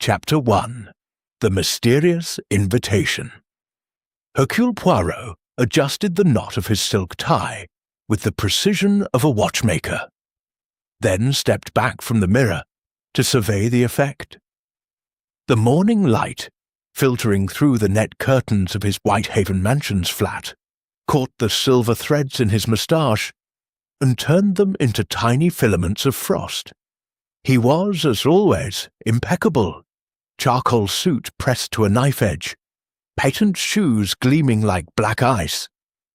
Chapter 1. The Mysterious Invitation. Hercule Poirot adjusted the knot of his silk tie with the precision of a watchmaker, then stepped back from the mirror to survey the effect. The morning light, filtering through the net curtains of his Whitehaven Mansions flat, caught the silver threads in his moustache and turned them into tiny filaments of frost. He was, as always, impeccable. Charcoal suit pressed to a knife edge, patent shoes gleaming like black ice,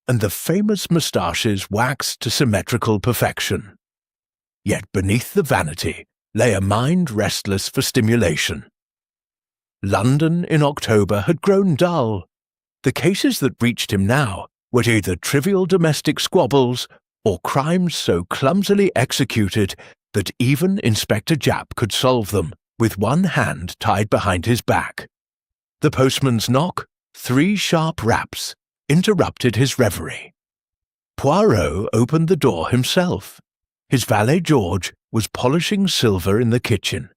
and the famous moustaches waxed to symmetrical perfection. Yet beneath the vanity lay a mind restless for stimulation. London in October had grown dull. The cases that reached him now were either trivial domestic squabbles or crimes so clumsily executed that even Inspector Japp could solve them with one hand tied behind his back. The postman's knock, 3 sharp raps, interrupted his reverie. Poirot opened the door himself. His valet George was polishing silver in the kitchen,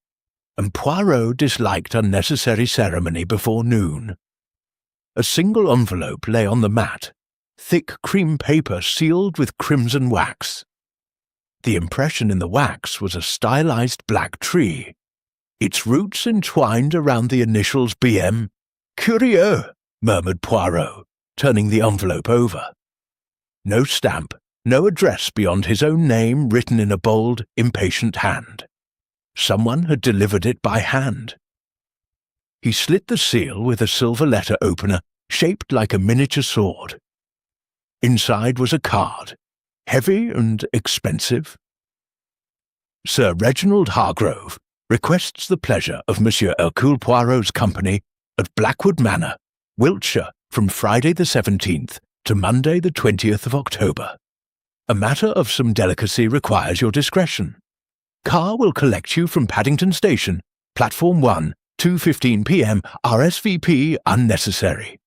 and Poirot disliked unnecessary ceremony before noon. A single envelope lay on the mat, thick cream paper sealed with crimson wax. The impression in the wax was a stylized black tree, its roots entwined around the initials BM. "Curieux," murmured Poirot, turning the envelope over. No stamp, no address beyond his own name written in a bold, impatient hand. Someone had delivered it by hand. He slit the seal with a silver letter opener shaped like a miniature sword. Inside was a card, heavy and expensive. Sir Reginald Hargrove requests the pleasure of Monsieur Hercule Poirot's company at Blackwood Manor, Wiltshire, from Friday the 17th to Monday the 20th of October. A matter of some delicacy requires your discretion. Car will collect you from Paddington Station, Platform 1, 2:15 p.m, RSVP unnecessary.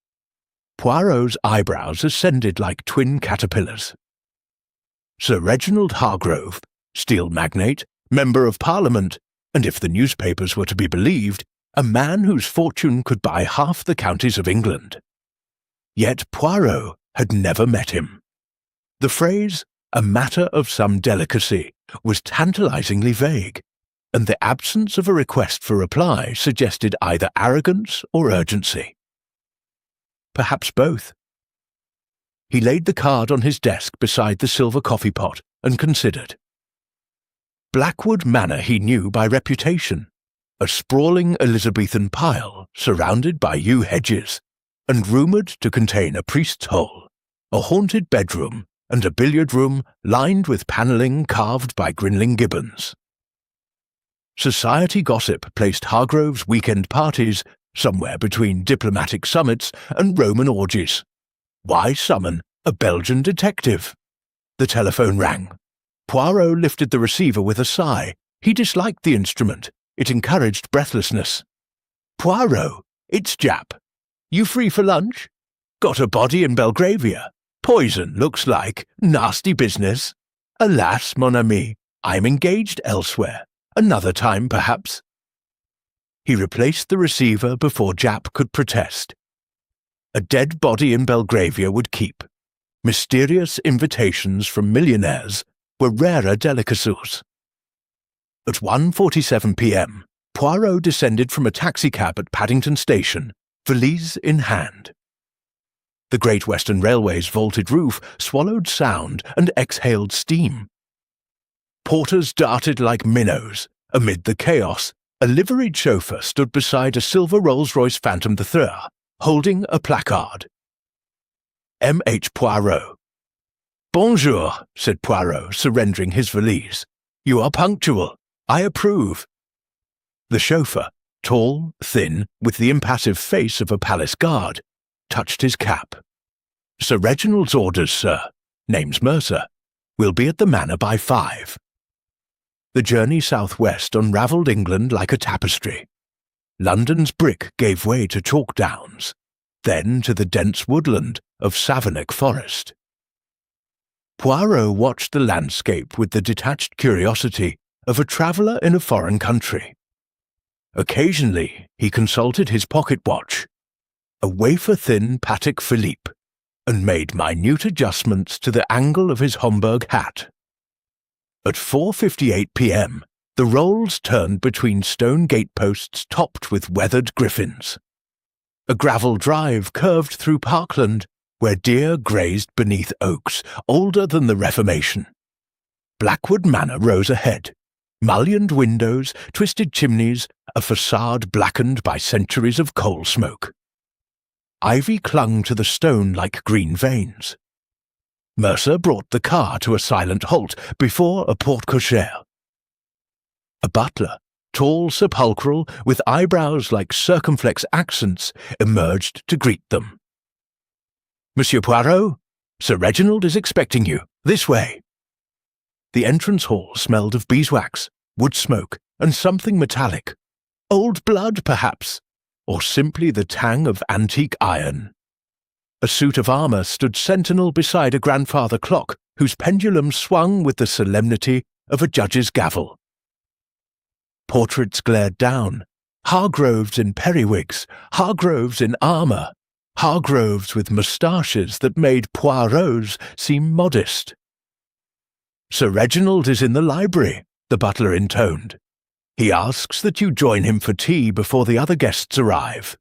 Poirot's eyebrows ascended like twin caterpillars. Sir Reginald Hargrove, steel magnate, Member of Parliament, and if the newspapers were to be believed, a man whose fortune could buy half the counties of England. Yet Poirot had never met him. The phrase, "a matter of some delicacy," was tantalizingly vague, and the absence of a request for reply suggested either arrogance or urgency. Perhaps both. He laid the card on his desk beside the silver coffee pot and considered. Blackwood Manor he knew by reputation, a sprawling Elizabethan pile surrounded by yew hedges, and rumoured to contain a priest's hole, a haunted bedroom, and a billiard room lined with panelling carved by Grinling Gibbons. Society gossip placed Hargrove's weekend parties somewhere between diplomatic summits and Roman orgies. Why summon a Belgian detective? The telephone rang. Poirot lifted the receiver with a sigh. He disliked the instrument. It encouraged breathlessness. "Poirot, it's Japp. You free for lunch? Got a body in Belgravia. Poison, looks like. Nasty business. Alas, mon ami, I'm engaged elsewhere. Another time, perhaps." He replaced the receiver before Japp could protest. A dead body in Belgravia would keep. Mysterious invitations from millionaires were rarer delicacies. At 1:47 p.m, Poirot descended from a taxicab at Paddington Station, valise in hand. The Great Western Railway's vaulted roof swallowed sound and exhaled steam. Porters darted like minnows. Amid the chaos, a liveried chauffeur stood beside a silver Rolls-Royce Phantom III, holding a placard. M.H. Poirot. "Bonjour," said Poirot, surrendering his valise. "You are punctual. I approve." The chauffeur, tall, thin, with the impassive face of a palace guard, touched his cap. "Sir Reginald's orders, sir. Name's Mercer. We'll be at the manor by 5. The journey southwest unravelled England like a tapestry. London's brick gave way to chalk downs, then to the dense woodland of Savernake Forest. Poirot watched the landscape with the detached curiosity of a traveller in a foreign country. Occasionally he consulted his pocket watch, a wafer-thin Patek Philippe, and made minute adjustments to the angle of his Homburg hat. At 4:58 p.m., the rolls turned between stone gateposts topped with weathered griffins. A gravel drive curved through parkland where deer grazed beneath oaks older than the Reformation. Blackwood Manor rose ahead, mullioned windows, twisted chimneys, a facade blackened by centuries of coal smoke. Ivy clung to the stone like green veins. Mercer brought the car to a silent halt before a porte-cochere. A butler, tall, sepulchral, with eyebrows like circumflex accents, emerged to greet them. "Monsieur Poirot, Sir Reginald is expecting you. This way." The entrance hall smelled of beeswax, wood smoke, and something metallic. Old blood, perhaps, or simply the tang of antique iron. A suit of armour stood sentinel beside a grandfather clock whose pendulum swung with the solemnity of a judge's gavel. Portraits glared down, Hargroves in periwigs, Hargroves in armour, Hargroves with moustaches that made Poirot's seem modest. "Sir Reginald is in the library," the butler intoned. "He asks that you join him for tea before the other guests arrive."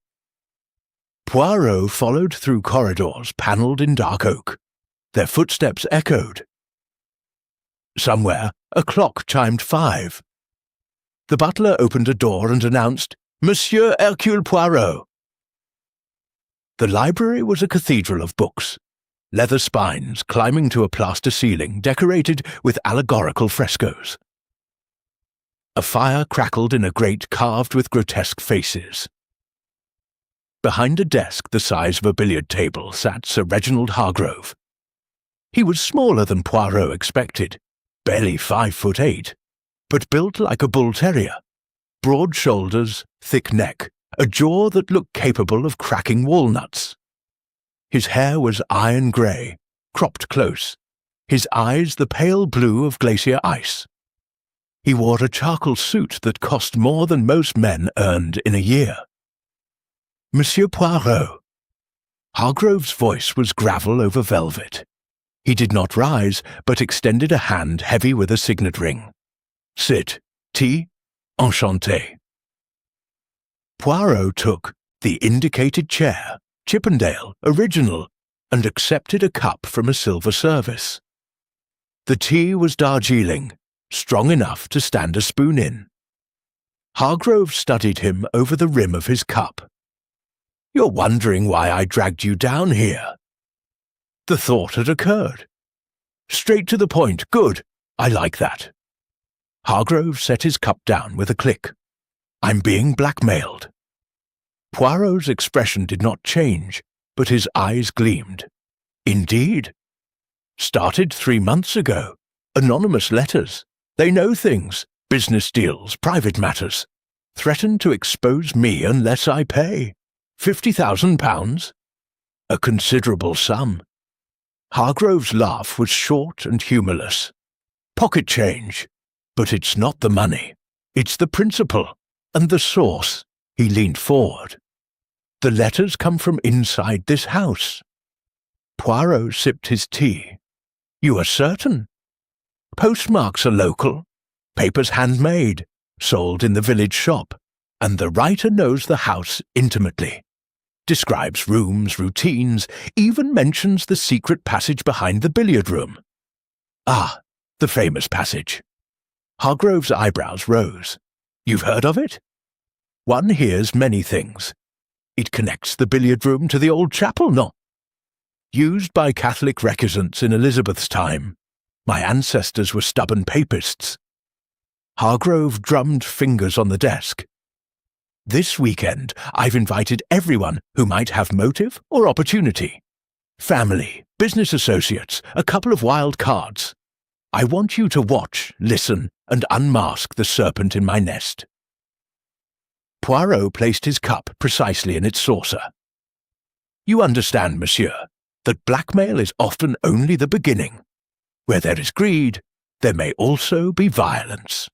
Poirot followed through corridors panelled in dark oak. Their footsteps echoed. Somewhere a clock chimed 5. The butler opened a door and announced, "Monsieur Hercule Poirot." The library was a cathedral of books, leather spines climbing to a plaster ceiling decorated with allegorical frescoes. A fire crackled in a grate carved with grotesque faces. Behind a desk the size of a billiard table sat Sir Reginald Hargrove. He was smaller than Poirot expected, barely 5'8", but built like a bull terrier. Broad shoulders, thick neck, a jaw that looked capable of cracking walnuts. His hair was iron grey, cropped close, his eyes the pale blue of glacier ice. He wore a charcoal suit that cost more than most men earned in a year. "Monsieur Poirot." Hargrove's voice was gravel over velvet. He did not rise, but extended a hand heavy with a signet ring. "Sit. Tea? Enchanté." Poirot took the indicated chair, Chippendale, original, and accepted a cup from a silver service. The tea was Darjeeling, strong enough to stand a spoon in. Hargrove studied him over the rim of his cup. "You're wondering why I dragged you down here." The thought had occurred. "Straight to the point. Good. I like that." Hargrove set his cup down with a click. "I'm being blackmailed." Poirot's expression did not change, but his eyes gleamed. "Indeed." "Started 3 months ago. Anonymous letters. They know things, business deals, private matters. Threaten to expose me unless I pay. £50,000? A considerable sum." Hargrove's laugh was short and humourless. "Pocket change. But it's not the money. It's the principle. And the source." He leaned forward. "The letters come from inside this house." Poirot sipped his tea. "You are certain?" "Postmarks are local. Papers handmade, sold in the village shop. And the writer knows the house intimately. Describes rooms, routines, even mentions the secret passage behind the billiard room." "Ah, the famous passage." Hargrove's eyebrows rose. "You've heard of it?" "One hears many things. It connects the billiard room to the old chapel, no? Used by Catholic recusants in Elizabeth's time. My ancestors were stubborn papists." Hargrove drummed fingers on the desk. "This weekend I've invited everyone who might have motive or opportunity. Family, business associates, a couple of wild cards. I want you to watch, listen, and unmask the serpent in my nest." Poirot placed his cup precisely in its saucer. "You understand, monsieur, that blackmail is often only the beginning. Where there is greed, there may also be violence."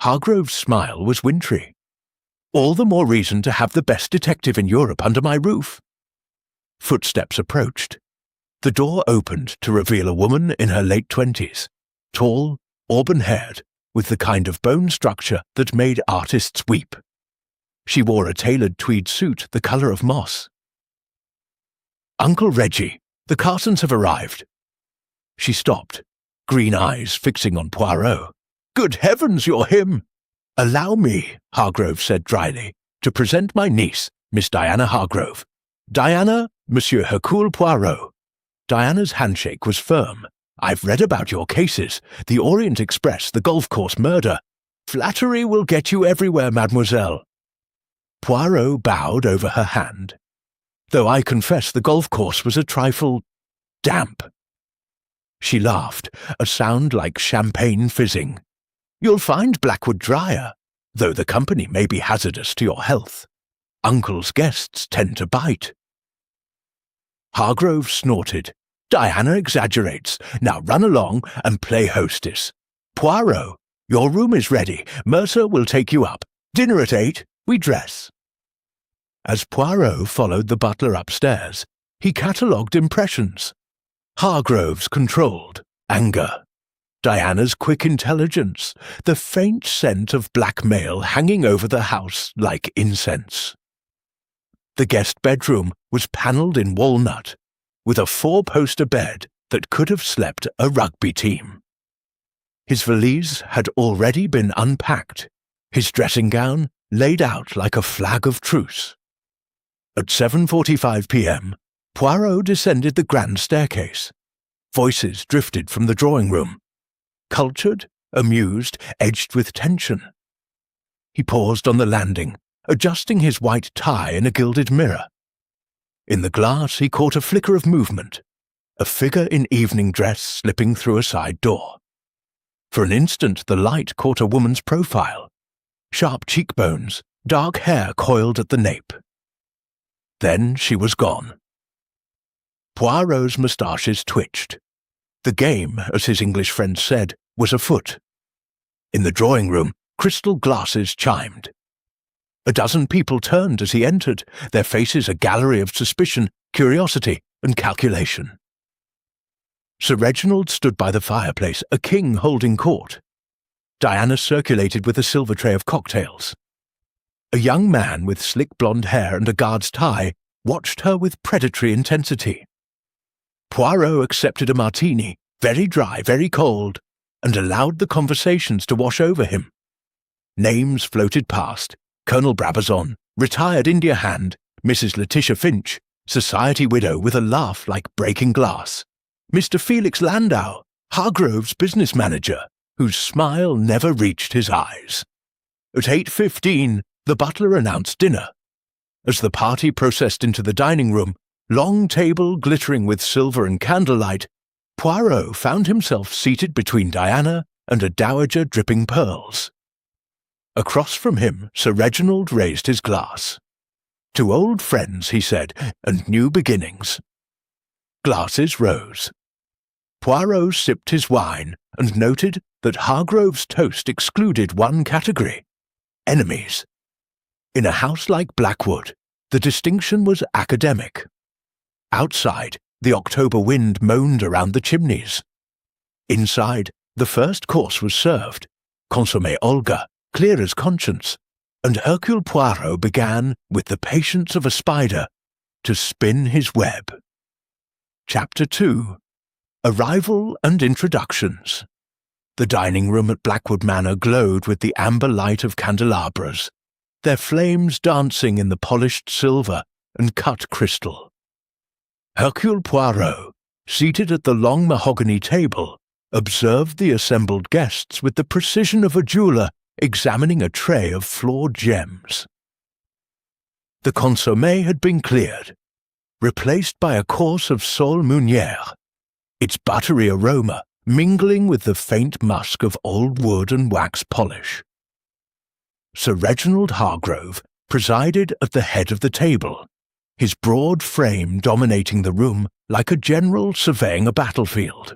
Hargrove's smile was wintry. All the more reason to have the best detective in Europe under my roof. Footsteps approached. The door opened to reveal a woman in her late 20s, tall, auburn-haired, with the kind of bone structure that made artists weep. She wore a tailored tweed suit the colour of moss. "Uncle Reggie, the Carsons have arrived." She stopped, green eyes fixing on Poirot. "Good heavens, you're him!" "Allow me," Hargrove said dryly, "to present my niece, Miss Diana Hargrove. Diana, Monsieur Hercule Poirot." Diana's handshake was firm. "I've read about your cases, the Orient Express, the golf course murder. Flattery will get you everywhere, mademoiselle." Poirot bowed over her hand. "Though I confess the golf course was a trifle damp." She laughed, a sound like champagne fizzing. "You'll find Blackwood drier, though the company may be hazardous to your health. Uncle's guests tend to bite." Hargrove snorted. "Diana exaggerates. Now run along and play hostess. Poirot, your room is ready. Mercer will take you up. Dinner at 8. We dress." As Poirot followed the butler upstairs, he catalogued impressions. Hargrove's controlled anger, Diana's quick intelligence, the faint scent of blackmail hanging over the house like incense. The guest bedroom was panelled in walnut, with a 4-poster bed that could have slept a rugby team. His valise had already been unpacked, his dressing gown laid out like a flag of truce. At 7:45 p.m., Poirot descended the grand staircase. Voices drifted from the drawing room. Cultured, amused, edged with tension. He paused on the landing, adjusting his white tie in a gilded mirror. In the glass he caught a flicker of movement, a figure in evening dress slipping through a side door. For an instant the light caught a woman's profile. Sharp cheekbones, dark hair coiled at the nape. Then she was gone. Poirot's moustaches twitched. The game, as his English friend said, was afoot. In the drawing room, crystal glasses chimed. A dozen people turned as he entered, their faces a gallery of suspicion, curiosity, and calculation. Sir Reginald stood by the fireplace, a king holding court. Diana circulated with a silver tray of cocktails. A young man with slick blonde hair and a guard's tie watched her with predatory intensity. Poirot accepted a martini, very dry, very cold, and allowed the conversations to wash over him. Names floated past: Colonel Brabazon, retired India hand, Mrs. Letitia Finch, society widow with a laugh like breaking glass, Mr. Felix Landau, Hargrove's business manager, whose smile never reached his eyes. At 8:15, the butler announced dinner. As the party processed into the dining room, long table glittering with silver and candlelight, Poirot found himself seated between Diana and a dowager dripping pearls. Across from him, Sir Reginald raised his glass. "To old friends," he said, "and new beginnings." Glasses rose. Poirot sipped his wine and noted that Hargrove's toast excluded one category: enemies. In a house like Blackwood, the distinction was academic. Outside, the October wind moaned around the chimneys. Inside, the first course was served, consommé Olga, clear as conscience, and Hercule Poirot began, with the patience of a spider, to spin his web. Chapter 2. Arrival and Introductions. The dining room at Blackwood Manor glowed with the amber light of candelabras, their flames dancing in the polished silver and cut crystal. Hercule Poirot, seated at the long mahogany table, observed the assembled guests with the precision of a jeweller examining a tray of flawed gems. The consommé had been cleared, replaced by a course of sole meunière, its buttery aroma mingling with the faint musk of old wood and wax polish. Sir Reginald Hargrove presided at the head of the table, his broad frame dominating the room like a general surveying a battlefield.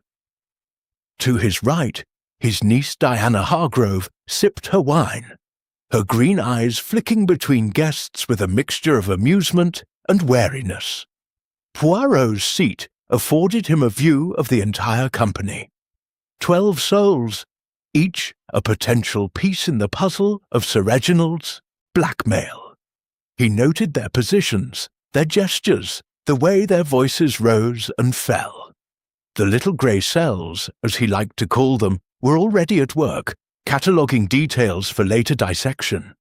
To his right, his niece Diana Hargrove sipped her wine, her green eyes flicking between guests with a mixture of amusement and wariness. Poirot's seat afforded him a view of the entire company. 12 souls, each a potential piece in the puzzle of Sir Reginald's blackmail. He noted their positions, their gestures, the way their voices rose and fell. The little grey cells, as he liked to call them, were already at work, cataloguing details for later dissection.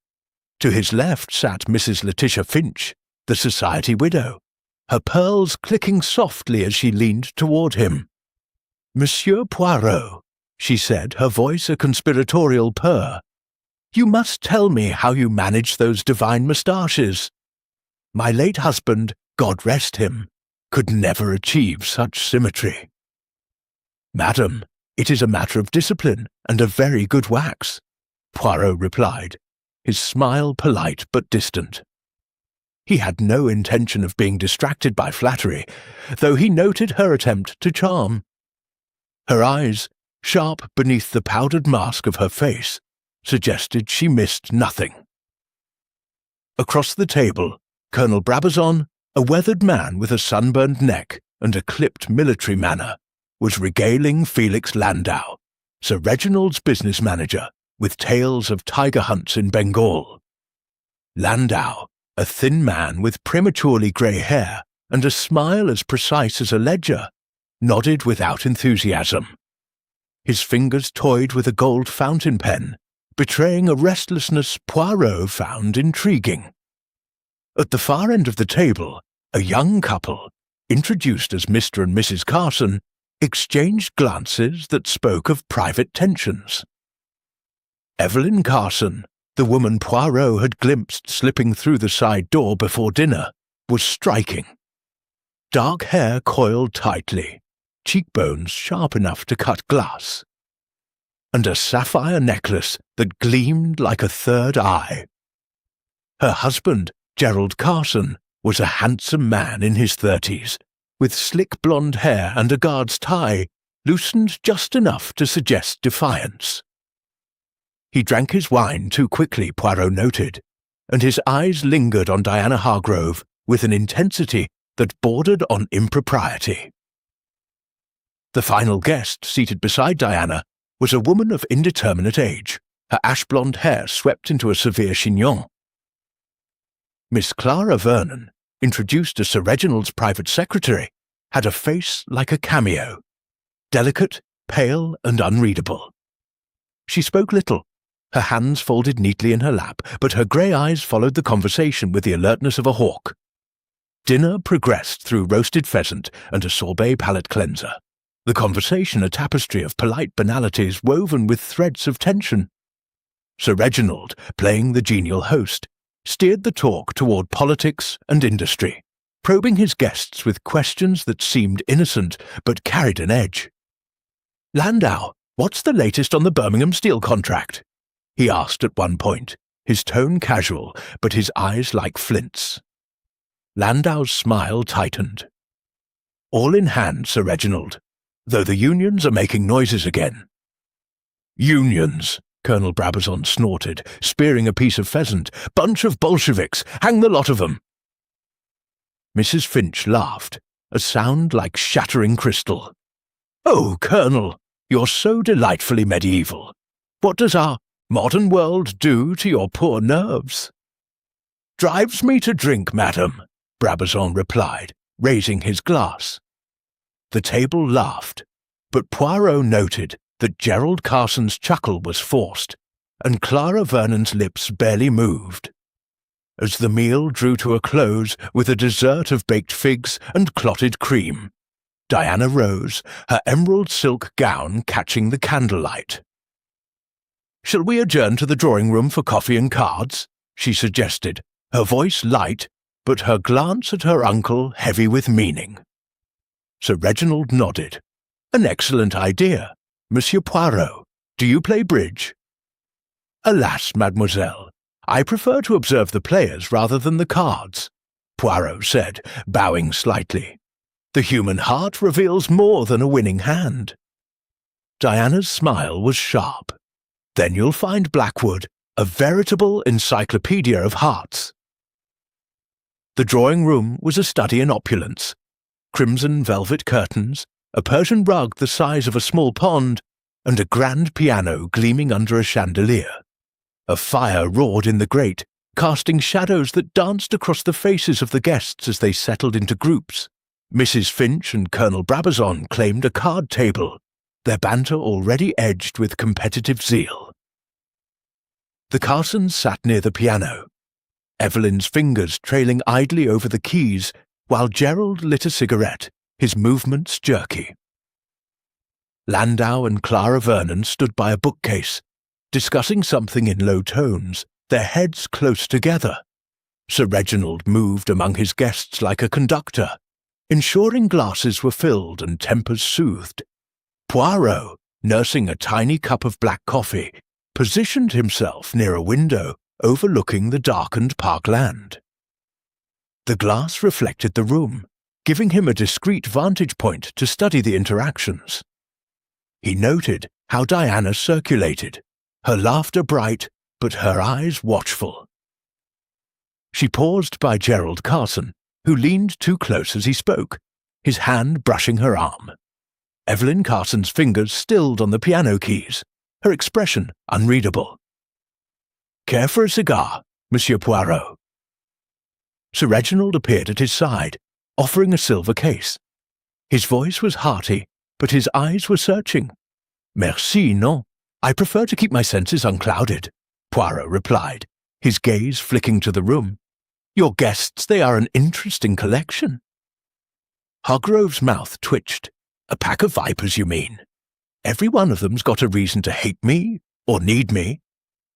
To his left sat Mrs. Letitia Finch, the society widow, her pearls clicking softly as she leaned toward him. "Monsieur Poirot," she said, her voice a conspiratorial purr, "you must tell me how you manage those divine moustaches. My late husband, God rest him, could never achieve such symmetry." "Madam, it is a matter of discipline and of very good wax," Poirot replied, his smile polite but distant. He had no intention of being distracted by flattery, though he noted her attempt to charm. Her eyes, sharp beneath the powdered mask of her face, suggested she missed nothing. Across the table, Colonel Brabazon, a weathered man with a sunburned neck and a clipped military manner, was regaling Felix Landau, Sir Reginald's business manager, with tales of tiger hunts in Bengal. Landau, a thin man with prematurely grey hair and a smile as precise as a ledger, nodded without enthusiasm. His fingers toyed with a gold fountain pen, betraying a restlessness Poirot found intriguing. At the far end of the table, a young couple, introduced as Mr. and Mrs. Carson, exchanged glances that spoke of private tensions. Evelyn Carson, the woman Poirot had glimpsed slipping through the side door before dinner, was striking. Dark hair coiled tightly, cheekbones sharp enough to cut glass, and a sapphire necklace that gleamed like a third eye. Her husband, Gerald Carson, was a handsome man in his 30s, with slick blonde hair and a guard's tie, loosened just enough to suggest defiance. He drank his wine too quickly, Poirot noted, and his eyes lingered on Diana Hargrove with an intensity that bordered on impropriety. The final guest, seated beside Diana, was a woman of indeterminate age, her ash-blonde hair swept into a severe chignon. Miss Clara Vernon, introduced as Sir Reginald's private secretary, had a face like a cameo, delicate, pale, and unreadable. She spoke little, her hands folded neatly in her lap, but her grey eyes followed the conversation with the alertness of a hawk. Dinner progressed through roasted pheasant and a sorbet palate cleanser, the conversation a tapestry of polite banalities woven with threads of tension. Sir Reginald, playing the genial host, steered the talk toward politics and industry, probing his guests with questions that seemed innocent but carried an edge. "Landau, what's the latest on the Birmingham steel contract?" he asked at one point, his tone casual, but his eyes like flints. Landau's smile tightened. "All in hand, Sir Reginald, though the unions are making noises again." "Unions," Colonel Brabazon snorted, spearing a piece of pheasant. "Bunch of Bolsheviks! Hang the lot of them!" Mrs. Finch laughed, a sound like shattering crystal. "Oh, Colonel, you're so delightfully medieval. What does our modern world do to your poor nerves?" "Drives me to drink, madam," Brabazon replied, raising his glass. The table laughed, but Poirot noted that Gerald Carson's chuckle was forced, and Clara Vernon's lips barely moved. As the meal drew to a close with a dessert of baked figs and clotted cream, Diana rose, her emerald silk gown catching the candlelight. "Shall we adjourn to the drawing-room for coffee and cards?" she suggested, her voice light, but her glance at her uncle heavy with meaning. Sir Reginald nodded. "An excellent idea. Monsieur Poirot, do you play bridge?" "Alas, mademoiselle, I prefer to observe the players rather than the cards," Poirot said, bowing slightly. "The human heart reveals more than a winning hand." Diana's smile was sharp. "Then you'll find Blackwood a veritable encyclopedia of hearts. The drawing-room was a study in opulence. Crimson velvet curtains, a Persian rug the size of a small pond, and a grand piano gleaming under a chandelier. A fire roared in the grate, casting shadows that danced across the faces of the guests as they settled into groups. Mrs. Finch and Colonel Brabazon claimed a card table, their banter already edged with competitive zeal. The Carsons sat near the piano, Evelyn's fingers trailing idly over the keys, while Gerald lit a cigarette, his movements jerky. Landau and Clara Vernon stood by a bookcase, discussing something in low tones, their heads close together. Sir Reginald moved among his guests like a conductor, ensuring glasses were filled and tempers soothed. Poirot, nursing a tiny cup of black coffee, positioned himself near a window overlooking the darkened parkland. The glass reflected the room, giving him a discreet vantage point to study the interactions. He noted how Diana circulated, her laughter bright, but her eyes watchful. She paused by Gerald Carson, who leaned too close as he spoke, his hand brushing her arm. Evelyn Carson's fingers stilled on the piano keys, her expression unreadable. "Care for a cigar, Monsieur Poirot?" Sir Reginald appeared at his side, offering a silver case. His voice was hearty, but his eyes were searching. "Merci, non. I prefer to keep my senses unclouded," Poirot replied, his gaze flicking to the room. "Your guests, they are an interesting collection." Hargrove's mouth twitched. "A pack of vipers, you mean? Every one of them's got a reason to hate me or need me.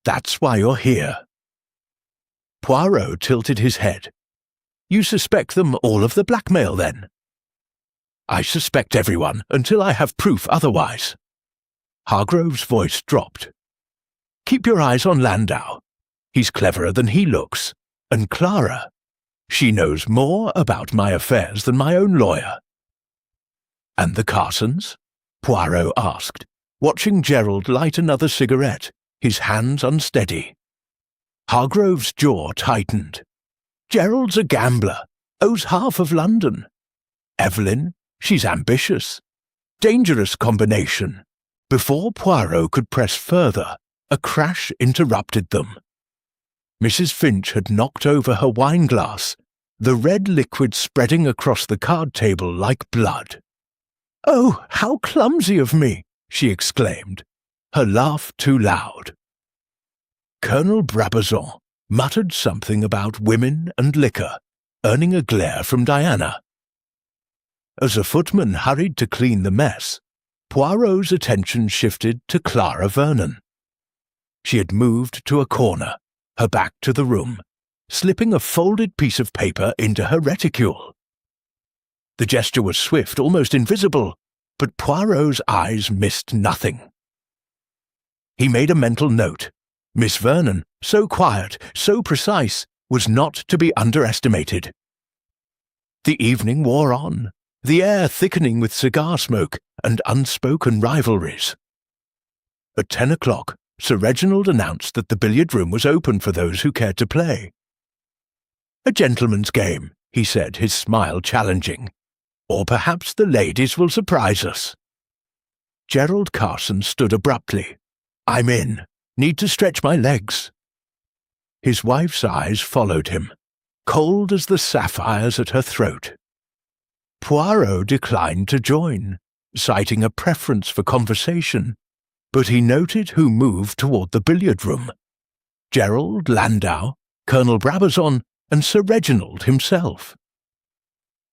That's why you're here." Poirot tilted his head. "You suspect them all of the blackmail, then?" "I suspect everyone until I have proof otherwise." Hargrove's voice dropped. "Keep your eyes on Landau. He's cleverer than he looks. And Clara, she knows more about my affairs than my own lawyer." "And the Carsons?" Poirot asked, watching Gerald light another cigarette, his hands unsteady. Hargrove's jaw tightened. "Gerald's a gambler, owes half of London. Evelyn, she's ambitious. Dangerous combination." Before Poirot could press further, a crash interrupted them. Mrs. Finch had knocked over her wineglass, the red liquid spreading across the card table like blood. "Oh, how clumsy of me!" she exclaimed, her laugh too loud. Colonel Brabazon muttered something about women and liquor, earning a glare from Diana. As a footman hurried to clean the mess, Poirot's attention shifted to Clara Vernon. She had moved to a corner, her back to the room, slipping a folded piece of paper into her reticule. The gesture was swift, almost invisible, but Poirot's eyes missed nothing. He made a mental note. Miss Vernon, so quiet, so precise, was not to be underestimated. The evening wore on, the air thickening with cigar smoke and unspoken rivalries. At 10 o'clock, Sir Reginald announced that the billiard room was open for those who cared to play. "A gentleman's game," he said, his smile challenging. "Or perhaps the ladies will surprise us." Gerald Carson stood abruptly. "I'm in. Need to stretch my legs." His wife's eyes followed him, cold as the sapphires at her throat. Poirot declined to join, citing a preference for conversation, but he noted who moved toward the billiard room. Gerald, Landau, Colonel Brabazon, and Sir Reginald himself.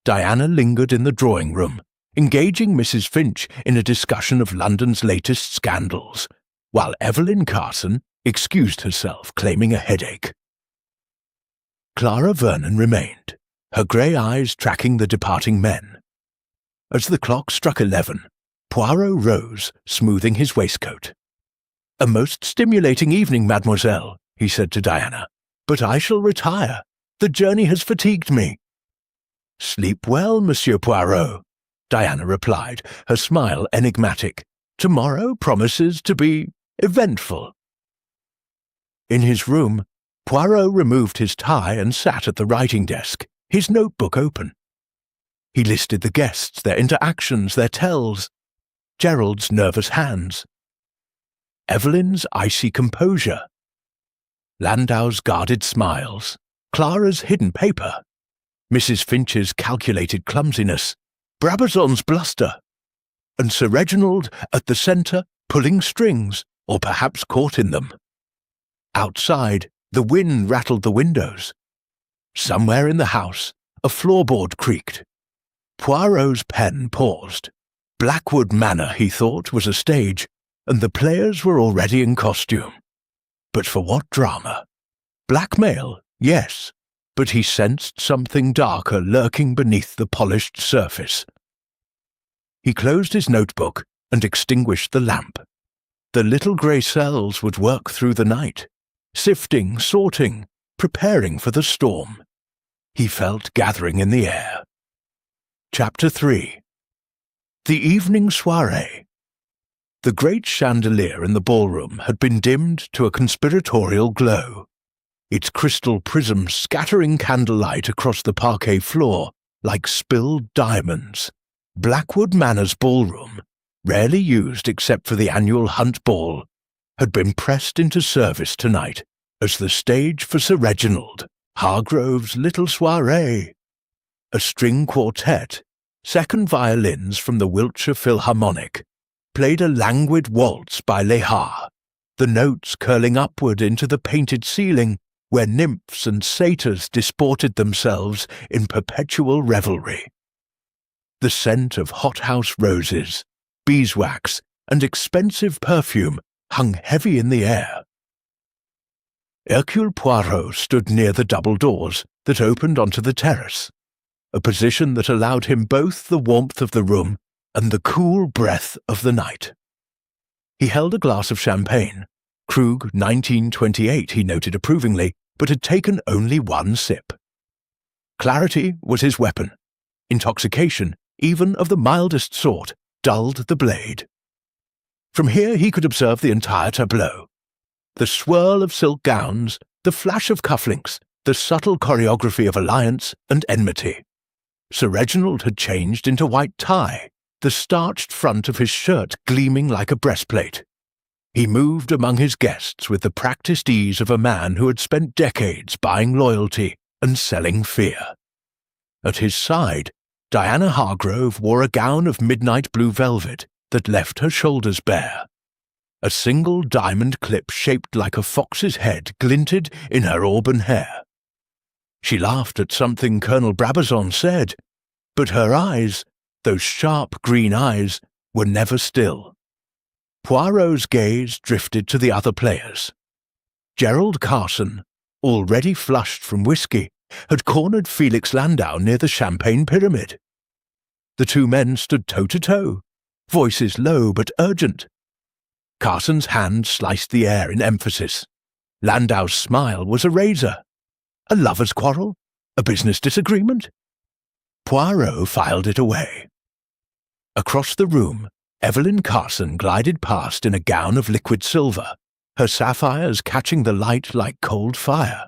Diana lingered in the drawing-room, engaging Mrs. Finch in a discussion of London's latest scandals, while Evelyn Carson excused herself, claiming a headache. Clara Vernon remained, her grey eyes tracking the departing men. As the clock struck 11, Poirot rose, smoothing his waistcoat. "A most stimulating evening, mademoiselle," he said to Diana, "but I shall retire. The journey has fatigued me." "Sleep well, Monsieur Poirot," Diana replied, her smile enigmatic. "Tomorrow promises to be eventful." In his room, Poirot removed his tie and sat at the writing desk, his notebook open. He listed the guests, their interactions, their tells, Gerald's nervous hands, Evelyn's icy composure, Landau's guarded smiles, Clara's hidden paper, Mrs. Finch's calculated clumsiness, Brabazon's bluster, and Sir Reginald at the centre pulling strings, or perhaps caught in them. Outside, the wind rattled the windows. Somewhere in the house, a floorboard creaked. Poirot's pen paused. Blackwood Manor, he thought, was a stage, and the players were already in costume. But for what drama? Blackmail, yes, but he sensed something darker lurking beneath the polished surface. He closed his notebook and extinguished the lamp. The little grey cells would work through the night, sifting, sorting, preparing for the storm. He felt gathering in the air. Chapter 3. The evening soirée. The great chandelier in the ballroom had been dimmed to a conspiratorial glow, its crystal prisms scattering candlelight across the parquet floor like spilled diamonds. Blackwood Manor's ballroom, rarely used except for the annual hunt ball, had been pressed into service tonight as the stage for Sir Reginald Hargrove's little soirée. A string quartet, second violins from the Wiltshire Philharmonic, played a languid waltz by Lehar, the notes curling upward into the painted ceiling where nymphs and satyrs disported themselves in perpetual revelry. The scent of hothouse roses, beeswax, and expensive perfume hung heavy in the air. Hercule Poirot stood near the double doors that opened onto the terrace, a position that allowed him both the warmth of the room and the cool breath of the night. He held a glass of champagne, Krug 1928, he noted approvingly, but had taken only one sip. Clarity was his weapon. Intoxication, even of the mildest sort, dulled the blade. From here he could observe the entire tableau. The swirl of silk gowns, the flash of cufflinks, the subtle choreography of alliance and enmity. Sir Reginald had changed into white tie, the starched front of his shirt gleaming like a breastplate. He moved among his guests with the practised ease of a man who had spent decades buying loyalty and selling fear. At his side, Diana Hargrove wore a gown of midnight blue velvet that left her shoulders bare. A single diamond clip shaped like a fox's head glinted in her auburn hair. She laughed at something Colonel Brabazon said, but her eyes, those sharp green eyes, were never still. Poirot's gaze drifted to the other players. Gerald Carson, already flushed from whisky, had cornered Felix Landau near the champagne pyramid. The two men stood toe-to-toe, voices low but urgent. Carson's hand sliced the air in emphasis. Landau's smile was a razor. A lover's quarrel? A business disagreement? Poirot filed it away. Across the room, Evelyn Carson glided past in a gown of liquid silver, her sapphires catching the light like cold fire.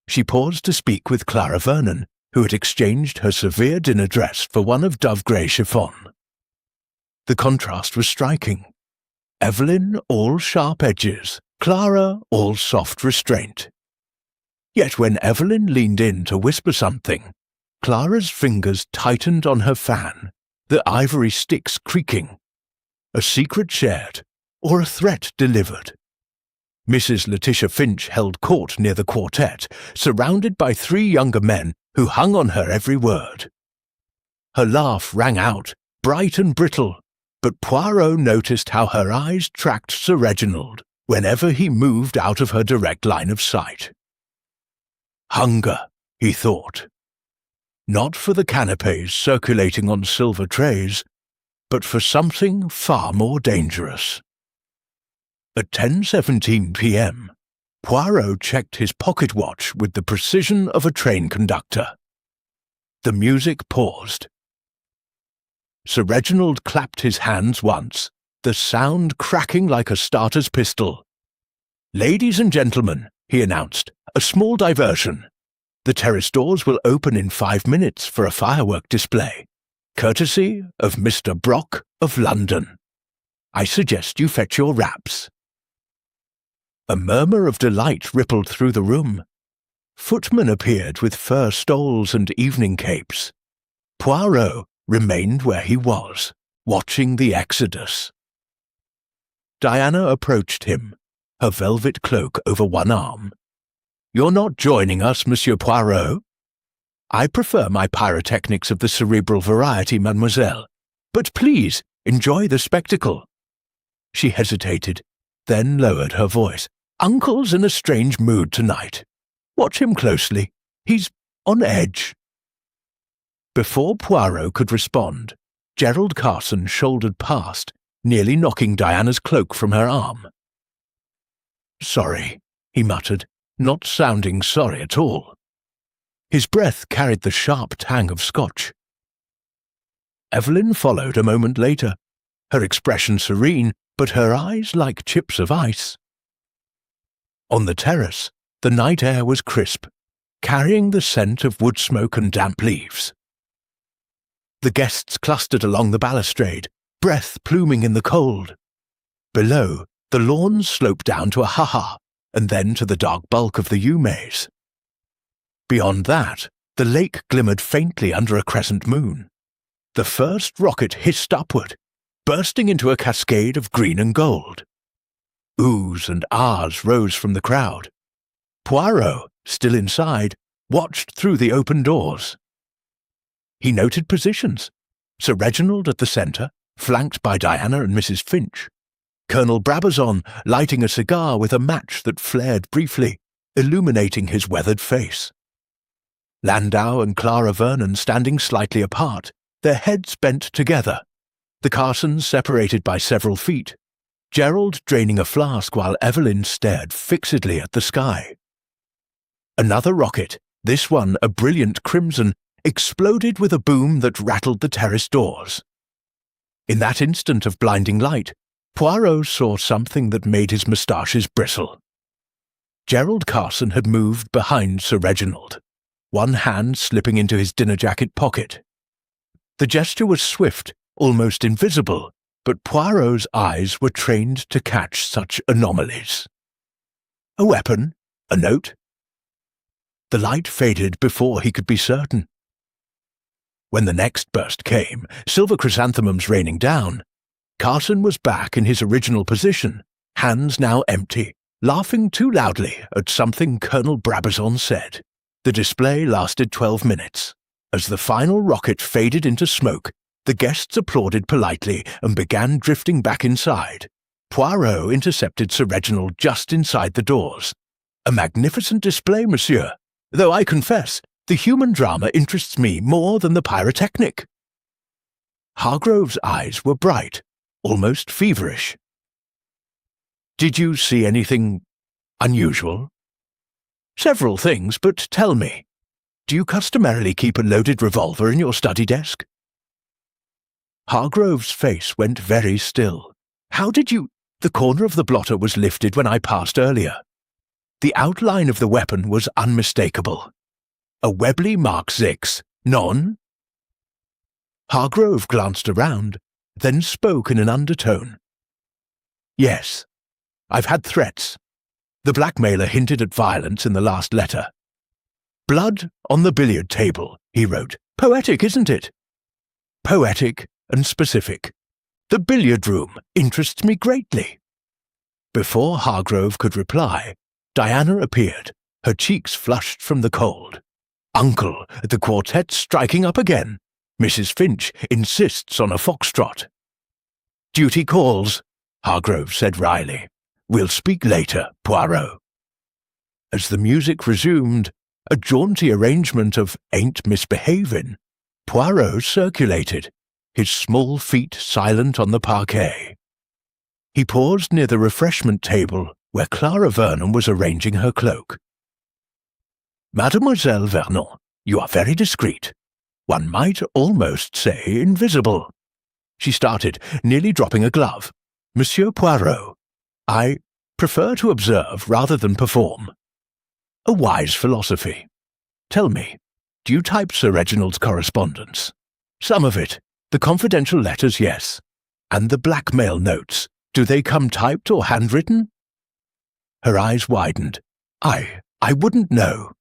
She paused to speak with Clara Vernon, who had exchanged her severe dinner dress for one of dove-grey chiffon. The contrast was striking. Evelyn all sharp edges, Clara all soft restraint. Yet when Evelyn leaned in to whisper something, Clara's fingers tightened on her fan, the ivory sticks creaking. A secret shared, or a threat delivered. Mrs. Letitia Finch held court near the quartet, surrounded by three younger men who hung on her every word. Her laugh rang out, bright and brittle, but Poirot noticed how her eyes tracked Sir Reginald whenever he moved out of her direct line of sight. Hunger, he thought. Not for the canapes circulating on silver trays, but for something far more dangerous. At 10:17 p.m., Poirot checked his pocket watch with the precision of a train conductor. The music paused. Sir Reginald clapped his hands once, the sound cracking like a starter's pistol. "Ladies and gentlemen," he announced, "a small diversion. The terrace doors will open in 5 minutes for a firework display, courtesy of Mr. Brock of London. I suggest you fetch your wraps." A murmur of delight rippled through the room. Footmen appeared with fur stoles and evening capes. Poirot remained where he was, watching the exodus. Diana approached him, her velvet cloak over one arm. "You're not joining us, Monsieur Poirot?" "I prefer my pyrotechnics of the cerebral variety, mademoiselle. But please, enjoy the spectacle." She hesitated, then lowered her voice. "Uncle's in a strange mood tonight. Watch him closely. He's on edge." Before Poirot could respond, Gerald Carson shouldered past, nearly knocking Diana's cloak from her arm. "Sorry," he muttered, not sounding sorry at all. His breath carried the sharp tang of scotch. Evelyn followed a moment later, her expression serene, but her eyes like chips of ice. On the terrace, the night air was crisp, carrying the scent of wood smoke and damp leaves. The guests clustered along the balustrade, breath pluming in the cold. Below, the lawns sloped down to a ha-ha, and then to the dark bulk of the yew maze. Beyond that, the lake glimmered faintly under a crescent moon. The first rocket hissed upward, bursting into a cascade of green and gold. Oohs and ahs rose from the crowd. Poirot, still inside, watched through the open doors. He noted positions. Sir Reginald at the centre, flanked by Diana and Mrs. Finch. Colonel Brabazon lighting a cigar with a match that flared briefly, illuminating his weathered face. Landau and Clara Vernon standing slightly apart, their heads bent together, the Carsons separated by several feet, Gerald draining a flask while Evelyn stared fixedly at the sky. Another rocket, this one a brilliant crimson, exploded with a boom that rattled the terrace doors. In that instant of blinding light, Poirot saw something that made his moustaches bristle. Gerald Carson had moved behind Sir Reginald, one hand slipping into his dinner jacket pocket. The gesture was swift, almost invisible, but Poirot's eyes were trained to catch such anomalies. A weapon? A note? The light faded before he could be certain. When the next burst came, silver chrysanthemums raining down, Carson was back in his original position, hands now empty, laughing too loudly at something Colonel Brabazon said. The display lasted 12 minutes. As the final rocket faded into smoke, the guests applauded politely and began drifting back inside. Poirot intercepted Sir Reginald just inside the doors. "A magnificent display, monsieur, though I confess, the human drama interests me more than the pyrotechnic." Hargrove's eyes were bright, almost feverish. "Did you see anything unusual?" "Several things, but tell me, do you customarily keep a loaded revolver in your study desk?" Hargrove's face went very still. "How did you—" "The corner of the blotter was lifted when I passed earlier. The outline of the weapon was unmistakable. A Webley Mark 6, non?" Hargrove glanced around, then spoke in an undertone. "Yes, I've had threats. The blackmailer hinted at violence in the last letter. 'Blood on the billiard table,' he wrote. Poetic, isn't it?" "Poetic and specific. The billiard room interests me greatly." Before Hargrove could reply, Diana appeared, her cheeks flushed from the cold. "Uncle, the quartet's striking up again. Mrs. Finch insists on a foxtrot." "Duty calls," Hargrove said wryly. "We'll speak later, Poirot." As the music resumed, a jaunty arrangement of "Ain't Misbehavin'," Poirot circulated, his small feet silent on the parquet. He paused near the refreshment table where Clara Vernon was arranging her cloak. "Mademoiselle Vernon, you are very discreet. One might almost say invisible." She started, nearly dropping a glove. "Monsieur Poirot, I prefer to observe rather than perform. A wise philosophy. Tell me, do you type Sir Reginald's correspondence? Some of it. The confidential letters, yes. And the blackmail notes, do they come typed or handwritten? Her eyes widened. I wouldn't know.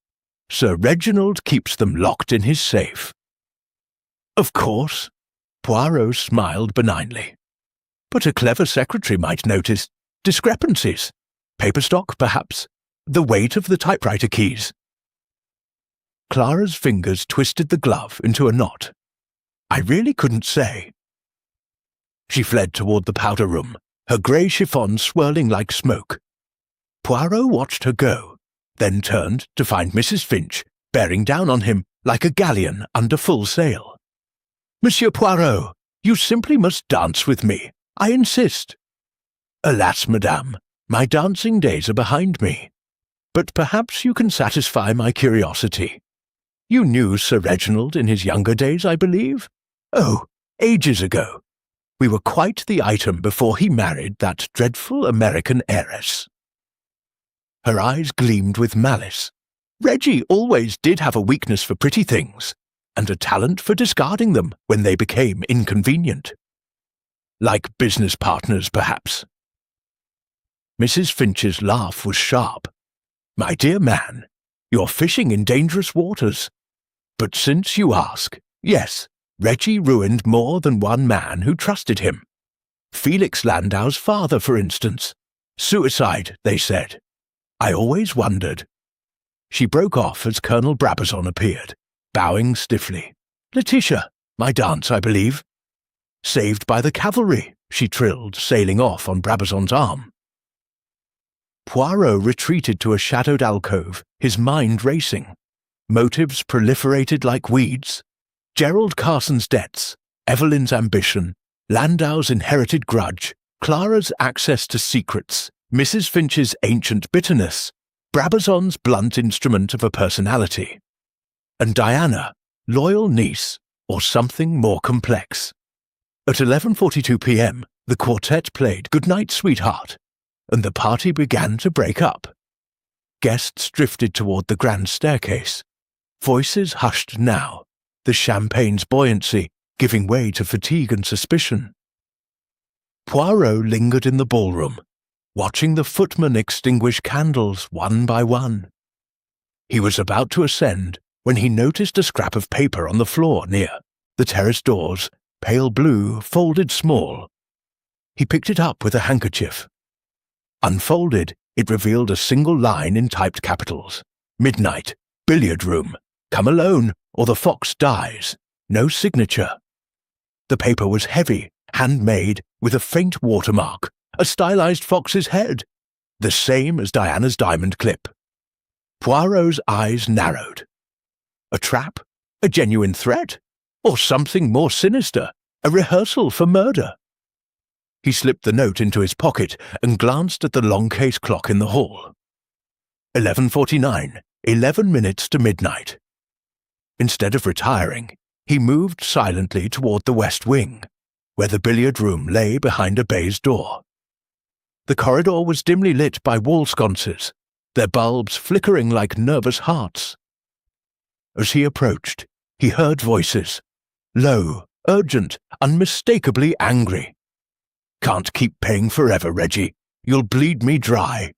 Sir Reginald keeps them locked in his safe. Of course. Poirot smiled benignly. But a clever secretary might notice discrepancies. Paper stock, perhaps. The weight of the typewriter keys. Clara's fingers twisted the glove into a knot. I really couldn't say. She fled toward the powder room, her grey chiffon swirling like smoke. Poirot watched her go, then turned to find Mrs. Finch bearing down on him like a galleon under full sail. Monsieur Poirot, you simply must dance with me. I insist. Alas, madame, my dancing days are behind me. But perhaps you can satisfy my curiosity. You knew Sir Reginald in his younger days, I believe? Oh, ages ago. We were quite the item before he married that dreadful American heiress. Her eyes gleamed with malice. Reggie always did have a weakness for pretty things, and a talent for discarding them when they became inconvenient. Like business partners, perhaps. Mrs. Finch's laugh was sharp. My dear man, you're fishing in dangerous waters. But since you ask, yes, Reggie ruined more than one man who trusted him. Felix Landau's father, for instance. Suicide, they said. I always wondered. She broke off as Colonel Brabazon appeared, bowing stiffly. Letitia, my dance, I believe. Saved by the cavalry, she trilled, sailing off on Brabazon's arm. Poirot retreated to a shadowed alcove, his mind racing. Motives proliferated like weeds. Gerald Carson's debts, Evelyn's ambition, Landau's inherited grudge, Clara's access to secrets, Mrs. Finch's ancient bitterness, Brabazon's blunt instrument of a personality. And Diana, loyal niece, or something more complex. At 11:42 p.m., the quartet played Goodnight, Sweetheart, and the party began to break up. Guests drifted toward the grand staircase. Voices hushed now, the champagne's buoyancy giving way to fatigue and suspicion. Poirot lingered in the ballroom, watching the footmen extinguish candles one by one. He was about to ascend when he noticed a scrap of paper on the floor near the terrace doors, pale blue, folded small. He picked it up with a handkerchief. Unfolded, it revealed a single line in typed capitals. Midnight, billiard room, come alone or the fox dies. No signature. The paper was heavy, handmade, with a faint watermark, a stylized fox's head, the same as Diana's diamond clip. Poirot's eyes narrowed. A trap? A genuine threat? Or something more sinister, a rehearsal for murder? He slipped the note into his pocket and glanced at the long case clock in the hall. 11:49, 11 minutes to midnight. Instead of retiring, he moved silently toward the west wing, where the billiard room lay behind a baize door. The corridor was dimly lit by wall sconces, their bulbs flickering like nervous hearts. As he approached, he heard voices, low, urgent, unmistakably angry. Can't keep paying forever, Reggie. You'll bleed me dry.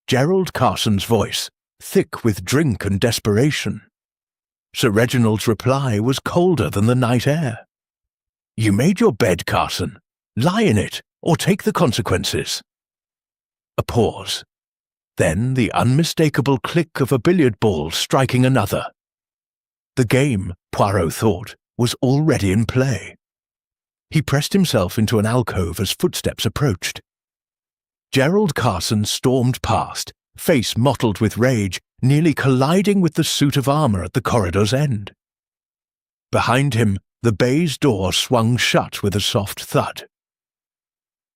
Gerald Carson's voice, thick with drink and desperation. Sir Reginald's reply was colder than the night air. You made your bed, Carson. Lie in it, or take the consequences. A pause. Then the unmistakable click of a billiard ball striking another. The game, Poirot thought, was already in play. He pressed himself into an alcove as footsteps approached. Gerald Carson stormed past, face mottled with rage, nearly colliding with the suit of armor at the corridor's end. Behind him, the baize door swung shut with a soft thud.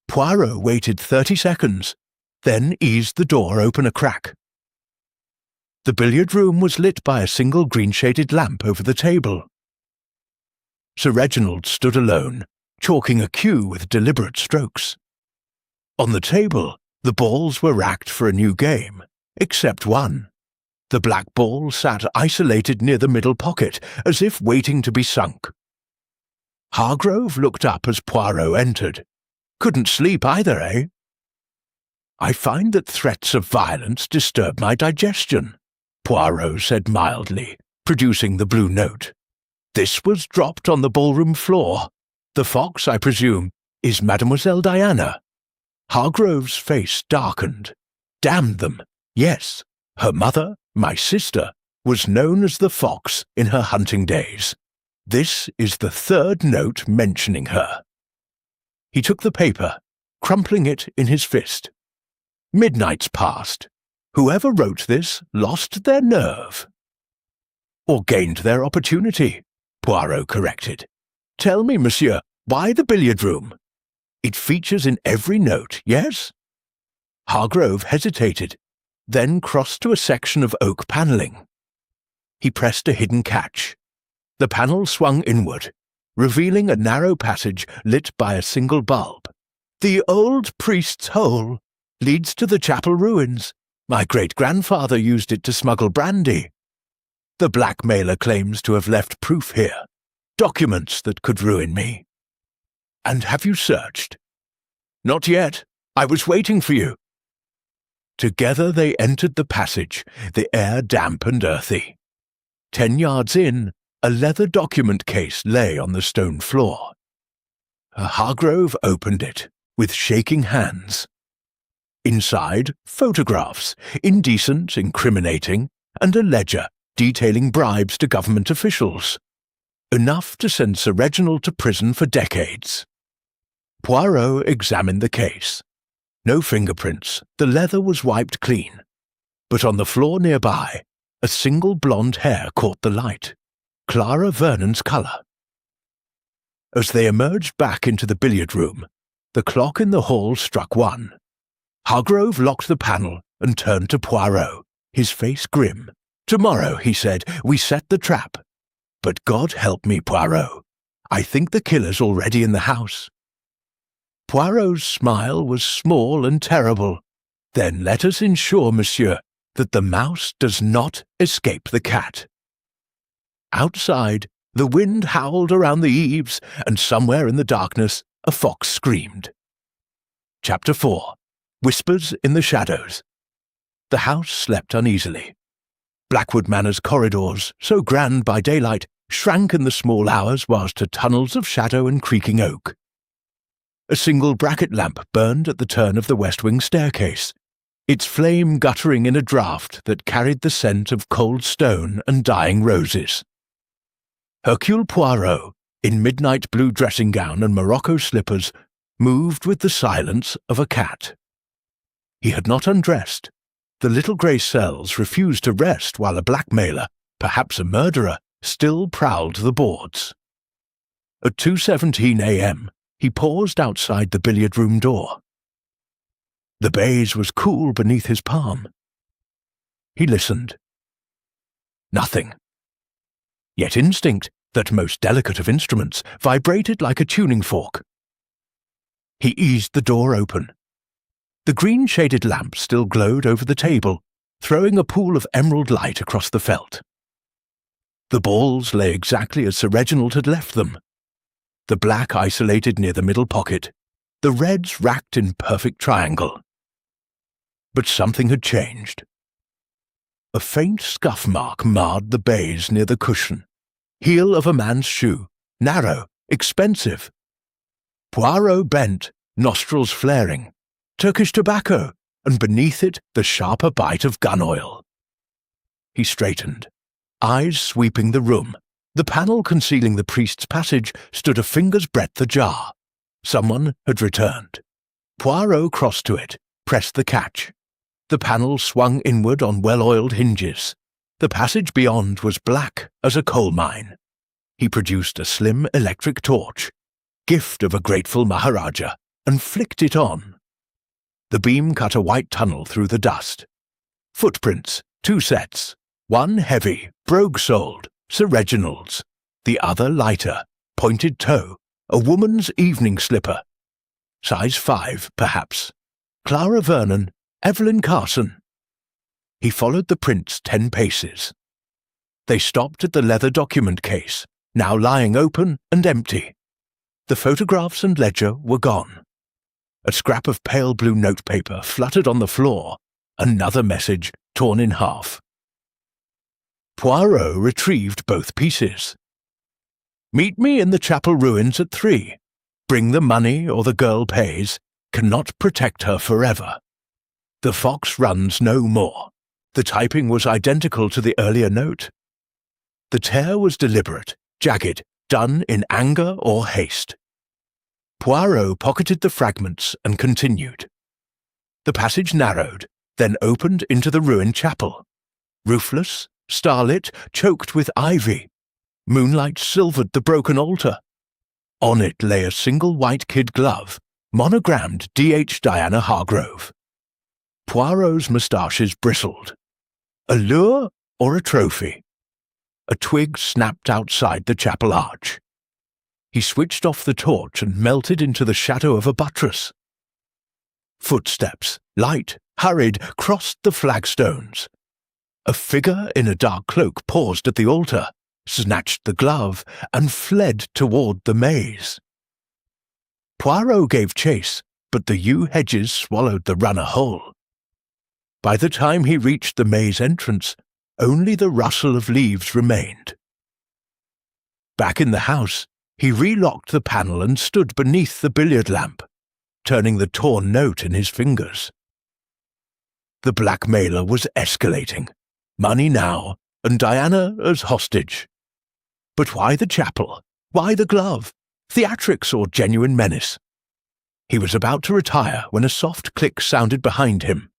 Poirot waited 30 seconds, then eased the door open a crack. The billiard room was lit by a single green-shaded lamp over the table. Sir Reginald stood alone, chalking a cue with deliberate strokes. On the table, The balls were racked for a new game, except one. The black ball sat isolated near the middle pocket, as if waiting to be sunk. Hargrove looked up as Poirot entered. Couldn't sleep either, eh? I find that threats of violence disturb my digestion, Poirot said mildly, producing the blue note. This was dropped on the ballroom floor. The fox, I presume, is Mademoiselle Diana. Hargrove's face darkened. Damn them, yes, her mother, my sister, was known as the fox in her hunting days. This is the third note mentioning her. He took the paper, crumpling it in his fist. Midnight's past. Whoever wrote this lost their nerve. Or gained their opportunity, Poirot corrected. Tell me, monsieur, why the billiard room? It features in every note, yes? Hargrove hesitated, then crossed to a section of oak panelling. He pressed a hidden catch. The panel swung inward, revealing a narrow passage lit by a single bulb. The old priest's hole leads to the chapel ruins. My great-grandfather used it to smuggle brandy. The blackmailer claims to have left proof here, documents that could ruin me. And have you searched? Not yet. I was waiting for you. Together they entered the passage, the air damp and earthy. 10 yards in, a leather document case lay on the stone floor. Hargrove opened it, with shaking hands. Inside, photographs, indecent, incriminating, and a ledger detailing bribes to government officials. Enough to send Sir Reginald to prison for decades. Poirot examined the case. No fingerprints, the leather was wiped clean. But on the floor nearby, a single blonde hair caught the light. Clara Vernon's colour. As they emerged back into the billiard room, the clock in the hall struck 1. Hargrove locked the panel and turned to Poirot, his face grim. Tomorrow, he said, we set the trap. But God help me, Poirot. I think the killer's already in the house. Poirot's smile was small and terrible. Then let us ensure, monsieur, that the mouse does not escape the cat. Outside, the wind howled around the eaves, and somewhere in the darkness a fox screamed. Chapter 4. Whispers in the Shadows. The house slept uneasily. Blackwood Manor's corridors, so grand by daylight, shrank in the small hours whilst to tunnels of shadow and creaking oak. A single bracket lamp burned at the turn of the west wing staircase, its flame guttering in a draught that carried the scent of cold stone and dying roses. Hercule Poirot, in midnight blue dressing-gown and Morocco slippers, moved with the silence of a cat. He had not undressed. The little grey cells refused to rest while a blackmailer, perhaps a murderer, still prowled the boards. At 2:17 a.m., he paused outside the billiard-room door. The baize was cool beneath his palm. He listened. Nothing. Yet instinct, that most delicate of instruments, vibrated like a tuning fork. He eased the door open. The green-shaded lamp still glowed over the table, throwing a pool of emerald light across the felt. The balls lay exactly as Sir Reginald had left them. The black isolated near the middle pocket, the reds racked in perfect triangle. But something had changed. A faint scuff mark marred the baize near the cushion. Heel of a man's shoe, narrow, expensive. Poirot bent, nostrils flaring. Turkish tobacco, and beneath it the sharper bite of gun oil. He straightened, eyes sweeping the room. The panel concealing the priest's passage stood a finger's breadth ajar. Someone had returned. Poirot crossed to it, pressed the catch. The panel swung inward on well-oiled hinges. The passage beyond was black as a coal mine. He produced a slim electric torch, gift of a grateful Maharaja, and flicked it on. The beam cut a white tunnel through the dust. Footprints, 2 sets. One heavy, brogue-soled, Sir Reginald's. The other lighter, pointed toe, a woman's evening slipper. Size 5, perhaps. Clara Vernon, Evelyn Carson. He followed the prints 10 paces. They stopped at the leather document case, now lying open and empty. The photographs and ledger were gone. A scrap of pale blue notepaper fluttered on the floor, another message torn in half. Poirot retrieved both pieces. Meet me in the chapel ruins at 3. Bring the money or the girl pays. Cannot protect her forever. The fox runs no more. The typing was identical to the earlier note. The tear was deliberate, jagged, done in anger or haste. Poirot pocketed the fragments and continued. The passage narrowed, then opened into the ruined chapel. Roofless, starlit, choked with ivy. Moonlight silvered the broken altar. On it lay a single white kid glove, monogrammed D.H. Diana Hargrove. Poirot's moustaches bristled. A lure or a trophy? A twig snapped outside the chapel arch. He switched off the torch and melted into the shadow of a buttress. Footsteps, light, hurried, crossed the flagstones. A figure in a dark cloak paused at the altar, snatched the glove, and fled toward the maze. Poirot gave chase, but the yew hedges swallowed the runner whole. By the time he reached the maze entrance, only the rustle of leaves remained. Back in the house, he relocked the panel and stood beneath the billiard lamp, turning the torn note in his fingers. The blackmailer was escalating. Money now, and Diana as hostage. But why the chapel? Why the glove? Theatrics or genuine menace? He was about to retire when a soft click sounded behind him.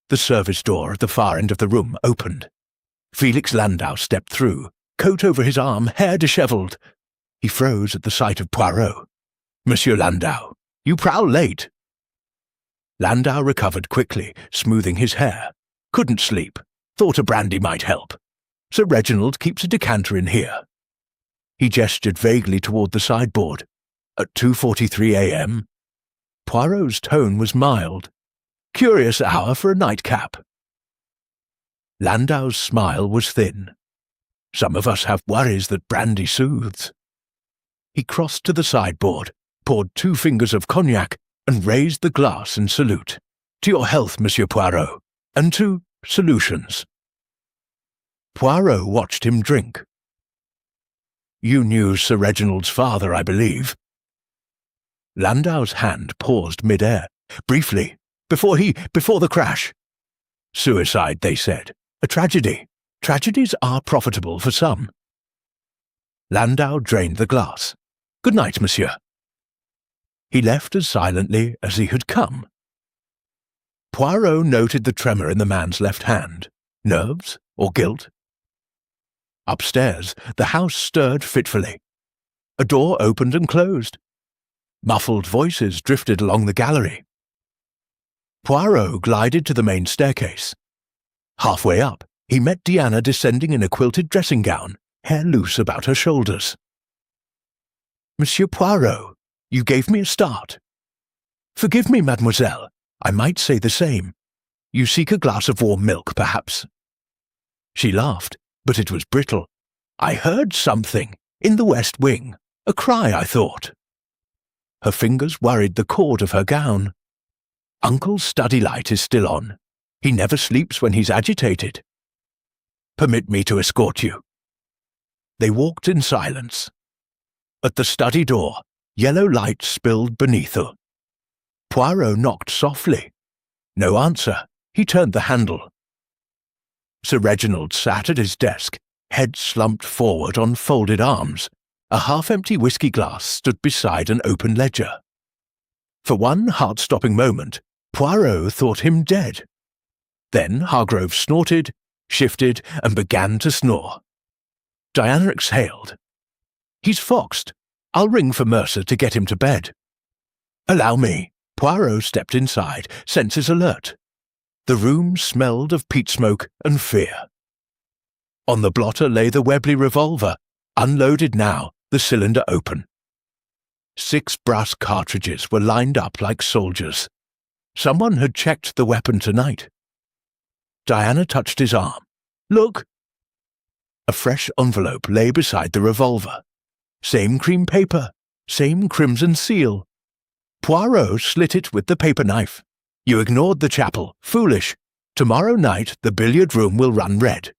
The service door at the far end of the room opened. Felix Landau stepped through, coat over his arm, hair dishevelled. He froze at the sight of Poirot. "Monsieur Landau, you prowl late." Landau recovered quickly, smoothing his hair. "Couldn't sleep. Thought a brandy might help. Sir Reginald keeps a decanter in here." He gestured vaguely toward the sideboard. "At 2:43 a.m. Poirot's tone was mild. "Curious hour for a nightcap." Landau's smile was thin. "Some of us have worries that brandy soothes." He crossed to the sideboard, poured 2 fingers of cognac, and raised the glass in salute. "To your health, Monsieur Poirot, and to solutions." Poirot watched him drink. "You knew Sir Reginald's father, I believe." Landau's hand paused mid-air, briefly, before the crash. "Suicide, they said. A tragedy. Tragedies are profitable for some." Landau drained the glass. "Good night, monsieur." He left as silently as he had come. Poirot noted the tremor in the man's left hand. Nerves or guilt? Upstairs, the house stirred fitfully. A door opened and closed. Muffled voices drifted along the gallery. Poirot glided to the main staircase. Halfway up, he met Diana descending in a quilted dressing gown, hair loose about her shoulders. "Monsieur Poirot, you gave me a start." "Forgive me, mademoiselle. I might say the same. You seek a glass of warm milk, perhaps?" She laughed, but it was brittle. "I heard something, in the west wing. A cry, I thought." Her fingers worried the cord of her gown. "Uncle's study light is still on. He never sleeps when he's agitated." "Permit me to escort you." They walked in silence. At the study door, yellow light spilled beneath her. Poirot knocked softly. No answer. He turned the handle. Sir Reginald sat at his desk, head slumped forward on folded arms. A half-empty whiskey glass stood beside an open ledger. For one heart-stopping moment, Poirot thought him dead. Then Hargrove snorted, shifted, and began to snore. Diana exhaled. "He's foxed. I'll ring for Mercer to get him to bed." "Allow me." Poirot stepped inside, senses alert. The room smelled of peat smoke and fear. On the blotter lay the Webley revolver, unloaded now, the cylinder open. 6 brass cartridges were lined up like soldiers. Someone had checked the weapon tonight. Diana touched his arm. Look! A fresh envelope lay beside the revolver. Same cream paper, same crimson seal. Poirot slit it with the paper knife. You ignored the chapel. Foolish. Tomorrow night the billiard room will run red.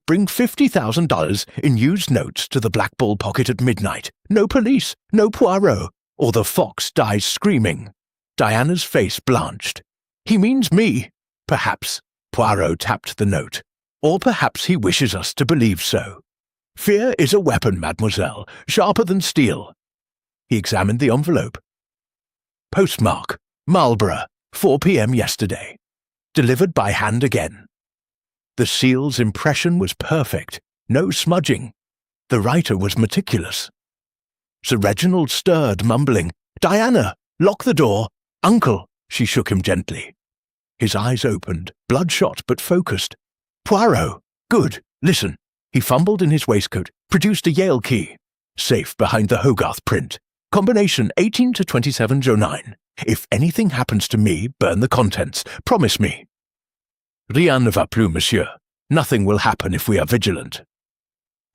Bring $50,000 in used notes to the black ball pocket at midnight. No police, no Poirot, or the fox dies screaming. Diana's face blanched. He means me. Perhaps. Poirot tapped the note. Or perhaps he wishes us to believe so. Fear is a weapon, mademoiselle, sharper than steel. He examined the envelope. Postmark, Marlborough, 4 p.m. yesterday. Delivered by hand again. The seal's impression was perfect, no smudging. The writer was meticulous. Sir Reginald stirred, mumbling, Diana, lock the door. Uncle, she shook him gently. His eyes opened, bloodshot but focused. Poirot, good, listen. He fumbled in his waistcoat, produced a Yale key. Safe behind the Hogarth print. Combination 18 to 2709. If anything happens to me, burn the contents. Promise me. Rien ne va plus, monsieur. Nothing will happen if we are vigilant.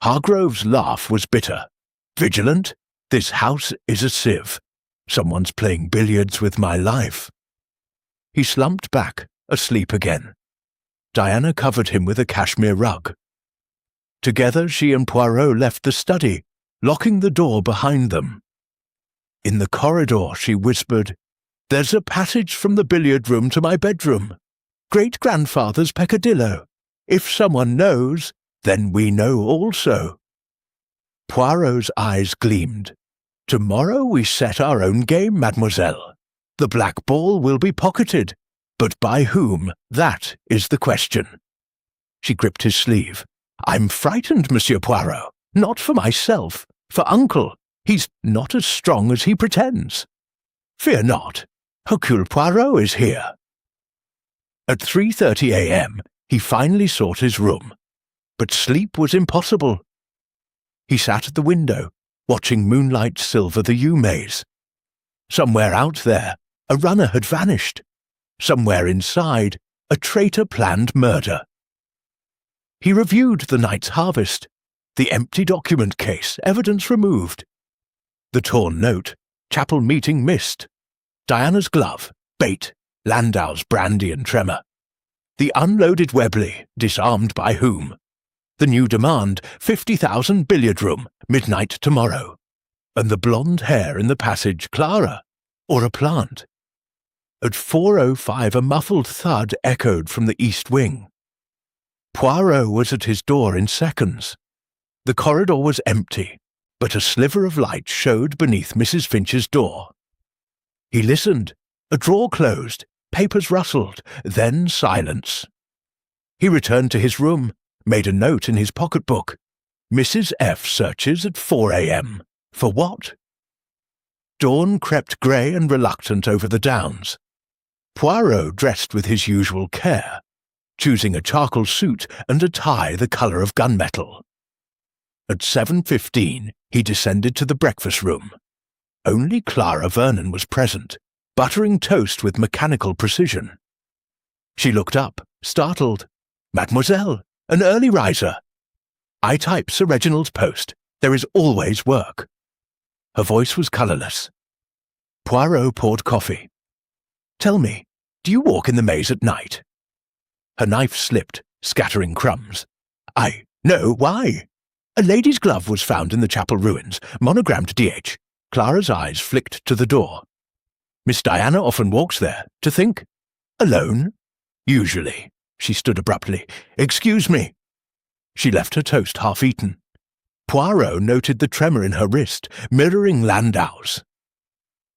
Hargrove's laugh was bitter. Vigilant? This house is a sieve. Someone's playing billiards with my life. He slumped back, asleep again. Diana covered him with a cashmere rug. Together she and Poirot left the study, locking the door behind them. In the corridor she whispered, There's a passage from the billiard room to my bedroom. Great-grandfather's peccadillo. If someone knows, then we know also. Poirot's eyes gleamed. Tomorrow we set our own game, mademoiselle. The black ball will be pocketed, but by whom, that is the question. She gripped his sleeve. I'm frightened, Monsieur Poirot. Not for myself, for Uncle. He's not as strong as he pretends. Fear not. Hercule Poirot is here. At 3:30 a.m., he finally sought his room, but sleep was impossible. He sat at the window, watching moonlight silver the yew maze. Somewhere out there, a runner had vanished. Somewhere inside, a traitor planned murder. He reviewed the night's harvest, the empty document case, evidence removed. The torn note, chapel meeting missed. Diana's glove, bait, Landau's brandy and tremor. The unloaded Webley, disarmed by whom? The new demand, 50,000 billiard room, midnight tomorrow. And the blonde hair in the passage, Clara, or a plant? At 4:05 a muffled thud echoed from the east wing. Poirot was at his door in seconds. The corridor was empty, but a sliver of light showed beneath Mrs. Finch's door. He listened. A drawer closed, papers rustled, then silence. He returned to his room, made a note in his pocketbook. Mrs. F. searches at 4 a.m. For what? Dawn crept grey and reluctant over the downs. Poirot dressed with his usual care, choosing a charcoal suit and a tie the colour of gunmetal. At 7:15 he descended to the breakfast room. Only Clara Vernon was present, buttering toast with mechanical precision. She looked up, startled. Mademoiselle, an early riser. I type Sir Reginald's post. There is always work. Her voice was colourless. Poirot poured coffee. Tell me, do you walk in the maze at night? Her knife slipped, scattering crumbs. No, why? A lady's glove was found in the chapel ruins, monogrammed D.H. Clara's eyes flicked to the door. Miss Diana often walks there, to think. Alone? Usually. She stood abruptly. Excuse me. She left her toast half-eaten. Poirot noted the tremor in her wrist, mirroring Landau's.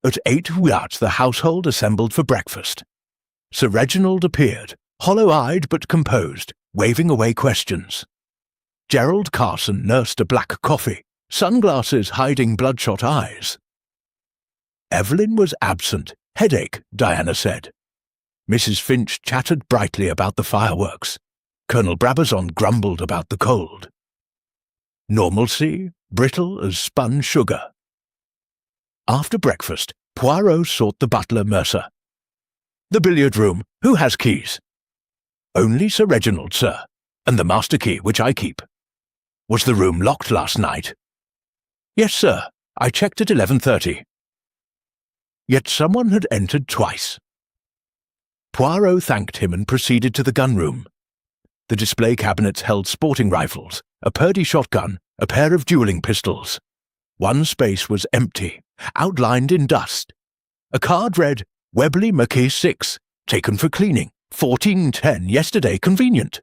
At 8:00 the household assembled for breakfast. Sir Reginald appeared, hollow-eyed but composed, waving away questions. Gerald Carson nursed a black coffee, sunglasses hiding bloodshot eyes. Evelyn was absent. Headache, Diana said. Mrs. Finch chattered brightly about the fireworks. Colonel Brabazon grumbled about the cold. Normalcy, brittle as spun sugar. After breakfast, Poirot sought the butler Mercer. The billiard room. Who has keys? Only Sir Reginald, sir, and the master key which I keep. Was the room locked last night? Yes, sir. I checked at 11:30. Yet someone had entered twice. Poirot thanked him and proceeded to the gun room. The display cabinets held sporting rifles, a Purdy shotgun, a pair of dueling pistols. One space was empty, outlined in dust. A card read, Webley Marquis 6, taken for cleaning, 14:10 yesterday, convenient.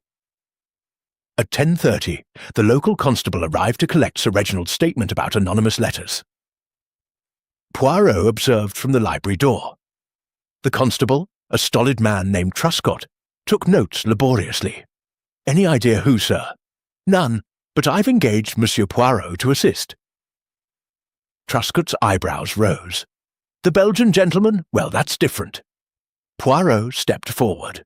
At 10:30, the local constable arrived to collect Sir Reginald's statement about anonymous letters. Poirot observed from the library door. The constable, a stolid man named Truscott, took notes laboriously. Any idea who, sir? None, but I've engaged Monsieur Poirot to assist. Truscott's eyebrows rose. The Belgian gentleman? Well, that's different. Poirot stepped forward.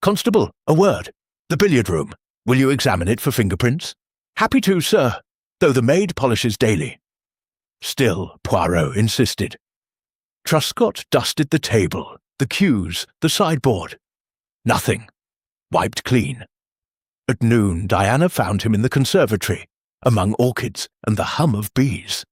Constable, a word. The billiard room. Will you examine it for fingerprints? Happy to, sir, though the maid polishes daily. Still, Poirot insisted. Truscott dusted the table, the cues, the sideboard. Nothing. Wiped clean. At noon, Diana found him in the conservatory, among orchids and the hum of bees.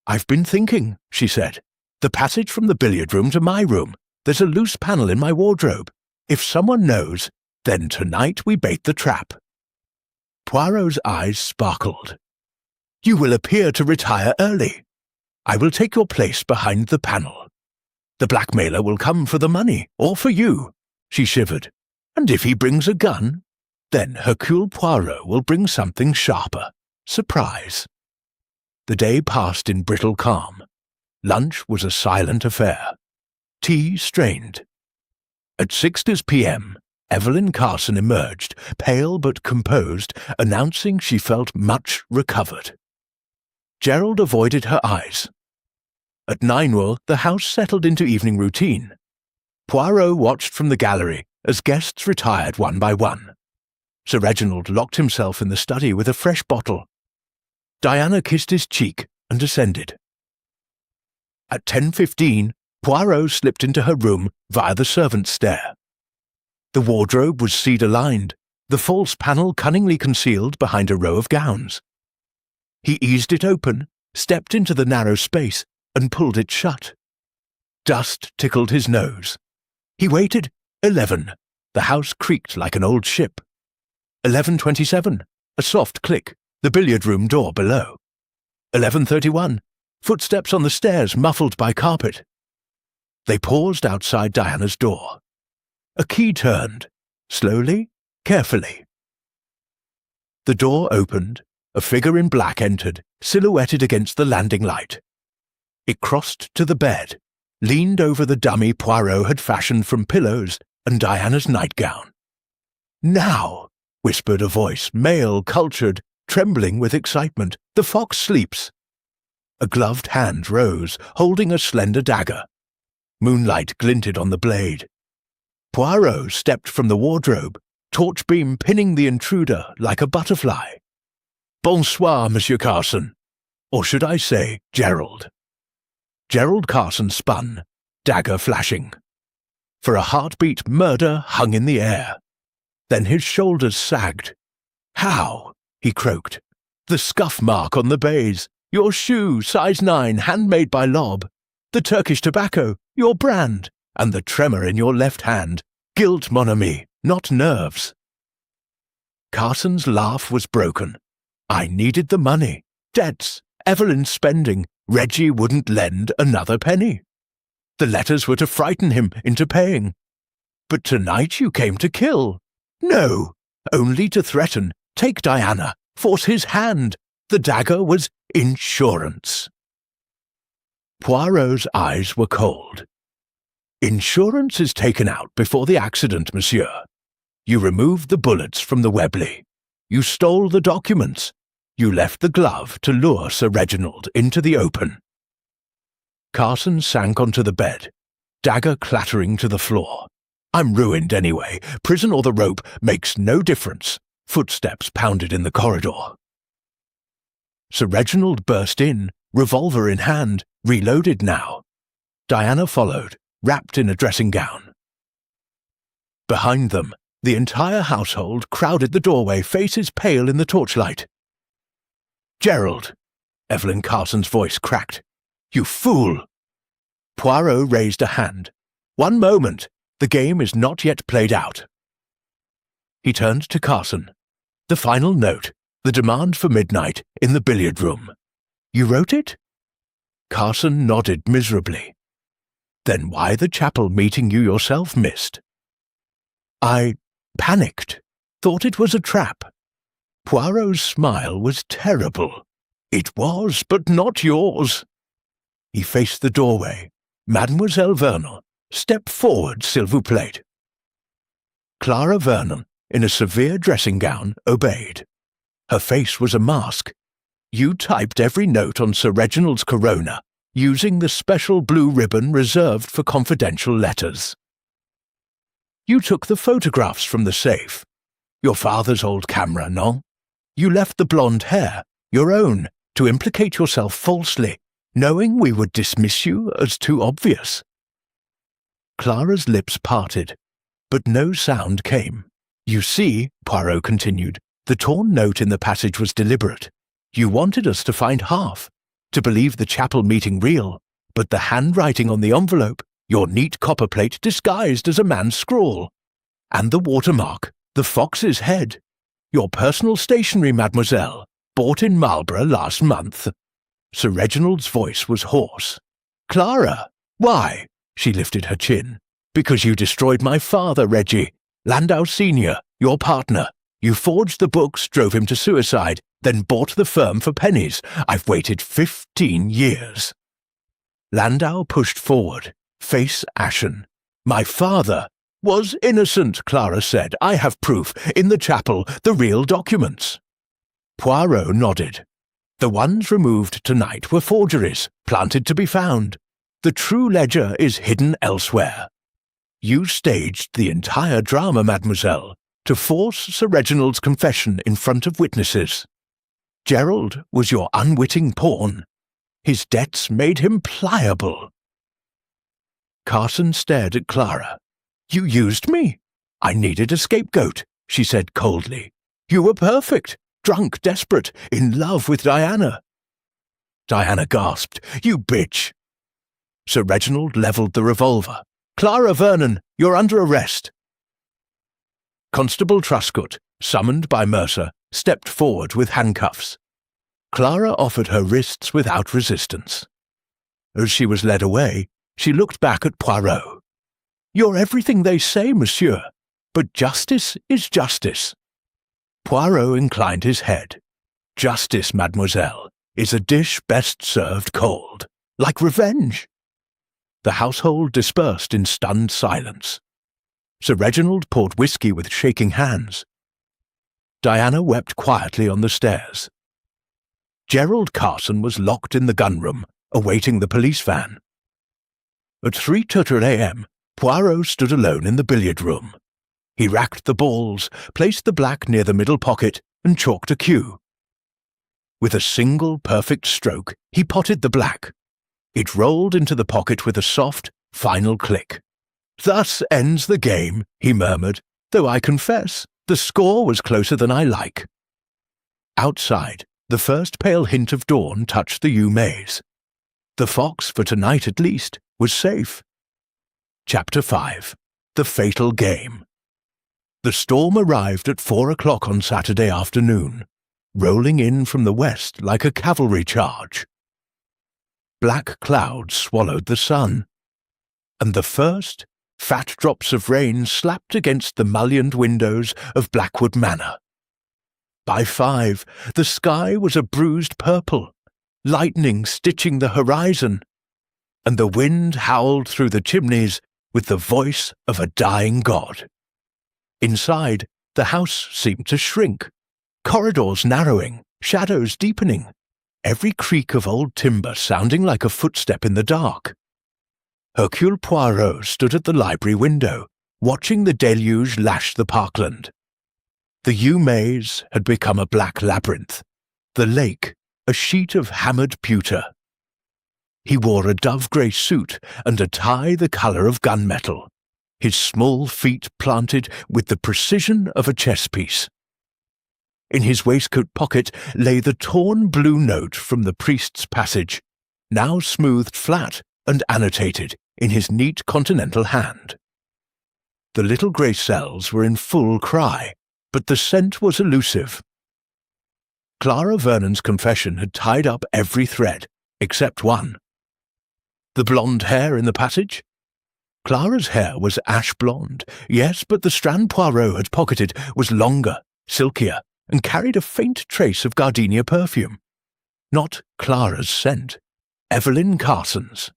I've been thinking, she said. The passage from the billiard room to my room. There's a loose panel in my wardrobe. If someone knows, then tonight we bait the trap. Poirot's eyes sparkled. You will appear to retire early. I will take your place behind the panel. The blackmailer will come for the money, or for you. She shivered. And if he brings a gun, then Hercule Poirot will bring something sharper. Surprise. The day passed in brittle calm. Lunch was a silent affair. Tea strained. At 6 p.m., Evelyn Carson emerged, pale but composed, announcing she felt much recovered. Gerald avoided her eyes. At 9 the house settled into evening routine. Poirot watched from the gallery as guests retired one by one. Sir Reginald locked himself in the study with a fresh bottle. Diana kissed his cheek and descended. At 10:15, Poirot slipped into her room via the servants' stair. The wardrobe was cedar-lined, the false panel cunningly concealed behind a row of gowns. He eased it open, stepped into the narrow space, and pulled it shut. Dust tickled his nose. He waited. 11. The house creaked like an old ship. 11:27. A soft click. The billiard-room door below. 11:31. Footsteps on the stairs muffled by carpet. They paused outside Diana's door. A key turned. Slowly, carefully. The door opened. A figure in black entered, silhouetted against the landing light. It crossed to the bed, leaned over the dummy Poirot had fashioned from pillows and Diana's nightgown. Now, whispered a voice, male, cultured, trembling with excitement, the fox sleeps. A gloved hand rose, holding a slender dagger. Moonlight glinted on the blade. Poirot stepped from the wardrobe, torch beam pinning the intruder like a butterfly. Bonsoir, Monsieur Carson. Or should I say, Gerald? Gerald Carson spun, dagger flashing. For a heartbeat, murder hung in the air. Then his shoulders sagged. How? He croaked. The scuff mark on the baize. Your shoe, size 9, handmade by Lob. The Turkish tobacco, your brand. And the tremor in your left hand. Guilt, mon ami, not nerves. Carson's laugh was broken. I needed the money. Debts. Evelyn's spending. Reggie wouldn't lend another penny. The letters were to frighten him into paying. But tonight you came to kill. No, only to threaten, take Diana, force his hand. The dagger was insurance. Poirot's eyes were cold. Insurance is taken out before the accident, monsieur. You removed the bullets from the Webley. You stole the documents. You left the glove to lure Sir Reginald into the open. Carson sank onto the bed, dagger clattering to the floor. I'm ruined anyway. Prison or the rope makes no difference. Footsteps pounded in the corridor. Sir Reginald burst in, revolver in hand, reloaded now. Diana followed, wrapped in a dressing gown. Behind them, the entire household crowded the doorway, faces pale in the torchlight. "Gerald!" Evelyn Carson's voice cracked. "You fool!" Poirot raised a hand. "One moment. The game is not yet played out." He turned to Carson. "The final note, the demand for midnight, in the billiard room. You wrote it?" Carson nodded miserably. "Then why the chapel meeting you yourself missed?" "I panicked. Thought it was a trap." Poirot's smile was terrible. "It was, but not yours." He faced the doorway. "Mademoiselle Vernon, step forward, s'il vous plaît." Clara Vernon, in a severe dressing gown, obeyed. Her face was a mask. "You typed every note on Sir Reginald's corona, using the special blue ribbon reserved for confidential letters. You took the photographs from the safe. Your father's old camera, non? You left the blonde hair, your own, to implicate yourself falsely, knowing we would dismiss you as too obvious." Clara's lips parted, but no sound came. "You see," Poirot continued, "the torn note in the passage was deliberate. You wanted us to find half, to believe the chapel meeting real, but the handwriting on the envelope, your neat copperplate disguised as a man's scrawl. And the watermark, the fox's head. Your personal stationery, mademoiselle, bought in Marlborough last month." Sir Reginald's voice was hoarse. "Clara! Why?" She lifted her chin. "Because you destroyed my father, Reggie. Landau Sr., your partner. You forged the books, drove him to suicide, then bought the firm for pennies. I've waited 15 years." Landau pushed forward, face ashen. "My father was innocent," Clara said. "I have proof. In the chapel, the real documents." Poirot nodded. "The ones removed tonight were forgeries, planted to be found. The true ledger is hidden elsewhere. You staged the entire drama, mademoiselle, to force Sir Reginald's confession in front of witnesses. Gerald was your unwitting pawn. His debts made him pliable." Carson stared at Clara. "You used me. I needed a scapegoat," she said coldly. "You were perfect, drunk, desperate, in love with Diana." Diana gasped. "You bitch!" Sir Reginald levelled the revolver. "Clara Vernon, you're under arrest." Constable Truscott, summoned by Mercer, stepped forward with handcuffs. Clara offered her wrists without resistance. As she was led away, she looked back at Poirot. "You're everything they say, monsieur, but justice is justice." Poirot inclined his head. "Justice, mademoiselle, is a dish best served cold, like revenge." The household dispersed in stunned silence. Sir Reginald poured whisky with shaking hands. Diana wept quietly on the stairs. Gerald Carson was locked in the gunroom, awaiting the police van. At 3:30 a.m., Poirot stood alone in the billiard room. He racked the balls, placed the black near the middle pocket, and chalked a cue. With a single perfect stroke, he potted the black. It rolled into the pocket with a soft, final click. "Thus ends the game," he murmured, "though I confess, the score was closer than I like." Outside, the first pale hint of dawn touched the yew maze. The fox, for tonight at least, was safe. Chapter 5. The Fatal Game. The storm arrived at 4 o'clock on Saturday afternoon, rolling in from the west like a cavalry charge. Black clouds swallowed the sun, and the first fat drops of rain slapped against the mullioned windows of Blackwood Manor. By 5, the sky was a bruised purple, lightning stitching the horizon, and the wind howled through the chimneys with the voice of a dying god. Inside, the house seemed to shrink, corridors narrowing, shadows deepening, every creak of old timber sounding like a footstep in the dark. Hercule Poirot stood at the library window, watching the deluge lash the parkland. The yew maze had become a black labyrinth, the lake a sheet of hammered pewter. He wore a dove-grey suit and a tie the colour of gunmetal, his small feet planted with the precision of a chess piece. In his waistcoat pocket lay the torn blue note from the priest's passage, now smoothed flat and annotated in his neat continental hand. The little grey cells were in full cry, but the scent was elusive. Clara Vernon's confession had tied up every thread, except one. The blonde hair in the passage? Clara's hair was ash blonde, yes, but the strand Poirot had pocketed was longer, silkier, and carried a faint trace of gardenia perfume. Not Clara's scent, Evelyn Carson's.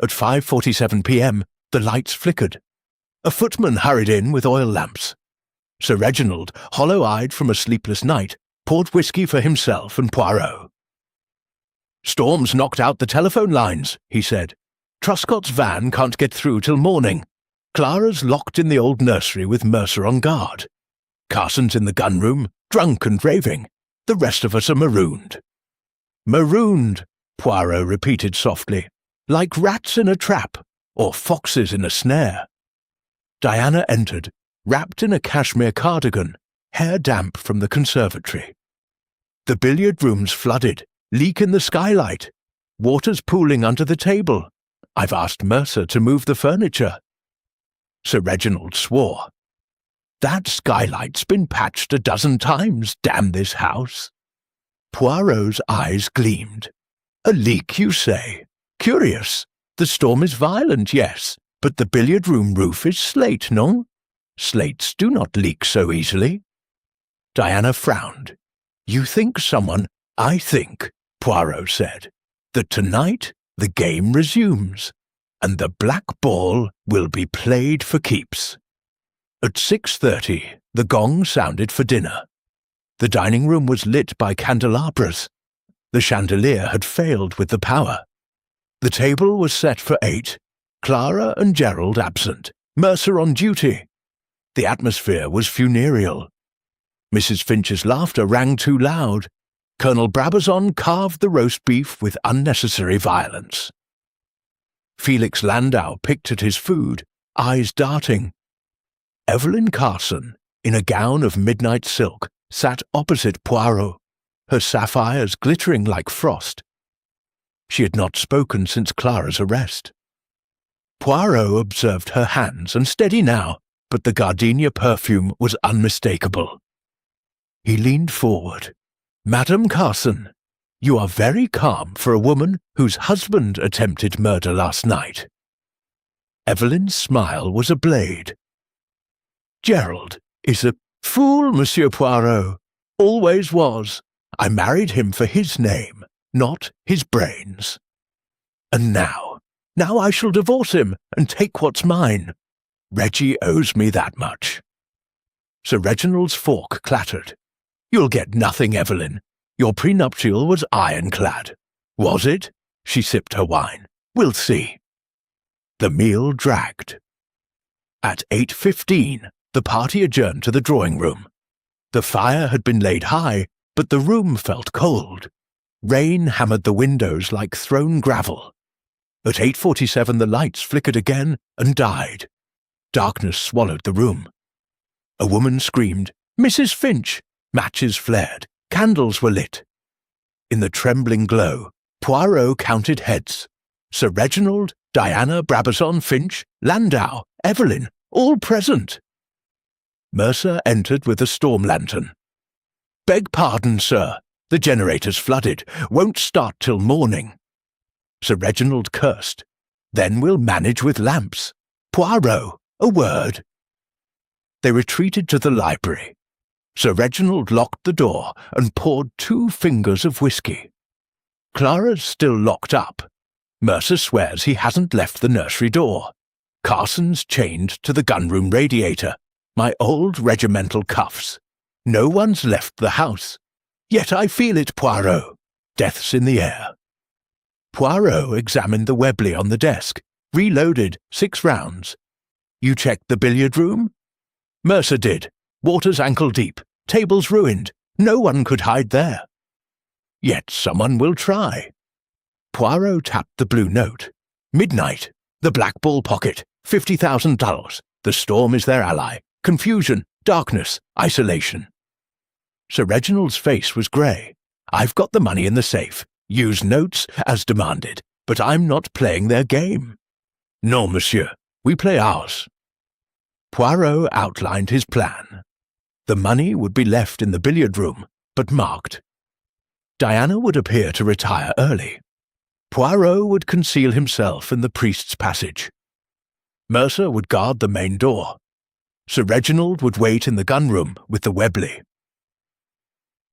At 5:47 p.m, the lights flickered. A footman hurried in with oil lamps. Sir Reginald, hollow-eyed from a sleepless night, poured whisky for himself and Poirot. "Storm's knocked out the telephone lines," he said. "Truscott's van can't get through till morning. Clara's locked in the old nursery with Mercer on guard. Carson's in the gun-room, drunk and raving. The rest of us are marooned." "Marooned," Poirot repeated softly, "like rats in a trap, or foxes in a snare." Diana entered, wrapped in a cashmere cardigan, hair damp from the conservatory. "The billiard room's flooded, leak in the skylight. Water's pooling under the table. I've asked Mercer to move the furniture." Sir Reginald swore. "That skylight's been patched a dozen times, damn this house." Poirot's eyes gleamed. "A leak, you say? Curious. The storm is violent, yes, but the billiard-room roof is slate, no? Slates do not leak so easily." Diana frowned. "You think someone—" "I think," Poirot said, "that tonight the game resumes, and the black ball will be played for keeps." At 6:30, the gong sounded for dinner. The dining room was lit by candelabras. The chandelier had failed with the power. The table was set for 8, Clara and Gerald absent, Mercer on duty. The atmosphere was funereal. Mrs. Finch's laughter rang too loud. Colonel Brabazon carved the roast beef with unnecessary violence. Felix Landau picked at his food, eyes darting. Evelyn Carson, in a gown of midnight silk, sat opposite Poirot, her sapphires glittering like frost. She had not spoken since Clara's arrest. Poirot observed her hands, unsteady now, but the gardenia perfume was unmistakable. He leaned forward. "Madame Carson, you are very calm for a woman whose husband attempted murder last night." Evelyn's smile was a blade. "Gerald is a fool, Monsieur Poirot. Always was. I married him for his name, not his brains. And now I shall divorce him and take what's mine. Reggie owes me that much." Sir Reginald's fork clattered. "You'll get nothing, Evelyn. Your prenuptial was ironclad." "Was it?" She sipped her wine. "We'll see." The meal dragged. At 8:15, the party adjourned to the drawing-room. The fire had been laid high, but the room felt cold. Rain hammered the windows like thrown gravel. At 8:47 the lights flickered again and died. Darkness swallowed the room. A woman screamed, "Mrs. Finch!" Matches flared. Candles were lit. In the trembling glow, Poirot counted heads. Sir Reginald, Diana, Brabazon, Finch, Landau, Evelyn, all present. Mercer entered with a storm lantern. "Beg pardon, sir. The generator's flooded. Won't start till morning." Sir Reginald cursed. "Then we'll manage with lamps. Poirot, a word." They retreated to the library. Sir Reginald locked the door and poured 2 fingers of whisky. "Clara's still locked up. Mercer swears he hasn't left the nursery door. Carson's chained to the gunroom radiator. My old regimental cuffs. No one's left the house. Yet I feel it, Poirot. Death's in the air." Poirot examined the Webley on the desk, reloaded 6 rounds. "You checked the billiard room?" "Mercer did. Water's ankle deep. Table's ruined. No one could hide there." "Yet someone will try." Poirot tapped the blue note. Midnight. The black ball pocket. $50,000. The storm is their ally. Confusion, darkness, isolation. Sir Reginald's face was grey. I've got the money in the safe. Use notes as demanded, but I'm not playing their game. Non, monsieur. We play ours. Poirot outlined his plan. The money would be left in the billiard room, but marked. Diana would appear to retire early. Poirot would conceal himself in the priest's passage. Mercer would guard the main door. Sir Reginald would wait in the gun-room with the Webley.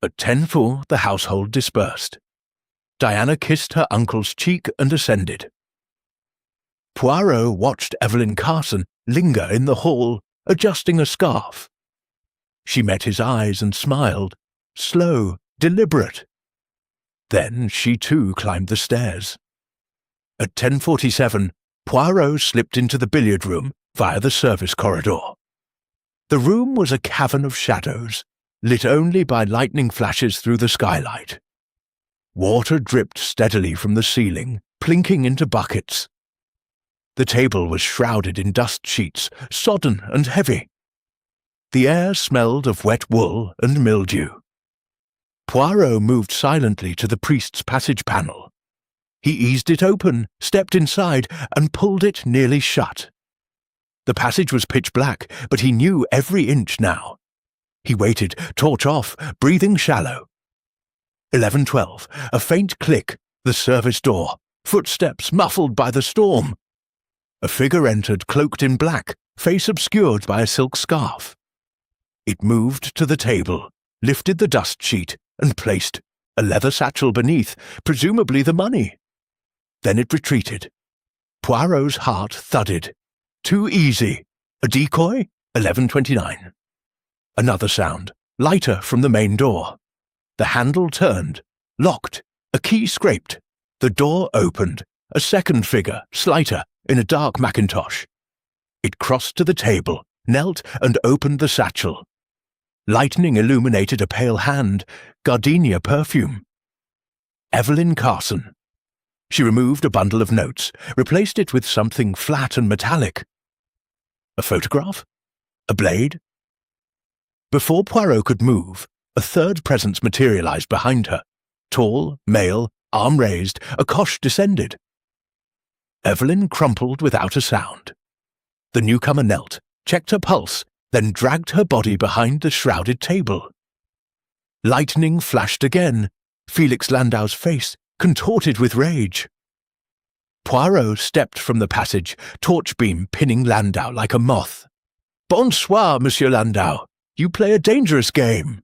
At 10:04 the household dispersed. Diana kissed her uncle's cheek and ascended. Poirot watched Evelyn Carson linger in the hall, adjusting a scarf. She met his eyes and smiled, slow, deliberate. Then she too climbed the stairs. At 10:47, Poirot slipped into the billiard room via the service corridor. The room was a cavern of shadows, lit only by lightning flashes through the skylight. Water dripped steadily from the ceiling, plinking into buckets. The table was shrouded in dust sheets, sodden and heavy. The air smelled of wet wool and mildew. Poirot moved silently to the priest's passage panel. He eased it open, stepped inside, and pulled it nearly shut. The passage was pitch black, but he knew every inch now. He waited, torch off, breathing shallow. 11:12, a faint click, the service door, footsteps muffled by the storm. A figure entered, cloaked in black, face obscured by a silk scarf. It moved to the table, lifted the dust sheet, and placed a leather satchel beneath, presumably the money. Then it retreated. Poirot's heart thudded. Too easy. A decoy? 11:29. Another sound, lighter from the main door. The handle turned, locked, a key scraped. The door opened, a second figure, slighter, in a dark mackintosh. It crossed to the table, knelt and opened the satchel. Lightning illuminated a pale hand, gardenia perfume. Evelyn Carson. She removed a bundle of notes, replaced it with something flat and metallic. A photograph? A blade? Before Poirot could move, a third presence materialized behind her. Tall, male, arm raised, a coche descended. Evelyn crumpled without a sound. The newcomer knelt, checked her pulse, then dragged her body behind the shrouded table. Lightning flashed again, Felix Landau's face contorted with rage. Poirot stepped from the passage, torch beam pinning Landau like a moth. "Bonsoir, Monsieur Landau. You play a dangerous game."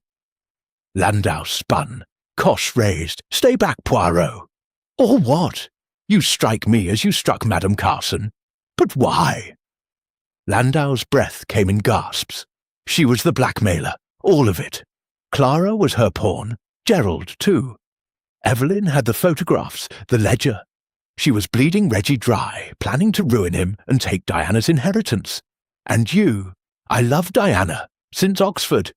Landau spun, coche raised. "Stay back, Poirot." "Or what? You strike me as you struck Madame Carson. But why?" Landau's breath came in gasps. She was the blackmailer, all of it. Clara was her pawn, Gerald too. Evelyn had the photographs, the ledger. She was bleeding Reggie dry, planning to ruin him and take Diana's inheritance. And you, I love Diana, since Oxford.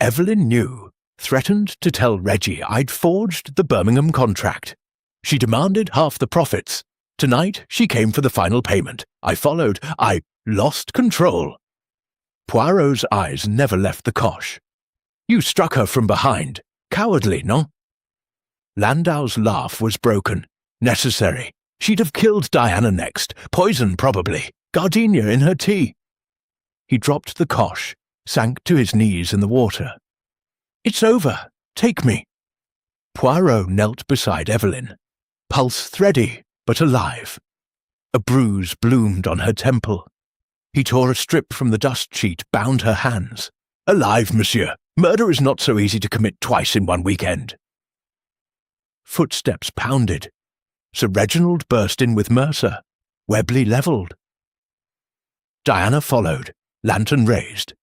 Evelyn knew, threatened to tell Reggie I'd forged the Birmingham contract. She demanded half the profits. Tonight she came for the final payment. I followed. I lost control. Poirot's eyes never left the coche. "You struck her from behind. Cowardly, no?" Landau's laugh was broken. Necessary. She'd have killed Diana next. Poison, probably. Gardenia in her tea. He dropped the coche, sank to his knees in the water. "It's over. Take me." Poirot knelt beside Evelyn. Pulse thready, but alive. A bruise bloomed on her temple. He tore a strip from the dust sheet, bound her hands. "Alive, monsieur. Murder is not so easy to commit twice in one weekend." Footsteps pounded. Sir Reginald burst in with Mercer. Webley levelled. Diana followed, lantern raised.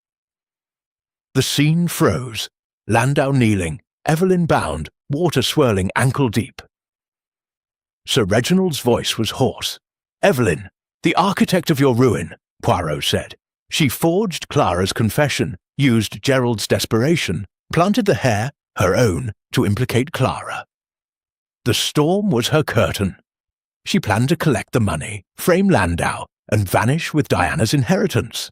The scene froze. Landau kneeling, Evelyn bound, water swirling ankle deep. Sir Reginald's voice was hoarse. "Evelyn, the architect of your ruin," Poirot said. "She forged Clara's confession, used Gerald's desperation, planted the hair, her own, to implicate Clara. The storm was her curtain. She planned to collect the money, frame Landau, and vanish with Diana's inheritance.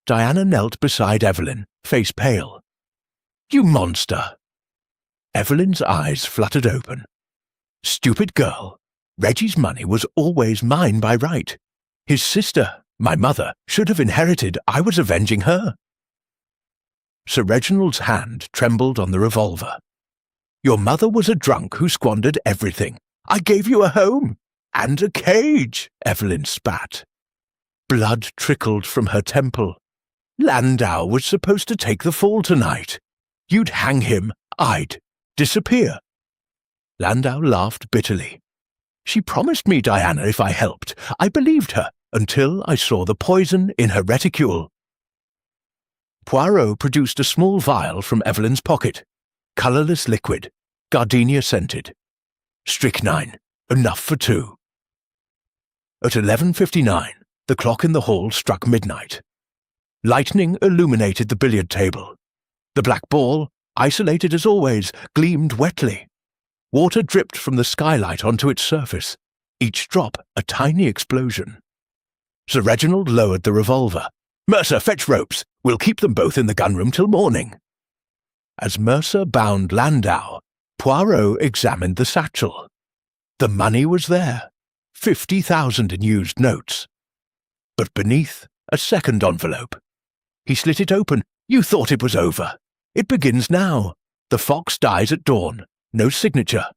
Diana knelt beside Evelyn, face pale. "You monster!" Evelyn's eyes fluttered open. "Stupid girl. Reggie's money was always mine by right. His sister, my mother, should have inherited. I was avenging her." Sir Reginald's hand trembled on the revolver. "Your mother was a drunk who squandered everything. I gave you a home and a cage," Evelyn spat. Blood trickled from her temple. "Landau was supposed to take the fall tonight. You'd hang him, I'd disappear." Landau laughed bitterly. "She promised me Diana if I helped. I believed her until I saw the poison in her reticule." Poirot produced a small vial from Evelyn's pocket. Colourless liquid, gardenia scented. Strychnine, enough for 2. At 11:59, the clock in the hall struck midnight. Lightning illuminated the billiard table. The black ball, isolated as always, gleamed wetly. Water dripped from the skylight onto its surface, each drop a tiny explosion. Sir Reginald lowered the revolver. "Mercer, fetch ropes. We'll keep them both in the gunroom till morning." As Mercer bound Landau, Poirot examined the satchel. The money was there, 50,000 in used notes. But beneath, a second envelope. He slit it open. "You thought it was over. It begins now. The fox dies at dawn. No signature."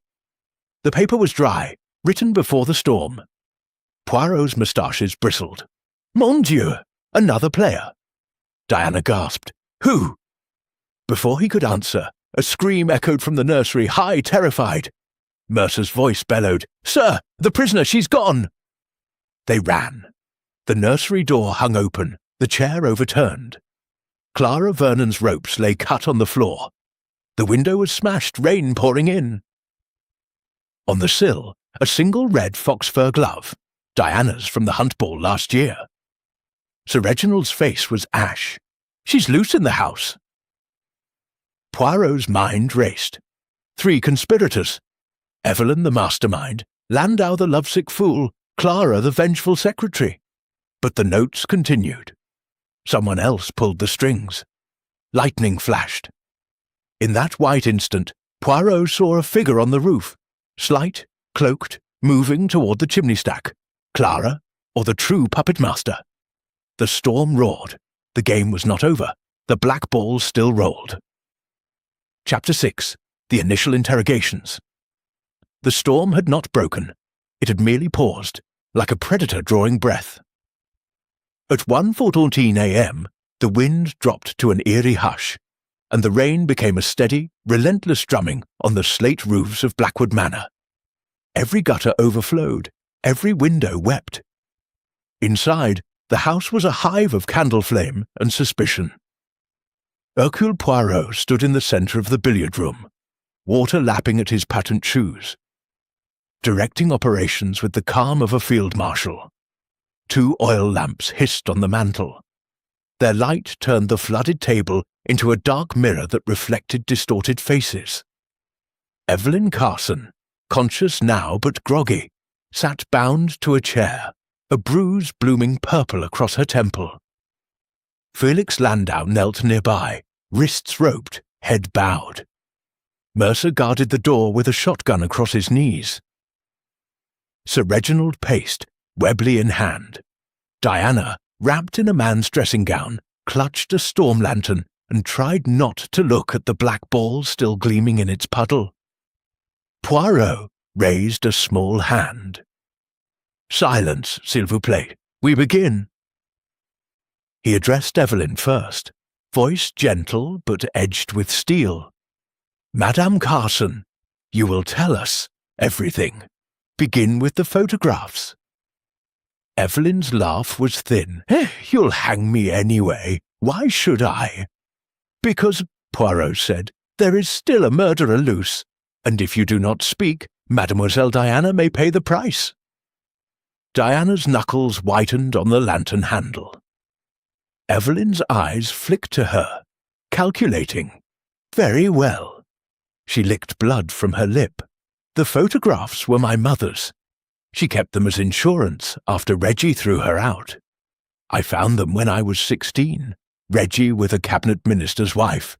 The paper was dry, written before the storm. Poirot's moustaches bristled. "Mon Dieu! Another player!" Diana gasped. "Who?" Before he could answer, a scream echoed from the nursery, high, terrified. Mercer's voice bellowed, "Sir, the prisoner, she's gone!" They ran. The nursery door hung open, the chair overturned. Clara Vernon's ropes lay cut on the floor. The window was smashed, rain pouring in. On the sill, a single red fox fur glove, Diana's from the hunt ball last year. Sir Reginald's face was ash. "She's loose in the house." Poirot's mind raced. 3 conspirators. Evelyn the mastermind, Landau the lovesick fool, Clara the vengeful secretary. But the notes continued. Someone else pulled the strings. Lightning flashed. In that white instant, Poirot saw a figure on the roof, slight, cloaked, moving toward the chimney stack. Clara, or the true puppet master? The storm roared. The game was not over. The black ball still rolled. Chapter 6. The Initial Interrogations. The storm had not broken. It had merely paused, like a predator drawing breath. At 1:14 a.m., the wind dropped to an eerie hush, and the rain became a steady, relentless drumming on the slate roofs of Blackwood Manor. Every gutter overflowed, every window wept. Inside, the house was a hive of candle flame and suspicion. Hercule Poirot stood in the centre of the billiard room, water lapping at his patent shoes, directing operations with the calm of a field marshal. 2 oil lamps hissed on the mantel. Their light turned the flooded table into a dark mirror that reflected distorted faces. Evelyn Carson, conscious now but groggy, sat bound to a chair, a bruise blooming purple across her temple. Felix Landau knelt nearby, wrists roped, head bowed. Mercer guarded the door with a shotgun across his knees. Sir Reginald paced, Webley in hand. Diana, wrapped in a man's dressing gown, clutched a storm lantern and tried not to look at the black ball still gleaming in its puddle. Poirot raised a small hand. "Silence, s'il vous plaît. We begin." He addressed Evelyn first, voice gentle but edged with steel. "Madame Carson, you will tell us everything. Begin with the photographs." Evelyn's laugh was thin. "You'll hang me anyway. Why should I?" "Because," Poirot said, "there is still a murderer loose, and if you do not speak, Mademoiselle Diana may pay the price." Diana's knuckles whitened on the lantern handle. Evelyn's eyes flicked to her, calculating. "Very well." She licked blood from her lip. The photographs were my mother's. She kept them as insurance after Reggie threw her out. I found them when I was 16. Reggie with a cabinet minister's wife.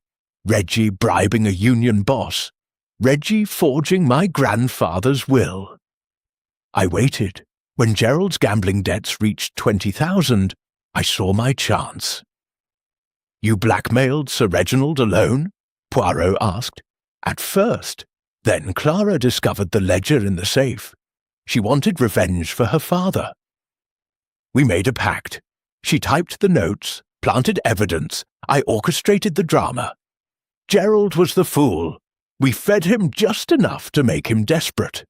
Reggie bribing a union boss. Reggie forging my grandfather's will. I waited. When Gerald's gambling debts reached 20,000, I saw my chance. You blackmailed Sir Reginald alone? Poirot asked. At first. Then Clara discovered the ledger in the safe. She wanted revenge for her father. We made a pact. She typed the notes, planted evidence. I orchestrated the drama. Gerald was the fool. We fed him just enough to make him desperate.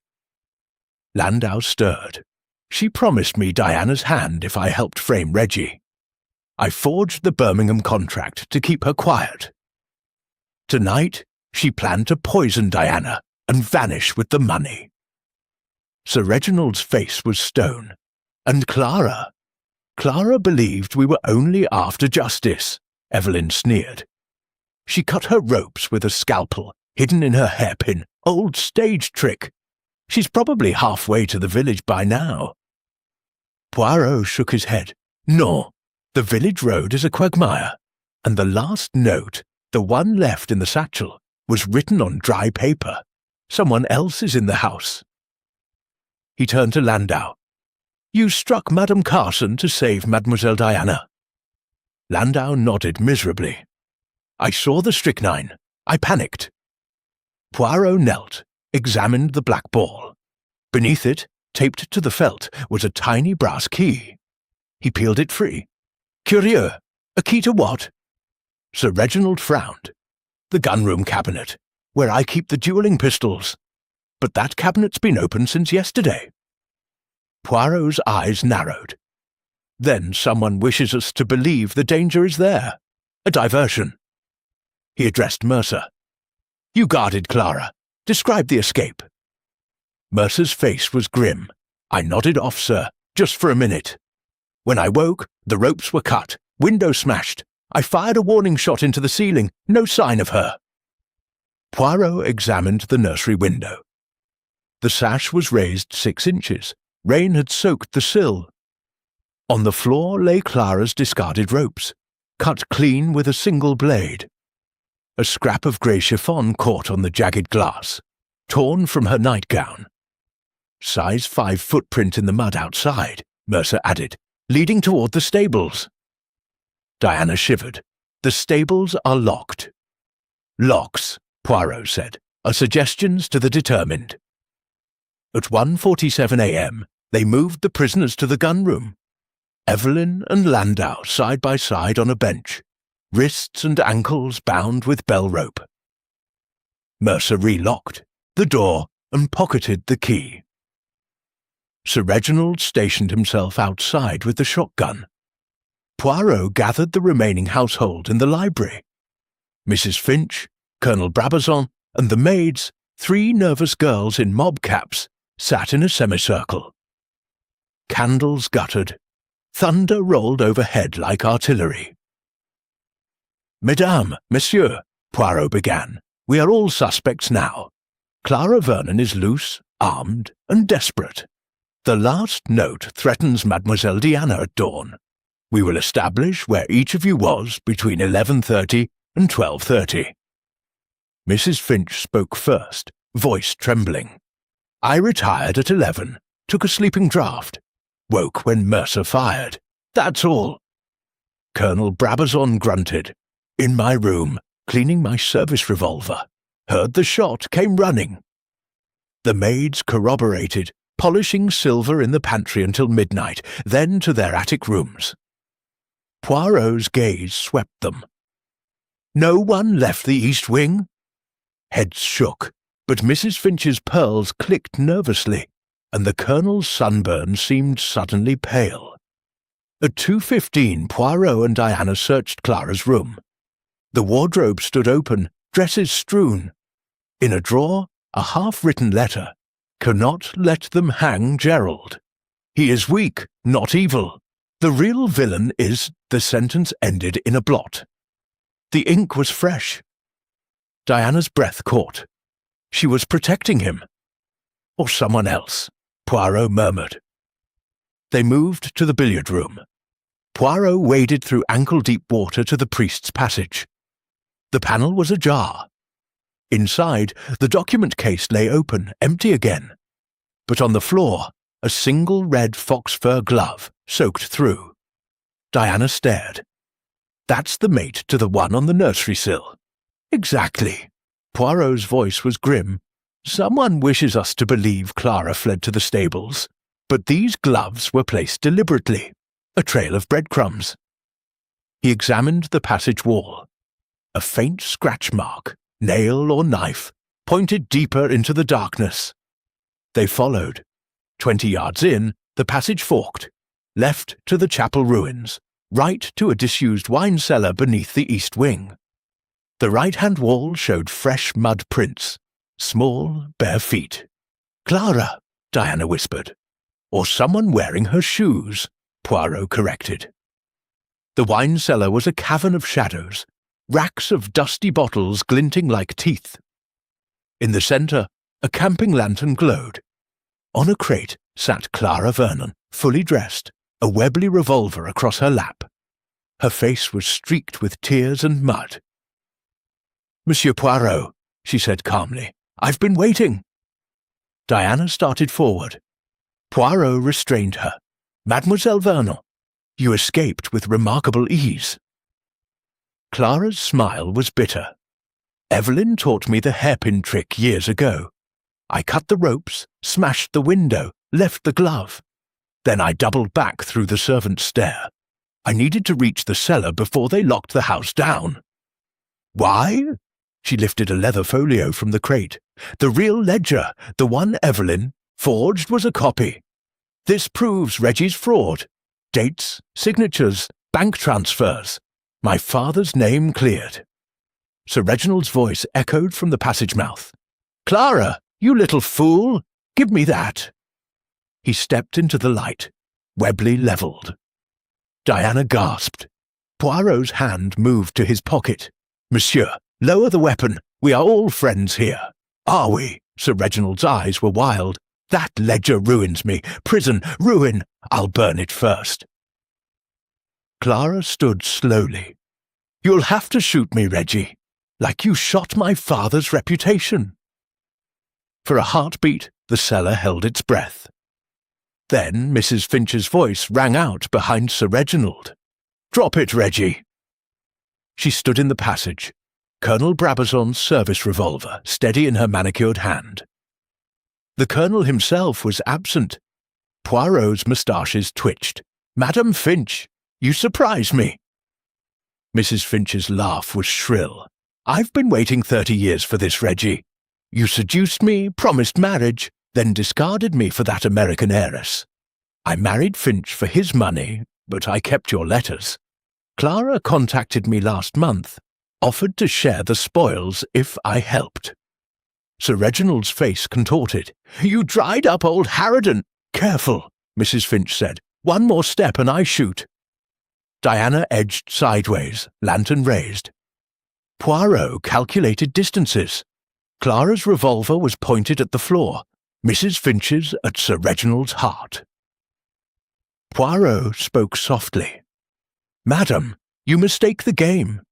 Landau stirred. She promised me Diana's hand if I helped frame Reggie. I forged the Birmingham contract to keep her quiet. Tonight, she planned to poison Diana and vanish with the money. Sir Reginald's face was stone. And Clara? Clara believed we were only after justice, Evelyn sneered. She cut her ropes with a scalpel hidden in her hairpin. Old stage trick. She's probably halfway to the village by now. Poirot shook his head. No, the village road is a quagmire, and the last note, the one left in the satchel, was written on dry paper. Someone else is in the house. He turned to Landau. You struck Madame Carson to save Mademoiselle Diana. Landau nodded miserably. I saw the strychnine. I panicked. Poirot knelt, examined the black ball. Beneath it, taped to the felt, was a tiny brass key. He peeled it free. Curieux. A key to what? Sir Reginald frowned. The gunroom cabinet, where I keep the duelling pistols. But that cabinet's been open since yesterday. Poirot's eyes narrowed. Then someone wishes us to believe the danger is there. A diversion. He addressed Mercer. You guarded Clara. Describe the escape. Mercer's face was grim. I nodded off, sir, just for a minute. When I woke, the ropes were cut, window smashed. I fired a warning shot into the ceiling. No sign of her. Poirot examined the nursery window. The sash was raised 6 inches. Rain had soaked the sill. On the floor lay Clara's discarded ropes, cut clean with a single blade. A scrap of grey chiffon caught on the jagged glass, torn from her nightgown. Size 5 footprint in the mud outside, Mercer added, leading toward the stables. Diana shivered. The stables are locked. Locks, Poirot said, are suggestions to the determined. At 1:47 a.m., they moved the prisoners to the gunroom. Evelyn and Landau side by side on a bench, wrists and ankles bound with bell rope. Mercer relocked the door and pocketed the key. Sir Reginald stationed himself outside with the shotgun. Poirot gathered the remaining household in the library. Mrs. Finch, Colonel Brabazon, and the maids, 3 nervous girls in mob caps, sat in a semicircle. Candles guttered. Thunder rolled overhead like artillery. Mesdames, Messieurs, Poirot began, we are all suspects now. Clara Vernon is loose, armed, and desperate. The last note threatens Mademoiselle Diana at dawn. We will establish where each of you was between 11:30 and 12:30. Mrs. Finch spoke first, voice trembling. I retired at 11, took a sleeping draught, woke when Mercer fired. That's all. Colonel Brabazon grunted. In my room, cleaning my service revolver. Heard the shot, came running. The maids corroborated, polishing silver in the pantry until midnight, then to their attic rooms. Poirot's gaze swept them. No one left the east wing? Heads shook, but Mrs. Finch's pearls clicked nervously, and the Colonel's sunburn seemed suddenly pale. At 2:15, Poirot and Diana searched Clara's room. The wardrobe stood open, dresses strewn. In a drawer, a half-written letter. Cannot let them hang Gerald. He is weak, not evil. The real villain is... The sentence ended in a blot. The ink was fresh. Diana's breath caught. She was protecting him. or someone else, Poirot murmured. They moved to the billiard room. Poirot waded through ankle-deep water to the priest's passage. The panel was ajar. Inside, the document case lay open, empty again. But on the floor, a single red fox fur glove, soaked through. Diana stared. That's the mate to the one on the nursery sill. Exactly. Poirot's voice was grim. Someone wishes us to believe Clara fled to the stables, but these gloves were placed deliberately. A trail of breadcrumbs. He examined the passage wall. A faint scratch mark, nail or knife, pointed deeper into the darkness. They followed. 20 yards in, the passage forked, left to the chapel ruins, right to a disused wine cellar beneath the east wing. The right-hand wall showed fresh mud prints, small, bare feet. Clara, Diana whispered. Or someone wearing her shoes, Poirot corrected. The wine cellar was a cavern of shadows, racks of dusty bottles glinting like teeth. In the centre, a camping lantern glowed. On a crate sat Clara Vernon, fully dressed, a Webley revolver across her lap. Her face was streaked with tears and mud. "Monsieur Poirot," she said calmly, "I've been waiting." Diana started forward. Poirot restrained her. "Mademoiselle Vernon, you escaped with remarkable ease." Clara's smile was bitter. "Evelyn taught me the hairpin trick years ago. I cut the ropes, smashed the window, left the glove. Then I doubled back through the servants' stair. I needed to reach the cellar before they locked the house down." "Why?" She lifted a leather folio from the crate. "The real ledger, the one Evelyn forged, was a copy. This proves Reggie's fraud. Dates, signatures, bank transfers. My father's name cleared." Sir Reginald's voice echoed from the passage-mouth. "Clara, you little fool! Give me that!" He stepped into the light. Webley levelled. Diana gasped. Poirot's hand moved to his pocket. "Monsieur, lower the weapon. We are all friends here." "Are we?" Sir Reginald's eyes were wild. "That ledger ruins me. Prison, ruin. I'll burn it first." Clara stood slowly. "You'll have to shoot me, Reggie, like you shot my father's reputation." For a heartbeat, the cellar held its breath. Then Mrs. Finch's voice rang out behind Sir Reginald. "Drop it, Reggie." She stood in the passage, Colonel Brabazon's service revolver steady in her manicured hand. The Colonel himself was absent. Poirot's moustaches twitched. "Madame Finch, you surprise me." Mrs. Finch's laugh was shrill. "I've been waiting 30 years for this, Reggie. You seduced me, promised marriage, then discarded me for that American heiress. I married Finch for his money, but I kept your letters. Clara contacted me last month, offered to share the spoils if I helped." Sir Reginald's face contorted. "You dried-up old harridan." "Careful," Mrs. Finch said. "One more step and I shoot." Diana edged sideways, lantern raised. Poirot calculated distances. Clara's revolver was pointed at the floor, Mrs. Finch's at Sir Reginald's heart. Poirot spoke softly. "Madam, you mistake the game.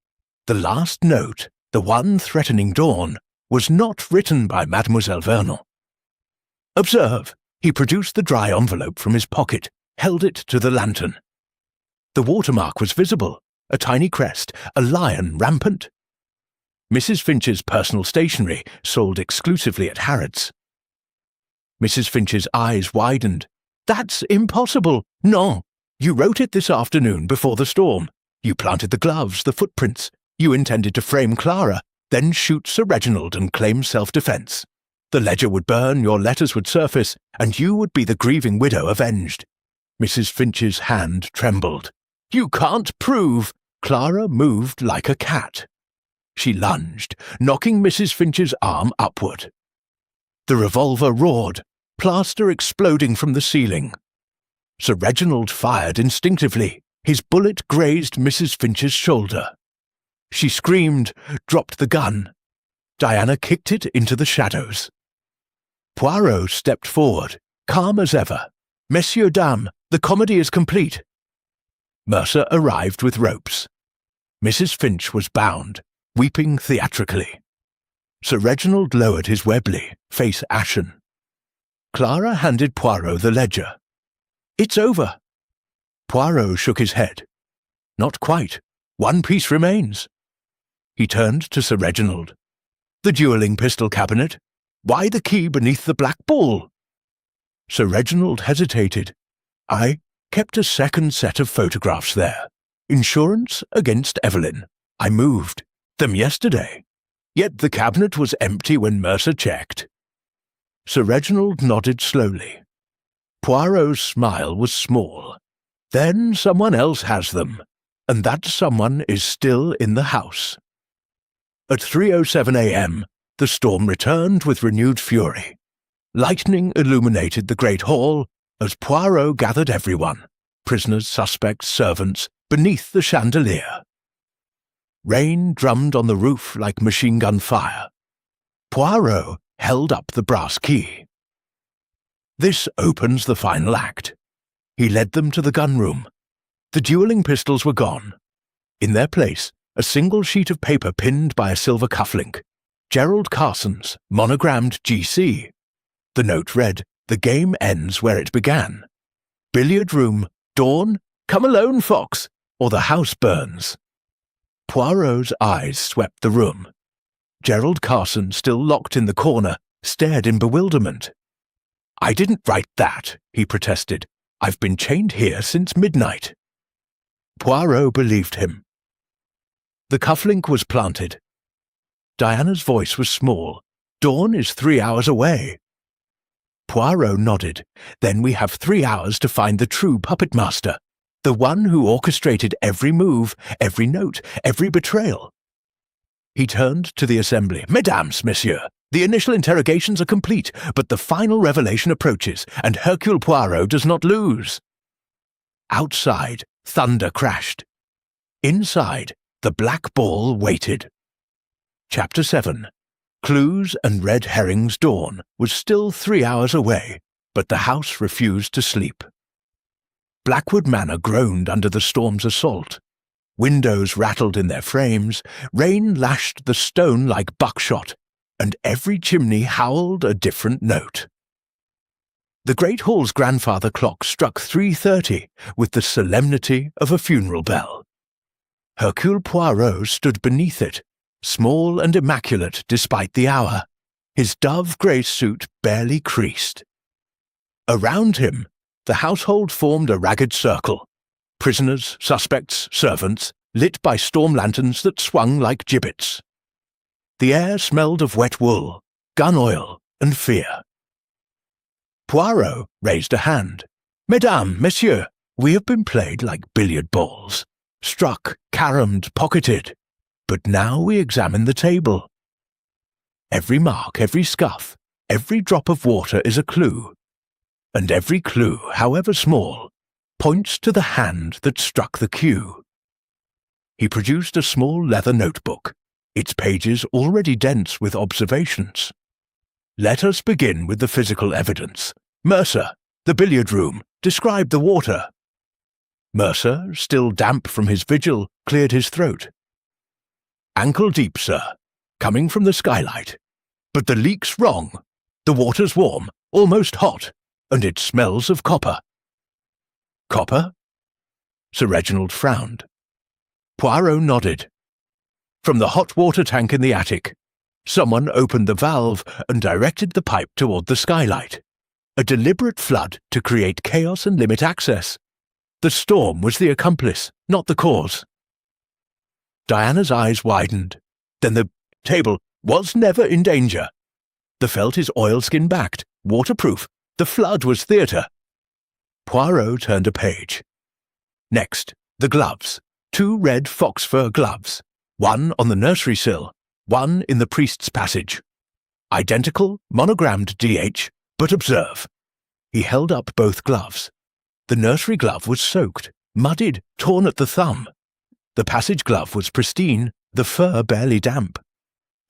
The last note, the one threatening dawn, was not written by Mademoiselle Vernon. Observe." He produced the dry envelope from his pocket, held it to the lantern. The watermark was visible, a tiny crest, a lion rampant. Mrs. Finch's personal stationery, sold exclusively at Harrods. Mrs. Finch's eyes widened. "That's impossible. No. You wrote it this afternoon before the storm. You planted the gloves, the footprints. You intended to frame Clara, then shoot Sir Reginald and claim self-defence. The ledger would burn, your letters would surface, and you would be the grieving widow avenged." Mrs. Finch's hand trembled. "You can't prove." Clara moved like a cat. She lunged, knocking Mrs. Finch's arm upward. The revolver roared, plaster exploding from the ceiling. Sir Reginald fired instinctively. His bullet grazed Mrs. Finch's shoulder. She screamed, dropped the gun. Diana kicked it into the shadows. Poirot stepped forward, calm as ever. "Messieurs, dames, the comedy is complete." Mercer arrived with ropes. Mrs. Finch was bound, weeping theatrically. Sir Reginald lowered his Webley, face ashen. Clara handed Poirot the ledger. "It's over." Poirot shook his head. "Not quite. One piece remains." He turned to Sir Reginald. "The duelling pistol cabinet. Why the key beneath the black ball?" Sir Reginald hesitated. "I kept a second set of photographs there. Insurance against Evelyn. I moved them yesterday. Yet the cabinet was empty when Mercer checked." Sir Reginald nodded slowly. Poirot's smile was small. "Then someone else has them, and that someone is still in the house." At 3:07 a.m., the storm returned with renewed fury. Lightning illuminated the great hall as Poirot gathered everyone, prisoners, suspects, servants, beneath the chandelier. Rain drummed on the roof like machine-gun fire. Poirot held up the brass key. "This opens the final act." He led them to the gun-room. The dueling pistols were gone. In their place, a single sheet of paper pinned by a silver cufflink. Gerald Carson's, monogrammed GC. The note read, "The game ends where it began. Billiard room, dawn, come alone, Fox, or the house burns." Poirot's eyes swept the room. Gerald Carson, still locked in the corner, stared in bewilderment. "I didn't write that," he protested. "I've been chained here since midnight." Poirot believed him. The cufflink was planted. Diana's voice was small. "Dawn is 3 hours away." Poirot nodded. "Then we have 3 hours to find the true puppet master, the one who orchestrated every move, every note, every betrayal." He turned to the assembly. "Mesdames, messieurs, the initial interrogations are complete, but the final revelation approaches, and Hercule Poirot does not lose." Outside, thunder crashed. Inside, the black ball waited. Chapter 7. Clues and Red Herring's dawn was still 3 hours away, but the house refused to sleep. Blackwood Manor groaned under the storm's assault. Windows rattled in their frames, rain lashed the stone like buckshot, and every chimney howled a different note. The Great Hall's grandfather clock struck 3:30 with the solemnity of a funeral bell. Hercule Poirot stood beneath it, small and immaculate despite the hour, his dove-grey suit barely creased. Around him, the household formed a ragged circle, prisoners, suspects, servants, lit by storm lanterns that swung like gibbets. The air smelled of wet wool, gun oil, and fear. Poirot raised a hand. "Mesdames, messieurs, we have been played like billiard balls, struck, caromed, pocketed, but now we examine the table. Every mark, every scuff, every drop of water is a clue, and every clue, however small, points to the hand that struck the cue." He produced a small leather notebook, its pages already dense with observations. "Let us begin with the physical evidence. Mercer, the billiard room, describe the water." Mercer, still damp from his vigil, cleared his throat. "Ankle deep, sir, coming from the skylight. But the leak's wrong. The water's warm, almost hot, and it smells of copper." "Copper?" Sir Reginald frowned. Poirot nodded. "From the hot water tank in the attic. Someone opened the valve and directed the pipe toward the skylight. A deliberate flood to create chaos and limit access. The storm was the accomplice, not the cause." Diana's eyes widened. "Then the table was never in danger. The felt is oilskin backed, waterproof. The flood was theatre." Poirot turned a page. "Next, the gloves. 2 red fox fur gloves. One on the nursery sill, one in the priest's passage. Identical, monogrammed DH, but observe." He held up both gloves. The nursery glove was soaked, muddied, torn at the thumb. The passage glove was pristine, the fur barely damp.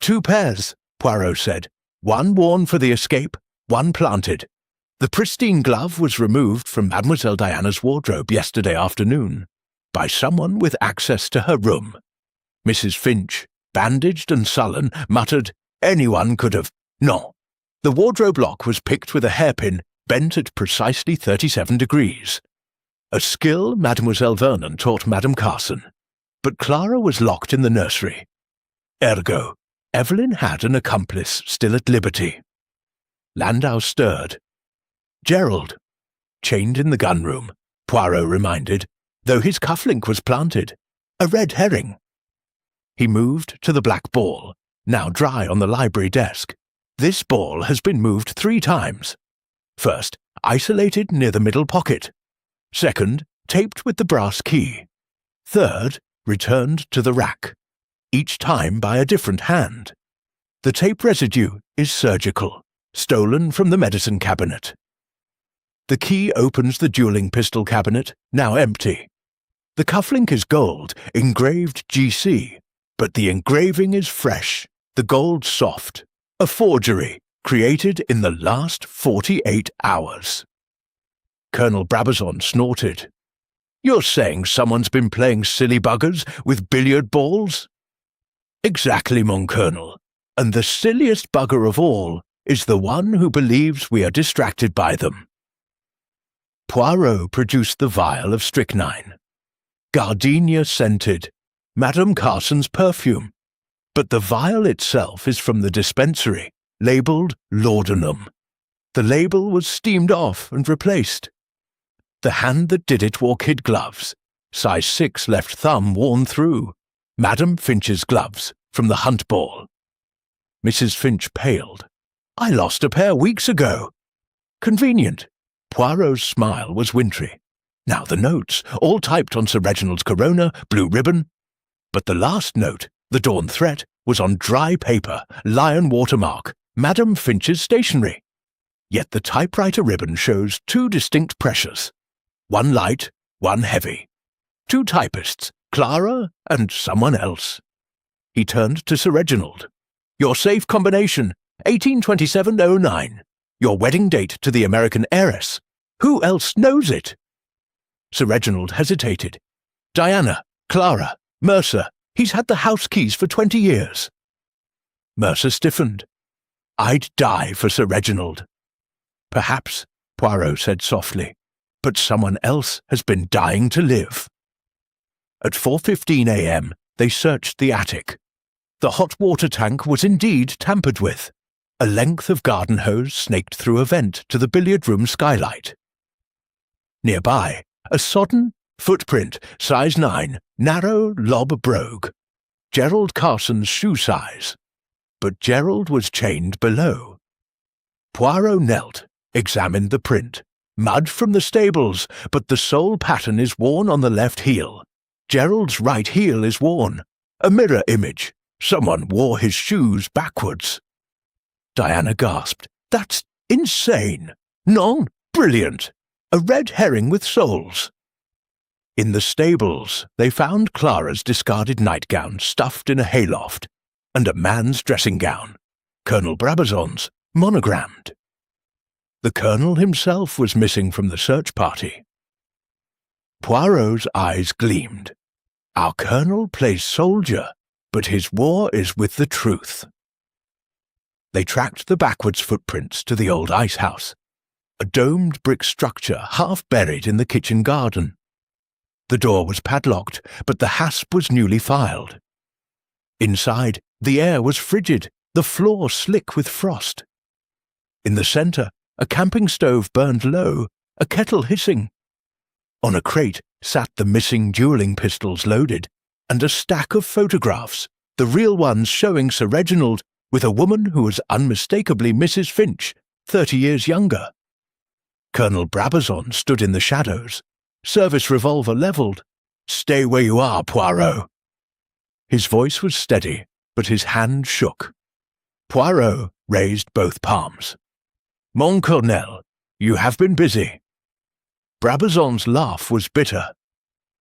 2 pairs, Poirot said. One worn for the escape, one planted. The pristine glove was removed from Mademoiselle Diana's wardrobe yesterday afternoon by someone with access to her room. Mrs. Finch, bandaged and sullen, muttered, "Anyone could have—" No. The wardrobe lock was picked with a hairpin bent at precisely 37 degrees. A skill Mademoiselle Vernon taught Madame Carson. But Clara was locked in the nursery. Ergo, Evelyn had an accomplice still at liberty. Landau stirred. Gerald. Chained in the gun-room, Poirot reminded, though his cufflink was planted. A red herring. He moved to the black ball, now dry on the library desk. This ball has been moved 3 times. First, isolated near the middle pocket. Second, taped with the brass key. Third, returned to the rack, each time by a different hand. The tape residue is surgical, stolen from the medicine cabinet. The key opens the dueling pistol cabinet, now empty. The cufflink is gold, engraved GC, but the engraving is fresh, the gold soft, a forgery created in the last 48 hours. Colonel Brabazon snorted. "You're saying someone's been playing silly buggers with billiard balls?" "Exactly, mon colonel, and the silliest bugger of all is the one who believes we are distracted by them." Poirot produced the vial of strychnine. Gardenia scented, Madame Carson's perfume, but the vial itself is from the dispensary, labelled laudanum. The label was steamed off and replaced. The hand that did it wore kid gloves, size 6 left thumb worn through, Madame Finch's gloves from the hunt ball. Mrs. Finch paled. "I lost a pair weeks ago." "Convenient." Poirot's smile was wintry. Now the notes, all typed on Sir Reginald's corona, blue ribbon. But the last note, the dawn threat, was on dry paper, lion watermark, Madame Finch's stationery. Yet the typewriter ribbon shows 2 distinct pressures. One light, one heavy. 2 typists, Clara and someone else. He turned to Sir Reginald. "Your safe combination, 182709. Your wedding date to the American heiress. Who else knows it?" Sir Reginald hesitated. "Diana, Clara, Mercer. He's had the house keys for 20 years. Mercer stiffened. "I'd die for Sir Reginald." "Perhaps," Poirot said softly, "but someone else has been dying to live." At 4:15 a.m. they searched the attic. The hot water tank was indeed tampered with. A length of garden hose snaked through a vent to the billiard room skylight. Nearby, a sodden footprint, size 9, narrow lob brogue. Gerald Carson's shoe size. But Gerald was chained below. Poirot knelt, examined the print. Mud from the stables, but the sole pattern is worn on the left heel. Gerald's right heel is worn. A mirror image. Someone wore his shoes backwards. Diana gasped. "That's insane! Non, brilliant! A red herring with soles." In the stables, they found Clara's discarded nightgown stuffed in a hayloft, and a man's dressing gown, Colonel Brabazon's, monogrammed. The colonel himself was missing from the search party. Poirot's eyes gleamed. Our colonel plays soldier, but his war is with the truth. They tracked the backwards footprints to the old ice house, a domed brick structure half buried in the kitchen garden. The door was padlocked, but the hasp was newly filed. Inside, the air was frigid, the floor slick with frost. In the centre, a camping stove burned low, a kettle hissing. On a crate sat the missing dueling pistols loaded, and a stack of photographs, the real ones showing Sir Reginald with a woman who was unmistakably Mrs. Finch, 30 years younger. Colonel Brabazon stood in the shadows, service revolver levelled. "Stay where you are, Poirot." His voice was steady, but his hand shook. Poirot raised both palms. "Mon colonel, you have been busy." Brabazon's laugh was bitter.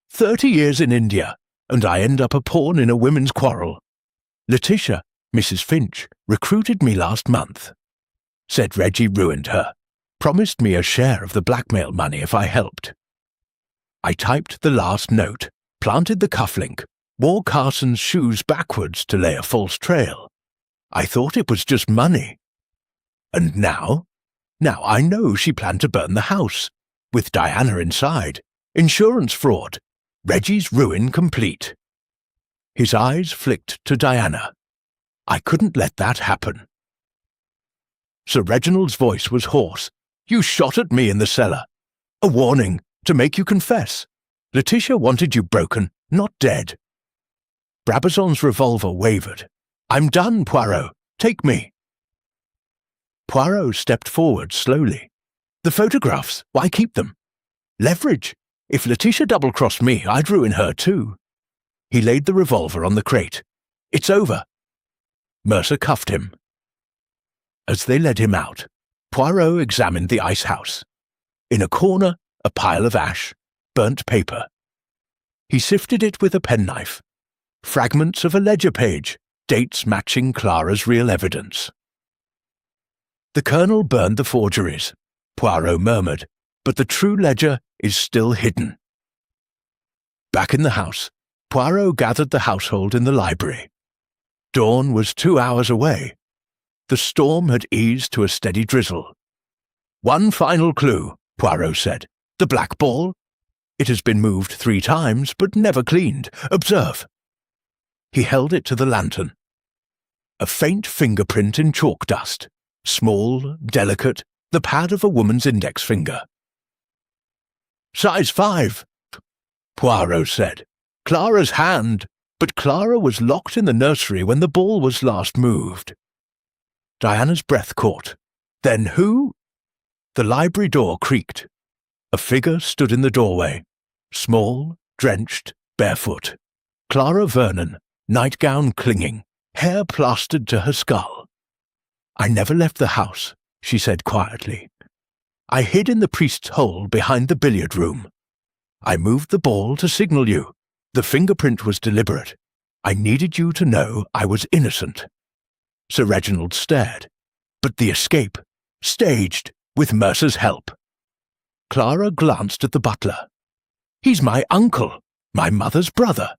30 years in India, and I end up a pawn in a women's quarrel. Letitia, Mrs. Finch, recruited me last month. said Reggie ruined her. Promised me a share of the blackmail money if I helped. I typed the last note, planted the cufflink, wore Carson's shoes backwards to lay a false trail. I thought it was just money. And now? Now I know she planned to burn the house, with Diana inside. Insurance fraud. Reggie's ruin complete. His eyes flicked to Diana. I couldn't let that happen. Sir Reginald's voice was hoarse. You shot at me in the cellar. A warning, to make you confess. Letitia wanted you broken, not dead. Brabazon's revolver wavered. I'm done, Poirot. Take me. Poirot stepped forward slowly. The photographs, why keep them? Leverage. If Letitia double-crossed me, I'd ruin her too. He laid the revolver on the crate. It's over. Mercer cuffed him. As they led him out, Poirot examined the ice house. In a corner, a pile of ash, burnt paper. He sifted it with a penknife. Fragments of a ledger page, dates matching Clara's real evidence. The Colonel burned the forgeries, Poirot murmured, but the true ledger is still hidden. Back in the house, Poirot gathered the household in the library. Dawn was 2 hours away. The storm had eased to a steady drizzle. One final clue, Poirot said. The black ball. It has been moved 3 times, but never cleaned. Observe. He held it to the lantern. A faint fingerprint in chalk dust. Small, delicate, the pad of a woman's index finger. Size 5, Poirot said. Clara's hand, but Clara was locked in the nursery when the ball was last moved. Diana's breath caught. Then who? The library door creaked. A figure stood in the doorway. Small, drenched, barefoot. Clara Vernon, nightgown clinging, hair plastered to her skull. I never left the house, she said quietly. I hid in the priest's hole behind the billiard room. I moved the ball to signal you. The fingerprint was deliberate. I needed you to know I was innocent. Sir Reginald stared. But the escape, staged, with Mercer's help. Clara glanced at the butler. He's my uncle, my mother's brother.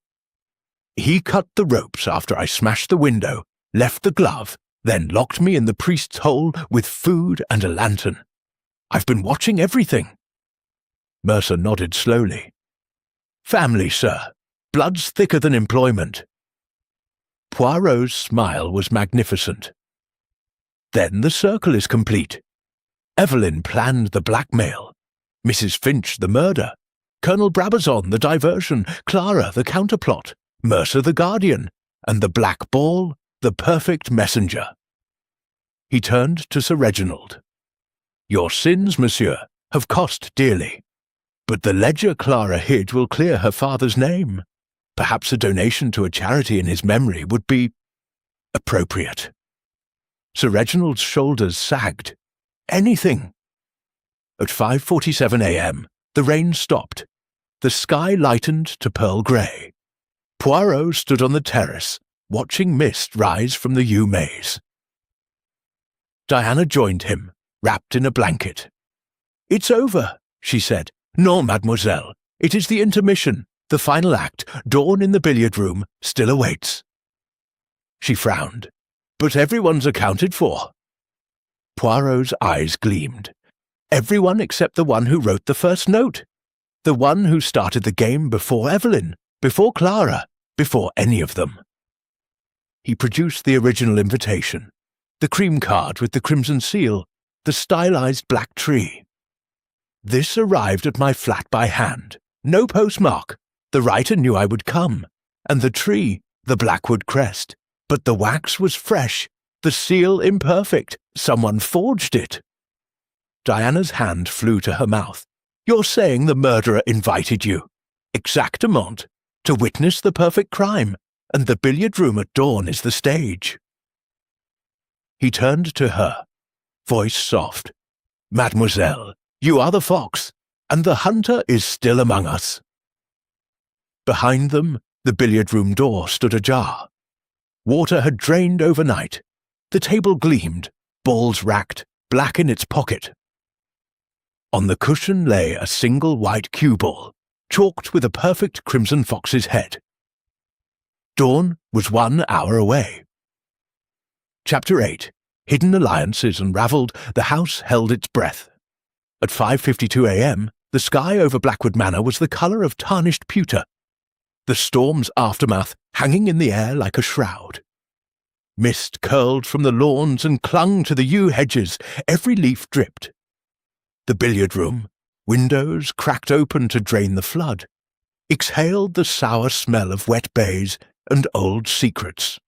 He cut the ropes after I smashed the window, left the glove, then locked me in the priest's hole with food and a lantern. I've been watching everything. Mercer nodded slowly. Family, sir. Blood's thicker than employment. Poirot's smile was magnificent. Then the circle is complete. Evelyn planned the blackmail. Mrs. Finch the murder. Colonel Brabazon the diversion. Clara the counterplot. Mercer the guardian. And the black ball the perfect messenger. He turned to Sir Reginald. Your sins, monsieur, have cost dearly. But the ledger Clara hid will clear her father's name. Perhaps a donation to a charity in his memory would be appropriate. Sir Reginald's shoulders sagged. Anything. At 5:47 a.m., the rain stopped. The sky lightened to pearl grey. Poirot stood on the terrace, watching mist rise from the yew maze. Diana joined him, wrapped in a blanket. It's over, she said. No, mademoiselle. It is the intermission. The final act, dawn in the billiard room, still awaits. She frowned. But everyone's accounted for. Poirot's eyes gleamed. Everyone except the one who wrote the first note. The one who started the game before Evelyn, before Clara, before any of them. He produced the original invitation. The cream card with the crimson seal, the stylized black tree. This arrived at my flat by hand. No postmark. The writer knew I would come. And the tree, the blackwood crest. But the wax was fresh. The seal imperfect. Someone forged it. Diana's hand flew to her mouth. You're saying the murderer invited you. Exactement. To witness the perfect crime. And the billiard room at dawn is the stage. He turned to her. Voice soft. Mademoiselle, you are the fox, and the hunter is still among us. Behind them, the billiard-room door stood ajar. Water had drained overnight. The table gleamed, balls racked, black in its pocket. On the cushion lay a single white cue ball, chalked with a perfect crimson fox's head. Dawn was 1 hour away. Chapter 8. Hidden alliances unravelled, the house held its breath. At 5:52 a.m., the sky over Blackwood Manor was the colour of tarnished pewter, the storm's aftermath hanging in the air like a shroud. Mist curled from the lawns and clung to the yew hedges, every leaf dripped. The billiard room, windows cracked open to drain the flood, exhaled the sour smell of wet baize and old secrets.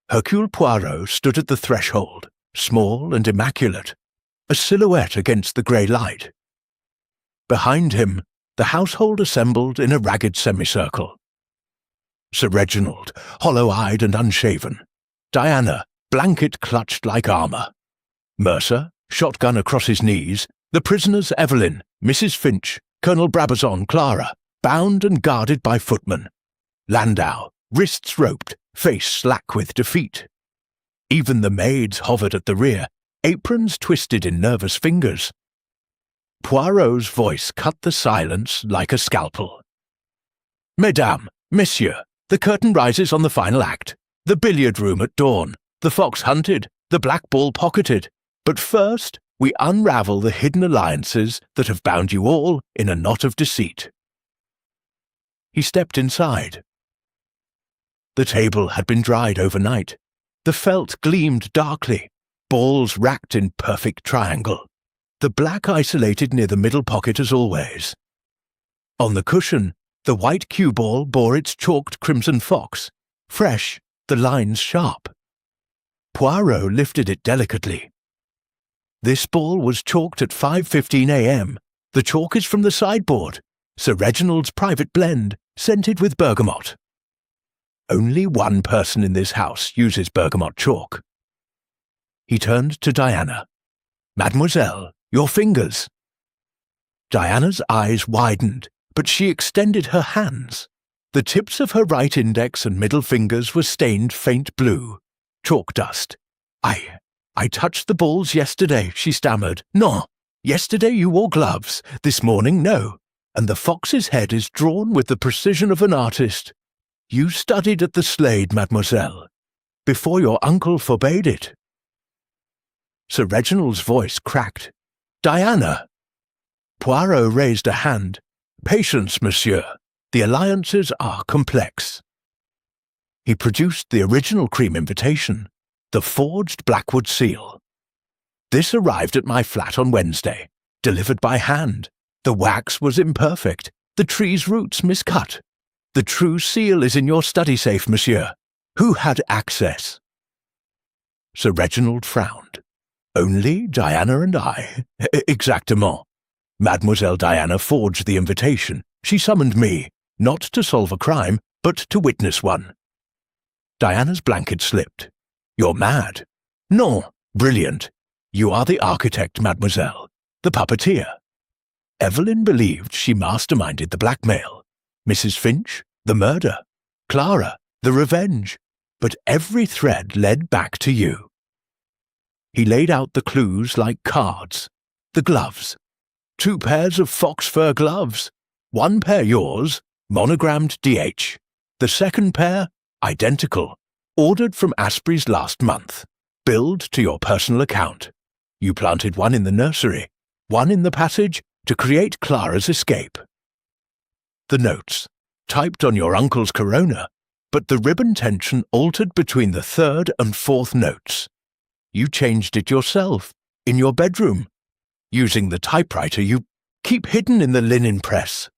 Hercule Poirot stood at the threshold, small and immaculate, a silhouette against the grey light. Behind him, the household assembled in a ragged semicircle. Sir Reginald, hollow-eyed and unshaven. Diana, blanket clutched like armour. Mercer, shotgun across his knees. The prisoners Evelyn, Mrs. Finch, Colonel Brabazon, Clara, bound and guarded by footmen. Landau, wrists roped, face slack with defeat. Even the maids hovered at the rear, aprons twisted in nervous fingers. Poirot's voice cut the silence like a scalpel. Mesdames, Messieurs, the curtain rises on the final act. The billiard room at dawn, the fox hunted, the black ball pocketed. But first, we unravel the hidden alliances that have bound you all in a knot of deceit. He stepped inside. The table had been dried overnight. The felt gleamed darkly, balls racked in perfect triangle. The black isolated near the middle pocket as always. On the cushion, the white cue ball bore its chalked crimson fox, fresh, the lines sharp. Poirot lifted it delicately. This ball was chalked at 5:15 a.m. The chalk is from the sideboard, Sir Reginald's private blend, scented with bergamot. Only one person in this house uses bergamot chalk. He turned to Diana. Mademoiselle, your fingers. Diana's eyes widened, but she extended her hands. The tips of her right index and middle fingers were stained faint blue, chalk dust. I touched the balls yesterday, she stammered. No, yesterday you wore gloves, this morning no, and the fox's head is drawn with the precision of an artist. You studied at the Slade, mademoiselle, before your uncle forbade it. Sir Reginald's voice cracked. Diana! Poirot raised a hand. Patience, monsieur. The alliances are complex. He produced the original cream invitation, the forged Blackwood seal. This arrived at my flat on Wednesday, delivered by hand. The wax was imperfect, the tree's roots miscut. The true seal is in your study safe, monsieur. Who had access? Sir Reginald frowned. Only Diana and I. Exactement. Mademoiselle Diana forged the invitation. She summoned me, not to solve a crime, but to witness one. Diana's blanket slipped. You're mad. No, brilliant. You are the architect, mademoiselle, the puppeteer. Evelyn believed she masterminded the blackmail. Mrs. Finch, the murder. Clara, the revenge. But every thread led back to you. He laid out the clues like cards. The gloves. 2 pairs of fox fur gloves. 1 pair yours, monogrammed DH. The second pair, identical, ordered from Asprey's last month, billed to your personal account. You planted 1 in the nursery, 1 in the passage to create Clara's escape. The notes, typed on your uncle's corona, but the ribbon tension altered between the 3rd and 4th notes. You changed it yourself, in your bedroom, using the typewriter you keep hidden in the linen press.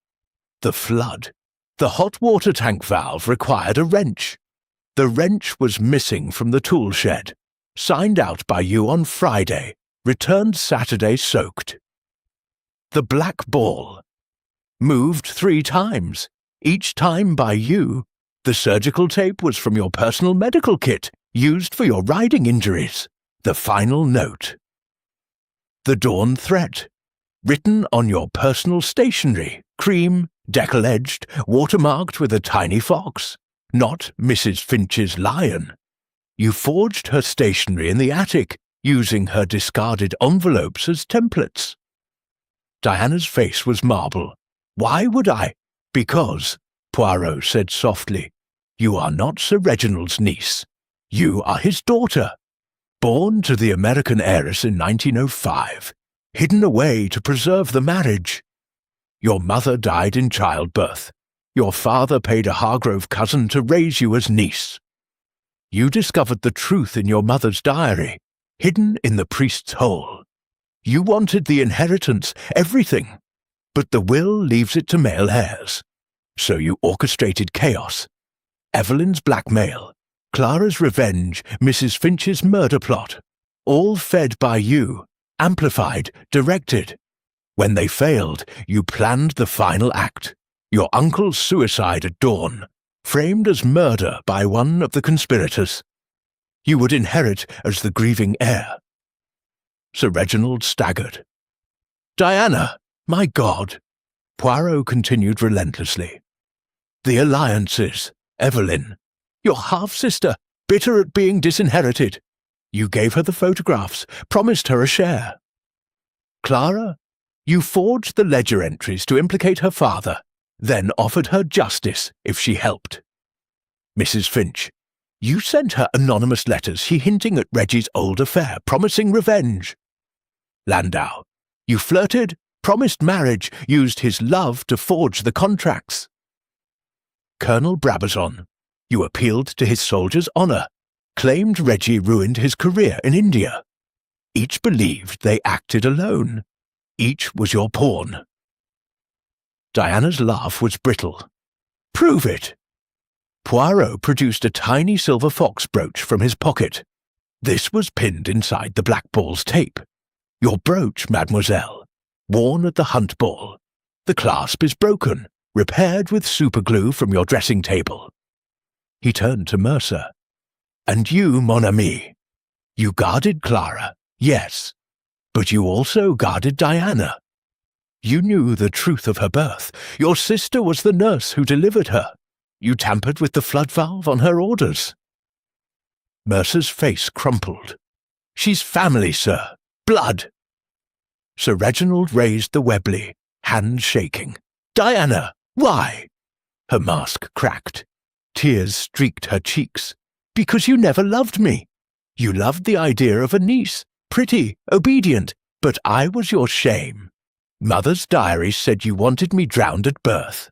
The flood. The hot water tank valve required a wrench. The wrench was missing from the tool shed, signed out by you on Friday, returned Saturday soaked. The black ball. Moved 3 times, each time by you. The surgical tape was from your personal medical kit, used for your riding injuries. The final note. The dawn threat. Written on your personal stationery, cream, deckle-edged, watermarked with a tiny fox, not Mrs. Finch's lion. You forged her stationery in the attic, using her discarded envelopes as templates. Diana's face was marble. Why would I? Because, Poirot said softly, you are not Sir Reginald's niece. You are his daughter. Born to the American heiress in 1905, hidden away to preserve the marriage. Your mother died in childbirth. Your father paid a Hargrove cousin to raise you as niece. You discovered the truth in your mother's diary, hidden in the priest's hole. You wanted the inheritance, everything, but the will leaves it to male heirs. So you orchestrated chaos. Evelyn's blackmail, Clara's revenge, Mrs. Finch's murder plot, all fed by you, amplified, directed. When they failed, you planned the final act, your uncle's suicide at dawn, framed as murder by one of the conspirators. You would inherit as the grieving heir. Sir Reginald staggered. Diana, my God! Poirot continued relentlessly. The alliances, Evelyn, your half-sister, bitter at being disinherited. You gave her the photographs, promised her a share. Clara, you forged the ledger entries to implicate her father, then offered her justice if she helped. Mrs. Finch, you sent her anonymous letters hinting at Reggie's old affair, promising revenge. Landau, you flirted, promised marriage, used his love to forge the contracts. Colonel Brabazon, you appealed to his soldiers' honour, claimed Reggie ruined his career in India. Each believed they acted alone. Each was your pawn. Diana's laugh was brittle. Prove it. Poirot produced a tiny silver fox brooch from his pocket. This was pinned inside the black ball's tape. Your brooch, mademoiselle, worn at the hunt ball. The clasp is broken, repaired with superglue from your dressing table. He turned to Mercer. And you, mon ami, you guarded Clara, yes, but you also guarded Diana. You knew the truth of her birth. Your sister was the nurse who delivered her. You tampered with the flood valve on her orders. Mercer's face crumpled. She's family, sir. Blood. Sir Reginald raised the Webley, hand shaking. Diana, why? Her mask cracked. Tears streaked her cheeks. Because you never loved me. You loved the idea of a niece, pretty, obedient, but I was your shame. Mother's diary said you wanted me drowned at birth.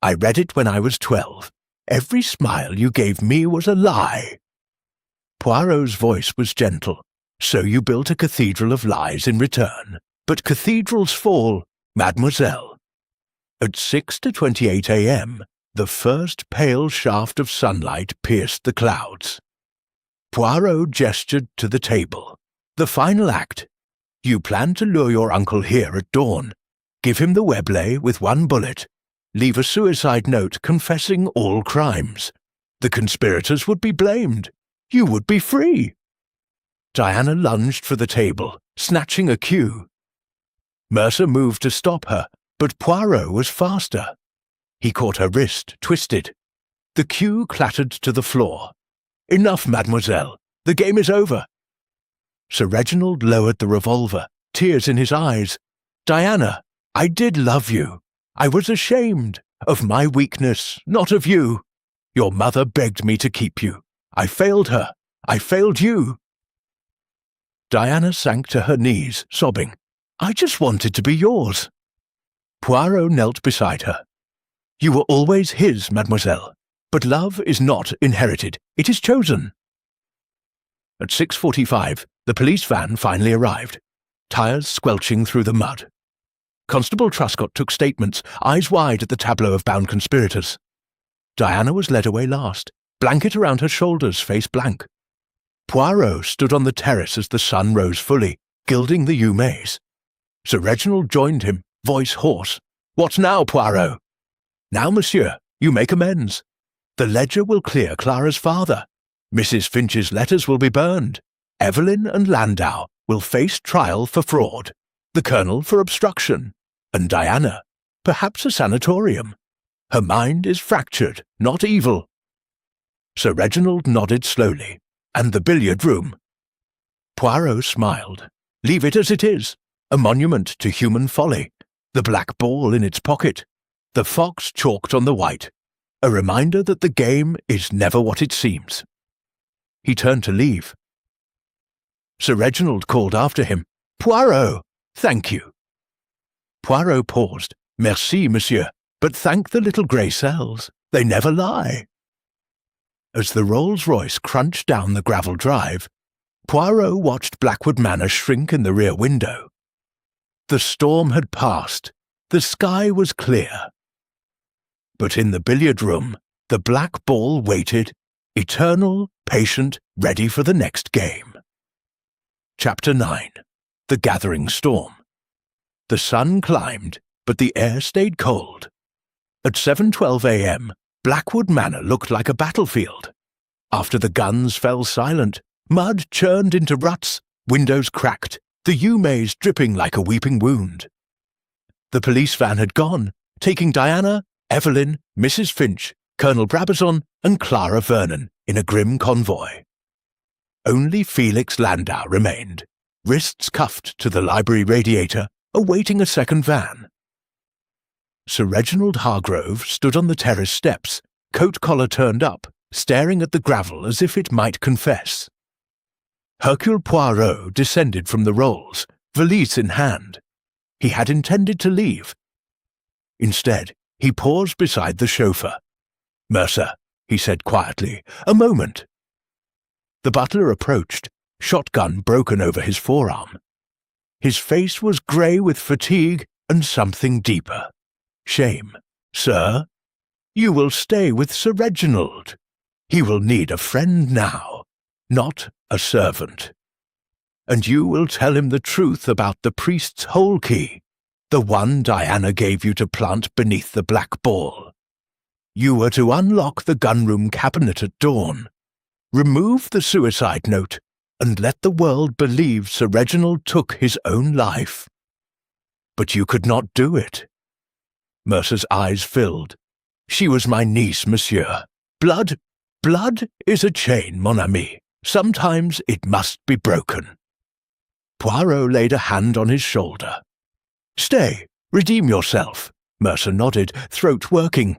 I read it when I was 12. Every smile you gave me was a lie. Poirot's voice was gentle. So you built a cathedral of lies in return. But cathedrals fall, mademoiselle. At 6:28 a.m., the first pale shaft of sunlight pierced the clouds. Poirot gestured to the table. The final act. You planned to lure your uncle here at dawn, give him the Webley with one bullet, leave a suicide note confessing all crimes. The conspirators would be blamed. You would be free. Diana lunged for the table, snatching a cue. Mercer moved to stop her, but Poirot was faster. He caught her wrist, twisted. The cue clattered to the floor. Enough, mademoiselle. The game is over. Sir Reginald lowered the revolver, tears in his eyes. Diana, I did love you. I was ashamed of my weakness, not of you. Your mother begged me to keep you. I failed her. I failed you. Diana sank to her knees, sobbing. I just wanted to be yours. Poirot knelt beside her. You were always his, mademoiselle. But love is not inherited. It is chosen. At 6:45, the police van finally arrived, tires squelching through the mud. Constable Truscott took statements, eyes wide at the tableau of bound conspirators. Diana was led away last, blanket around her shoulders, face blank. Poirot stood on the terrace as the sun rose fully, gilding the yew maze. Sir Reginald joined him, voice hoarse. What now, Poirot? Now, monsieur, you make amends. The ledger will clear Clara's father. Mrs. Finch's letters will be burned. Evelyn and Landau will face trial for fraud. The colonel for obstruction. And Diana, perhaps a sanatorium. Her mind is fractured, not evil. Sir Reginald nodded slowly. And the billiard room. Poirot smiled. Leave it as it is, a monument to human folly, the black ball in its pocket, the fox chalked on the white, a reminder that the game is never what it seems. He turned to leave. Sir Reginald called after him, Poirot, thank you. Poirot paused. Merci, monsieur, but thank the little grey cells. They never lie. As the Rolls-Royce crunched down the gravel drive, Poirot watched Blackwood Manor shrink in the rear window. The storm had passed. The sky was clear. But in the billiard room, the black ball waited, eternal, patient, ready for the next game. Chapter 9. The Gathering Storm. The sun climbed, but the air stayed cold. At 7:12 a.m., Blackwood Manor looked like a battlefield. After the guns fell silent, mud churned into ruts, windows cracked, the yew-maze dripping like a weeping wound. The police van had gone, taking Diana, Evelyn, Mrs. Finch, Colonel Brabazon, and Clara Vernon in a grim convoy. Only Felix Landau remained, wrists cuffed to the library radiator, awaiting a second van. Sir Reginald Hargrove stood on the terrace steps, coat collar turned up, staring at the gravel as if it might confess. Hercule Poirot descended from the rolls, valise in hand. He had intended to leave. Instead, he paused beside the chauffeur. Mercer, he said quietly, a moment. The butler approached, shotgun broken over his forearm. His face was grey with fatigue and something deeper. Shame. Sir, you will stay with Sir Reginald. He will need a friend now, not a servant. And you will tell him the truth about the priest's hole key, the one Diana gave you to plant beneath the black ball. You were to unlock the gunroom cabinet at dawn, remove the suicide note, and let the world believe Sir Reginald took his own life. But you could not do it. Mercer's eyes filled. She was my niece, monsieur. Blood is a chain, mon ami. Sometimes it must be broken. Poirot laid a hand on his shoulder. Stay, redeem yourself. Mercer nodded, throat working.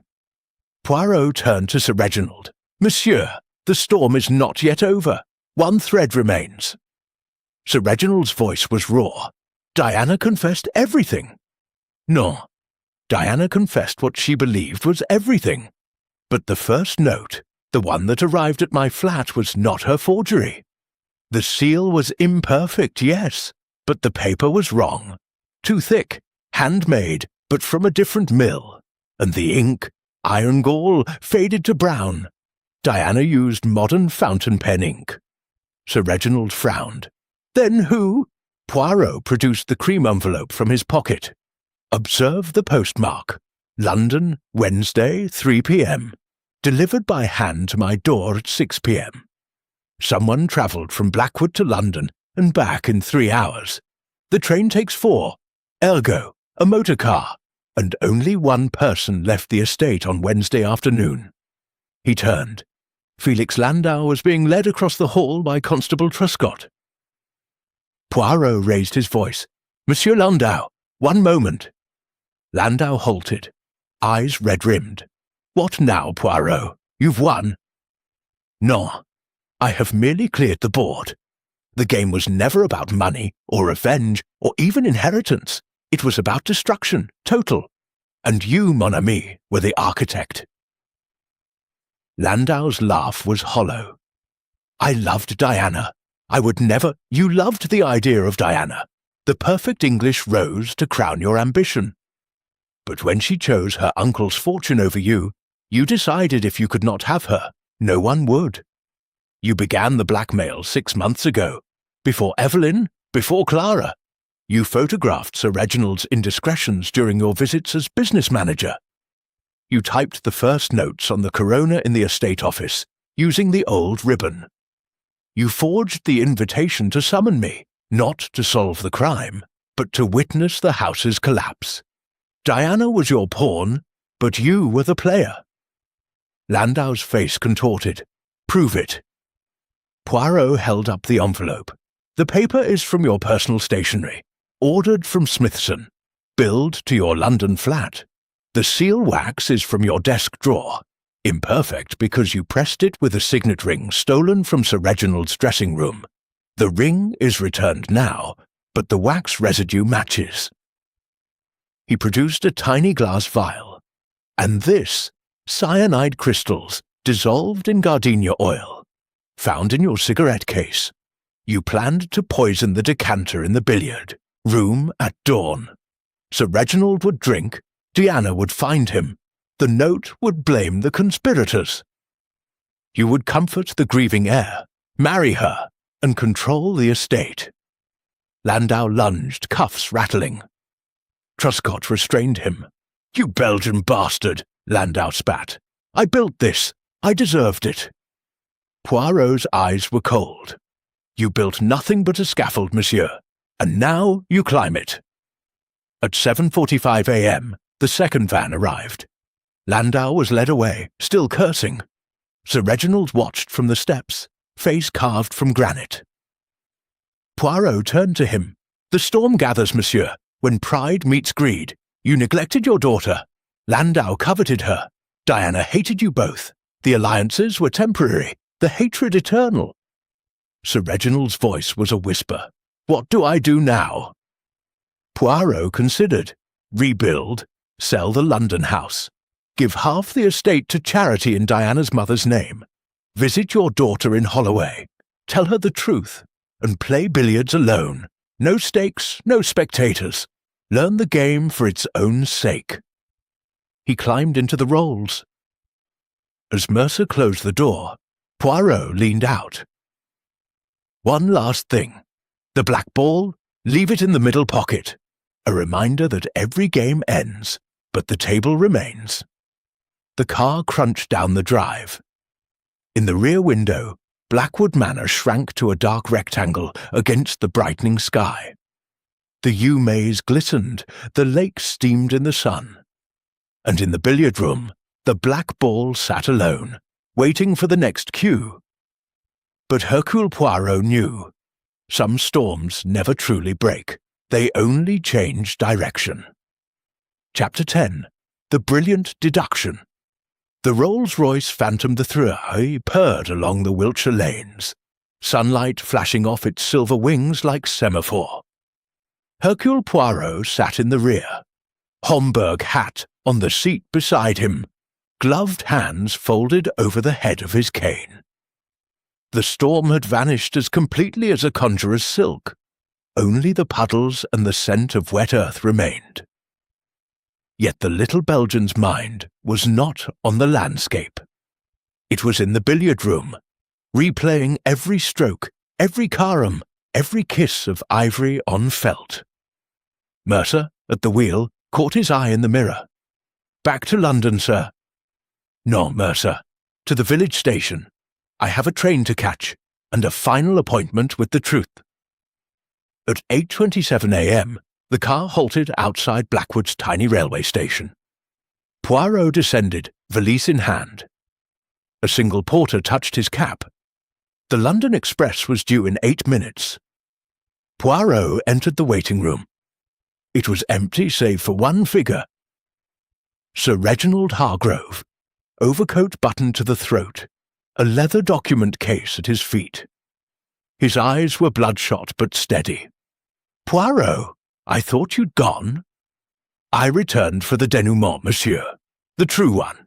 Poirot turned to Sir Reginald. Monsieur, the storm is not yet over. One thread remains. Sir Reginald's voice was raw. Diana confessed everything. No, Diana confessed what she believed was everything. But the first note, the one that arrived at my flat, was not her forgery. The seal was imperfect, yes, but the paper was wrong. Too thick, handmade, but from a different mill. And the ink, iron gall, faded to brown. Diana used modern fountain pen ink. Sir Reginald frowned. Then who? Poirot produced the cream envelope from his pocket. Observe the postmark. London, Wednesday, 3 p.m. Delivered by hand to my door at 6 p.m. Someone travelled from Blackwood to London and back in 3 hours. The train takes 4. Ergo, a motor car. And only one person left the estate on Wednesday afternoon. He turned. Felix Landau was being led across the hall by Constable Truscott. Poirot raised his voice. Monsieur Landau, one moment. Landau halted, eyes red-rimmed. What now, Poirot? You've won. No, I have merely cleared the board. The game was never about money, or revenge, or even inheritance. It was about destruction, total. And you, mon ami, were the architect. Landau's laugh was hollow. I loved Diana. I would never— You loved the idea of Diana, the perfect English rose to crown your ambition. But when she chose her uncle's fortune over you, you decided if you could not have her, no one would. You began the blackmail 6 months ago. Before Evelyn, before Clara. You photographed Sir Reginald's indiscretions during your visits as business manager. You typed the first notes on the corona in the estate office, using the old ribbon. You forged the invitation to summon me, not to solve the crime, but to witness the house's collapse. Diana was your pawn, but you were the player. Landau's face contorted. Prove it. Poirot held up the envelope. The paper is from your personal stationery, ordered from Smithson, billed to your London flat. The seal wax is from your desk drawer, imperfect because you pressed it with a signet ring stolen from Sir Reginald's dressing room. The ring is returned now, but the wax residue matches. He produced a tiny glass vial, and this, cyanide crystals dissolved in gardenia oil, found in your cigarette case. You planned to poison the decanter in the billiard room at dawn. Sir Reginald would drink, Diana would find him, the note would blame the conspirators. You would comfort the grieving heir, marry her, and control the estate. Landau lunged, cuffs rattling. Truscott restrained him. "You Belgian bastard," Landau spat. "I built this. I deserved it." Poirot's eyes were cold. "You built nothing but a scaffold, monsieur, and now you climb it." At 7:45 a.m., the second van arrived. Landau was led away, still cursing. Sir Reginald watched from the steps, face carved from granite. Poirot turned to him. "The storm gathers, monsieur. When pride meets greed. You neglected your daughter. Landau coveted her. Diana hated you both. The alliances were temporary, the hatred eternal." Sir Reginald's voice was a whisper. "What do I do now?" Poirot considered. Rebuild, sell the London house, give half the estate to charity in Diana's mother's name, visit your daughter in Holloway, tell her the truth, and play billiards alone. No stakes, no spectators. Learn the game for its own sake. He climbed into the rolls. As Mercer closed the door, Poirot leaned out. "One last thing. The black ball, leave it in the middle pocket. A reminder that every game ends, but the table remains." The car crunched down the drive. In the rear window, Blackwood Manor shrank to a dark rectangle against the brightening sky. The yew maze glistened, the lake steamed in the sun. And in the billiard room, the black ball sat alone, waiting for the next cue. But Hercule Poirot knew. Some storms never truly break. They only change direction. Chapter 10. The Brilliant Deduction. The Rolls-Royce Phantom de Trouaille purred along the Wiltshire lanes, sunlight flashing off its silver wings like semaphore. Hercule Poirot sat in the rear, Homburg hat on the seat beside him, gloved hands folded over the head of his cane. The storm had vanished as completely as a conjurer's silk. Only the puddles and the scent of wet earth remained. Yet the little Belgian's mind was not on the landscape. It was in the billiard room, replaying every stroke, every carom, every kiss of ivory on felt. Mercer, at the wheel, caught his eye in the mirror. "Back to London, sir." "No, Mercer. To the village station. I have a train to catch, and a final appointment with the truth." At 8:27 a.m., the car halted outside Blackwood's tiny railway station. Poirot descended, valise in hand. A single porter touched his cap. The London Express was due in 8 minutes. Poirot entered the waiting room. It was empty save for one figure. Sir Reginald Hargrove, overcoat buttoned to the throat, a leather document case at his feet. His eyes were bloodshot but steady. "Poirot, I thought you'd gone." "I returned for the denouement, monsieur. The true one."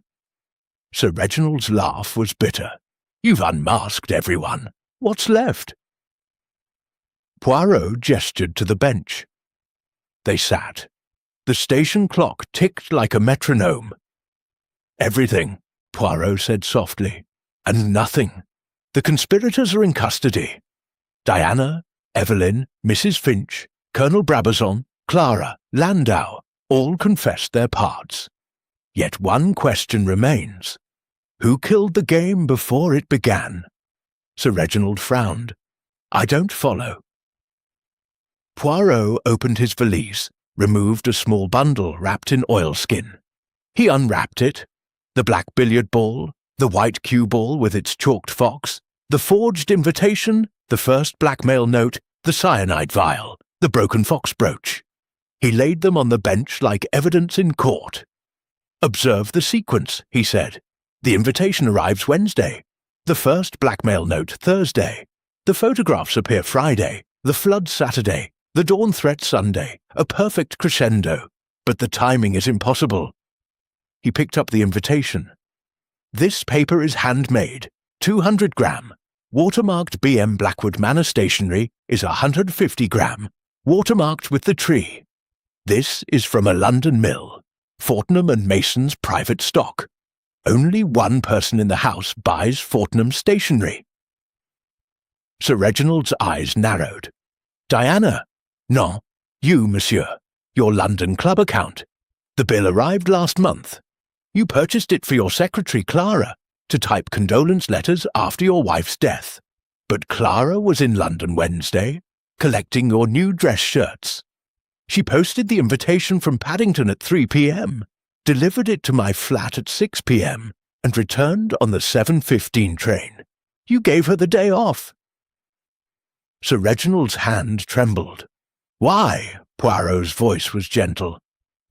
Sir Reginald's laugh was bitter. "You've unmasked everyone. What's left?" Poirot gestured to the bench. They sat. The station clock ticked like a metronome. "Everything," Poirot said softly, "and nothing. The conspirators are in custody. Diana, Evelyn, Mrs. Finch, Colonel Brabazon, Clara, Landau, all confessed their parts. Yet one question remains. Who killed the game before it began?" Sir Reginald frowned. "I don't follow." Poirot opened his valise, removed a small bundle wrapped in oilskin. He unwrapped it. The black billiard ball, the white cue ball with its chalked fox, the forged invitation, the first blackmail note, the cyanide vial, the broken fox brooch. He laid them on the bench like evidence in court. "Observe the sequence," he said. "The invitation arrives Wednesday. The first blackmail note Thursday. The photographs appear Friday. The flood Saturday. The dawn threat Sunday. A perfect crescendo. But the timing is impossible." He picked up the invitation. "This paper is handmade, 200 gram. Watermarked B.M. Blackwood Manor stationery is 150 gram, watermarked with the tree. This is from a London mill, Fortnum and Mason's private stock. Only one person in the house buys Fortnum stationery." Sir Reginald's eyes narrowed. "Diana? No, you, monsieur. Your London club account. The bill arrived last month. You purchased it for your secretary, Clara, to type condolence letters after your wife's death. But Clara was in London Wednesday, collecting your new dress shirts. She posted the invitation from Paddington at 3 p.m., delivered it to my flat at 6 p.m., and returned on the 7:15 train. You gave her the day off." Sir Reginald's hand trembled. "Why?" Poirot's voice was gentle.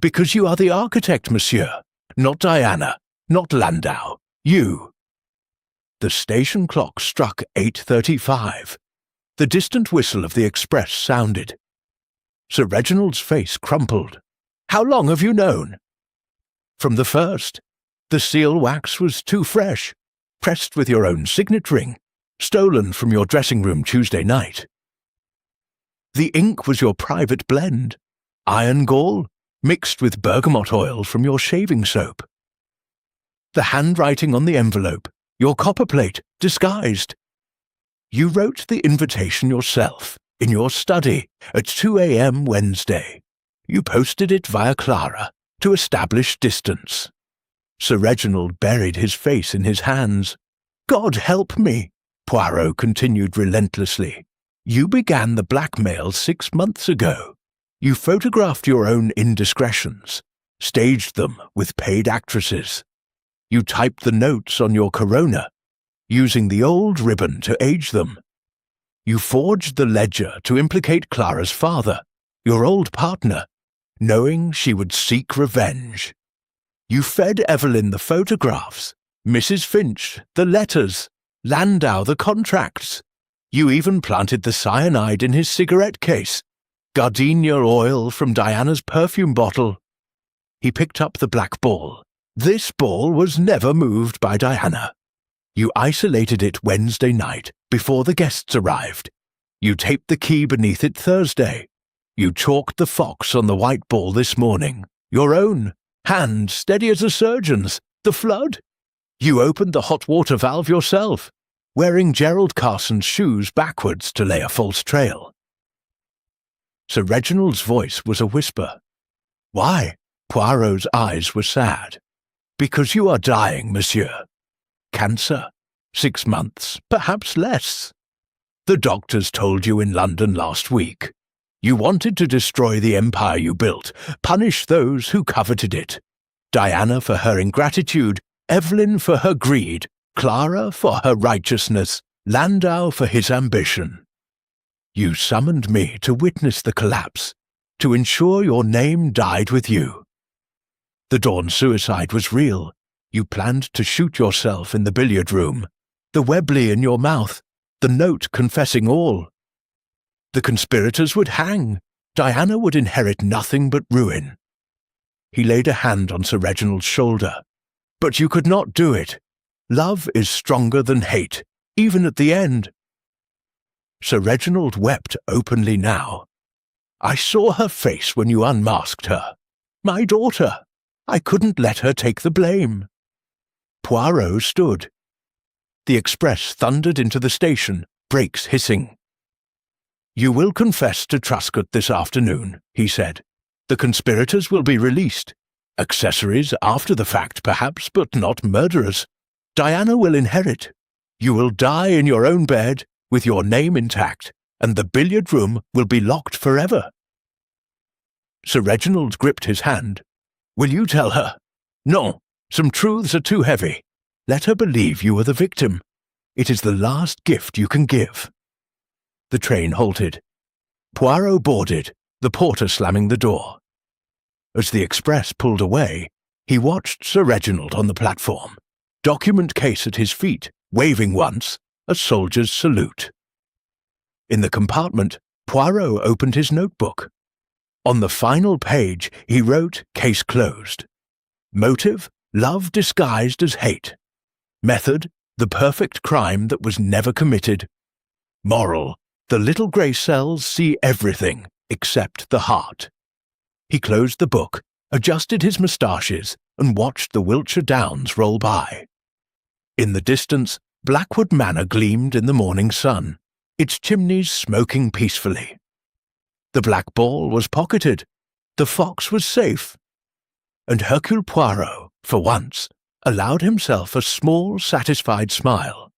"Because you are the architect, monsieur. Not Diana, not Landau. You." The station clock struck 8:35. The distant whistle of the express sounded. Sir Reginald's face crumpled. "How long have you known?" "From the first. The seal wax was too fresh, pressed with your own signet ring, stolen from your dressing-room Tuesday night. The ink was your private blend, iron gall, mixed with bergamot oil from your shaving soap. The handwriting on the envelope, your copperplate, disguised. You wrote the invitation yourself, in your study, at 2 a.m. Wednesday. You posted it via Clara, to establish distance." Sir Reginald buried his face in his hands. "God help me," Poirot continued relentlessly. "You began the blackmail 6 months ago. You photographed your own indiscretions, staged them with paid actresses. You typed the notes on your corona, using the old ribbon to age them. You forged the ledger to implicate Clara's father, your old partner, knowing she would seek revenge. You fed Evelyn the photographs, Mrs. Finch the letters, Landau the contracts. You even planted the cyanide in his cigarette case, gardenia oil from Diana's perfume bottle." He picked up the black ball. "This ball was never moved by Diana. You isolated it Wednesday night, before the guests arrived. You taped the key beneath it Thursday. You chalked the fox on the white ball this morning, your own, hand steady as a surgeon's, the flood. You opened the hot water valve yourself, wearing Gerald Carson's shoes backwards to lay a false trail." Sir Reginald's voice was a whisper. "Why?" Poirot's eyes were sad. "Because you are dying, monsieur. Cancer. 6 months, perhaps less. The doctors told you in London last week. You wanted to destroy the empire you built, punish those who coveted it. Diana for her ingratitude, Evelyn for her greed, Clara for her righteousness, Landau for his ambition. You summoned me to witness the collapse, to ensure your name died with you. The dawn suicide was real. You planned to shoot yourself in the billiard room, the Webley in your mouth, the note confessing all. The conspirators would hang. Diana would inherit nothing but ruin." He laid a hand on Sir Reginald's shoulder. "But you could not do it. Love is stronger than hate, even at the end." Sir Reginald wept openly now. "I saw her face when you unmasked her. My daughter. I couldn't let her take the blame." Poirot stood. The express thundered into the station, brakes hissing. "You will confess to Truscott this afternoon," he said. "The conspirators will be released. Accessories after the fact, perhaps, but not murderers. Diana will inherit. You will die in your own bed, with your name intact, and the billiard room will be locked forever." Sir Reginald gripped his hand. "Will you tell her?" "No, some truths are too heavy. Let her believe you were the victim. It is the last gift you can give." The train halted. Poirot boarded, the porter slamming the door. As the express pulled away, he watched Sir Reginald on the platform, document case at his feet, waving once, a soldier's salute. In the compartment, Poirot opened his notebook. On the final page, he wrote case closed. Motive, love disguised as hate. Method, the perfect crime that was never committed. Moral, the little grey cells see everything except the heart. He closed the book, adjusted his moustaches, and watched the Wiltshire Downs roll by. In the distance, Blackwood Manor gleamed in the morning sun, its chimneys smoking peacefully. The black ball was pocketed, the fox was safe, and Hercule Poirot, for once, allowed himself a small, satisfied smile.